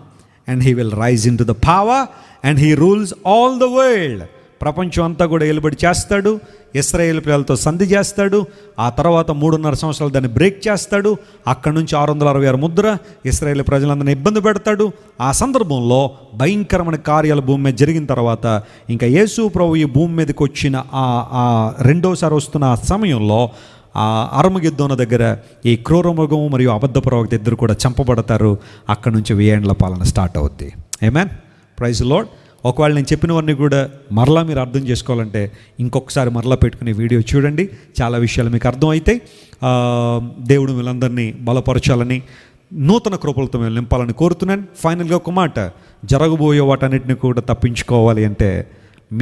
and he will rise into the power and he rules all the world. ప్రపంచం అంతా కూడా ఏలుబడి చేస్తాడు, ఇశ్రాయేలు పిల్లలతో సంధి చేస్తాడు, ఆ తర్వాత 3.5 సంవత్సరాలు దాన్ని బ్రేక్ చేస్తాడు. అక్కడి నుంచి 666 ముద్ర ఇశ్రాయేలు ప్రజలందరినీ ఇబ్బంది పెడతాడు. ఆ సందర్భంలో భయంకరమైన కార్యాలు భూమి మీద జరిగిన తర్వాత ఇంకా యేసు ప్రభు ఈ భూమి మీదకి వచ్చిన ఆ రెండోసారి వస్తున్న ఆ సమయంలో ఆ అర్మగిద్దోన దగ్గర ఈ క్రూరమృగము మరియు అబద్ధ ప్రవక్త ఇద్దరు కూడా చంపబడతారు. అక్కడి నుంచి 1000 ఏండ్ల పాలన స్టార్ట్ అవుద్ది. ఆమేన్, ప్రైజ్ ది లార్డ్. ఒకవేళ నేను చెప్పినవన్నీ కూడా మరలా మీరు అర్థం చేసుకోవాలంటే ఇంకొకసారి మరలా పెట్టుకునే వీడియో చూడండి. చాలా విషయాలు మీకు అర్థమవుతాయి. దేవుడు వీళ్ళందరినీ బలపరచాలని, నూతన కృపలతో మేము నింపాలని కోరుతున్నాను. ఫైనల్గా ఒక మాట, జరగబోయే వాటన్నిటిని కూడా తప్పించుకోవాలి అంటే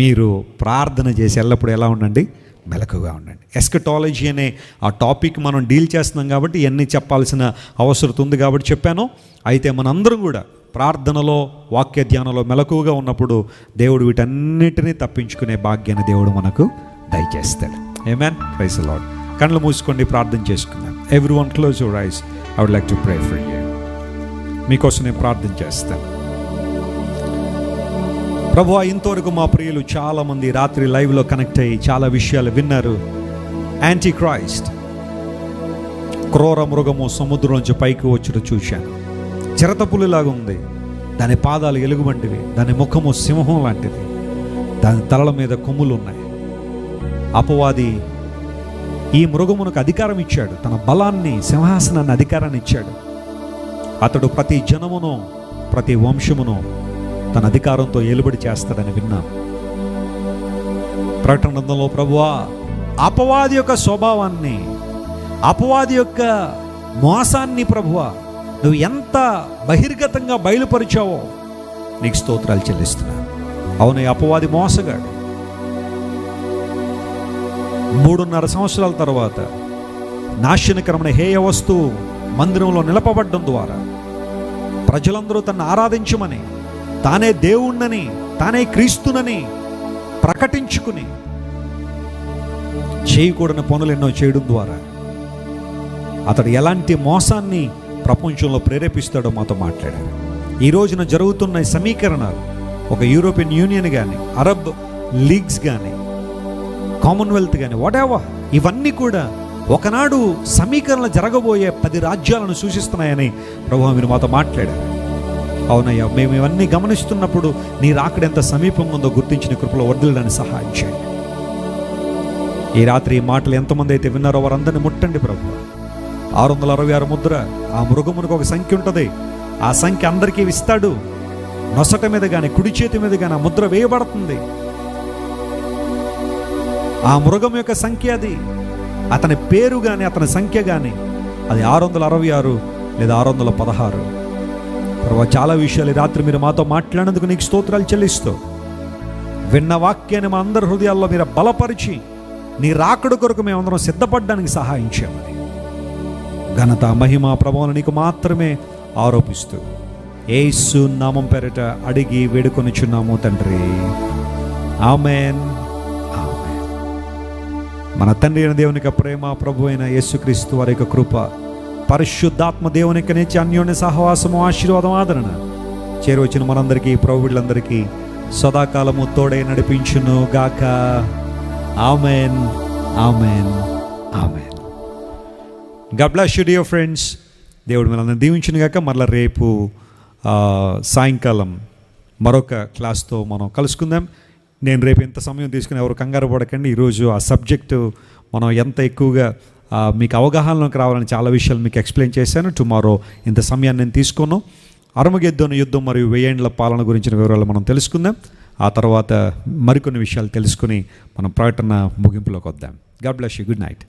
మీరు ప్రార్థన చేసి ఎల్లప్పుడూ ఎలా ఉండండి? మెలకుగా ఉండండి. ఎస్కటాలజీ అనే ఆ టాపిక్ మనం డీల్ చేస్తున్నాం కాబట్టి ఇవన్నీ చెప్పాల్సిన అవసరం ఉంది కాబట్టి చెప్పాను. అయితే మనందరం కూడా ప్రార్థనలో, వాక్య ధ్యానంలో మెలకువగా ఉన్నప్పుడు దేవుడు వీటన్నిటినీ తప్పించుకునే భాగ్యాన్ని దేవుడు మనకు దయచేస్తాడు. Amen, praise the Lord. కళ్ళు మూసుకోండి, ప్రార్థన చేసుకుందాం. Everyone close your eyes. I would like to pray for you. మీకోసం నేను ప్రార్థన చేస్తాను. ప్రభువా, ఇంతవరకు మా ప్రియులు చాలామంది రాత్రి లైవ్లో కనెక్ట్ అయ్యి చాలా విషయాలు విన్నారు. యాంటీ క్రైస్ట్ క్రూర మృగము సముద్రం నుంచి పైకి వచ్చుట చూశాను. చిరతపులిలాగా ఉంది, దాని పాదాలు ఎలుగుబంటివి, దాని ముఖము సింహం లాంటిది, దాని తలల మీద కొమ్ములు ఉన్నాయి. అపవాది ఈ మృగమునకు అధికారం ఇచ్చాడు, తన బలాన్ని, సింహాసనాన్ని, అధికారాన్ని ఇచ్చాడు. అతడు ప్రతి జనమును, ప్రతి వంశమును తన అధికారంతో ఏలుబడి చేస్తాడని విన్నాం. ప్రకటన గ్రంథంలో ప్రభువా, అపవాది యొక్క స్వభావాన్ని, అపవాది యొక్క మోసాన్ని ప్రభువా నువ్వు ఎంత బహిర్గతంగా బయలుపరిచావో నీకు స్తోత్రాలు చెల్లిస్తున్నాను. అవును, అపవాది మోసగాడు. 3.5 సంవత్సరాల తర్వాత నాశనకరమైన హేయ వస్తువు మందిరంలో నిలపబడ్డం ద్వారా ప్రజలందరూ తనను ఆరాధించమని, తానే దేవుణ్ణని, తానే క్రీస్తునని ప్రకటించుకుని చేయకూడని పనులు ఎన్నో చేయడం ద్వారా అతడు ఎలాంటి మోసాన్ని ప్రపంచంలో ప్రేరేపిస్తాడో మాతో మాట్లాడారు. ఈ రోజున జరుగుతున్న సమీకరణాలు, ఒక యూరోపియన్ యూనియన్ కానీ, అరబ్ లీగ్స్ కానీ, కామన్వెల్త్ కానీ, వాటెవర్, ఇవన్నీ కూడా ఒకనాడు సమీకరణలు జరగబోయే 10 రాజ్యాలను సూచిస్తున్నాయని ప్రభువా మీరు మాతో మాట్లాడారు. అవునయ్యా, మేము ఇవన్నీ గమనిస్తున్నప్పుడు నీ రాకడ ఎంత సమీపంగా ఉందో గుర్తించిన కృపలో వర్ధిల్లడానికి సహాయం చేయండి. ఈ రాత్రి ఈ మాటలు ఎంతమంది అయితే విన్నారో వారందరినీ ముట్టండి ప్రభువా. 666 ముద్ర, ఆ మృగమునకు ఒక సంఖ్య ఉంటుంది. ఆ సంఖ్య అందరికీ ఇస్తాడు. నొసట మీద కానీ, కుడి చేతి మీద కానీ ఆ ముద్ర వేయబడుతుంది. ఆ మృగం యొక్క సంఖ్య అది, అతని పేరు కానీ, అతని సంఖ్య కానీ అది 666 లేదా 616. ప్రభు, చాలా విషయాలు రాత్రి మీరు మాతో మాట్లాడినందుకు నీకు స్తోత్రాలు చెల్లిస్తూ, విన్న వాక్యాన్ని మా అందరి హృదయాల్లో మీరు బలపరిచి నీ రాకడ కొరకు మేమందరం సిద్ధపడడానికి సహాయం చేయమని ఘనత మహిమ ప్రభావం నీకు మాత్రమే ఆరోపిస్తూ యేసు నామం పేరిట అడిగి వేడుకొనిచున్నాము తండ్రి. ఆమేన్. ఆమేన్. మన తండ్రి అయిన దేవుని యొక్క ప్రేమ, ప్రభు అయిన యేసుక్రీస్తు వారి యొక్క కృప, పరిశుద్ధాత్మ దేవుని యొక్క నిత్య అన్యోన్య సహవాసము, ఆశీర్వాదం, ఆదరణ చేరువచ్చిన మనందరికీ, ప్రభు బిడ్డలందరికీ సదాకాలము తోడై నడిపించును గాక. ఆమేన్. ఆమేన్. ఆమేన్. God bless you dear friends. దేవుడు మిమ్మల్ని దీవించును గాక. మరలా రేపు సాయంకాలం మరొక క్లాస్తో మనం కలుసుకుందాం. నేను రేపు ఎంత సమయం తీసుకుని ఎవరు కంగారు పడకండి. ఈరోజు ఆ సబ్జెక్టు మనం ఎంత ఎక్కువగా మీకు అవగాహనలోకి రావాలని చాలా విషయాలు మీకు ఎక్స్ప్లెయిన్ చేశాను. టుమారో ఇంత సమయాన్ని నేను తీసుకున్నాను. అర్మగెద్దోను యుద్ధం మరియు 1000 ఏండ్ల పాలన గురించిన వివరాలు మనం తెలుసుకుందాం. ఆ తర్వాత మరికొన్ని విషయాలు తెలుసుకుని మనం ప్రకటన ముగింపులోకి వద్దాం. God bless you. Good night.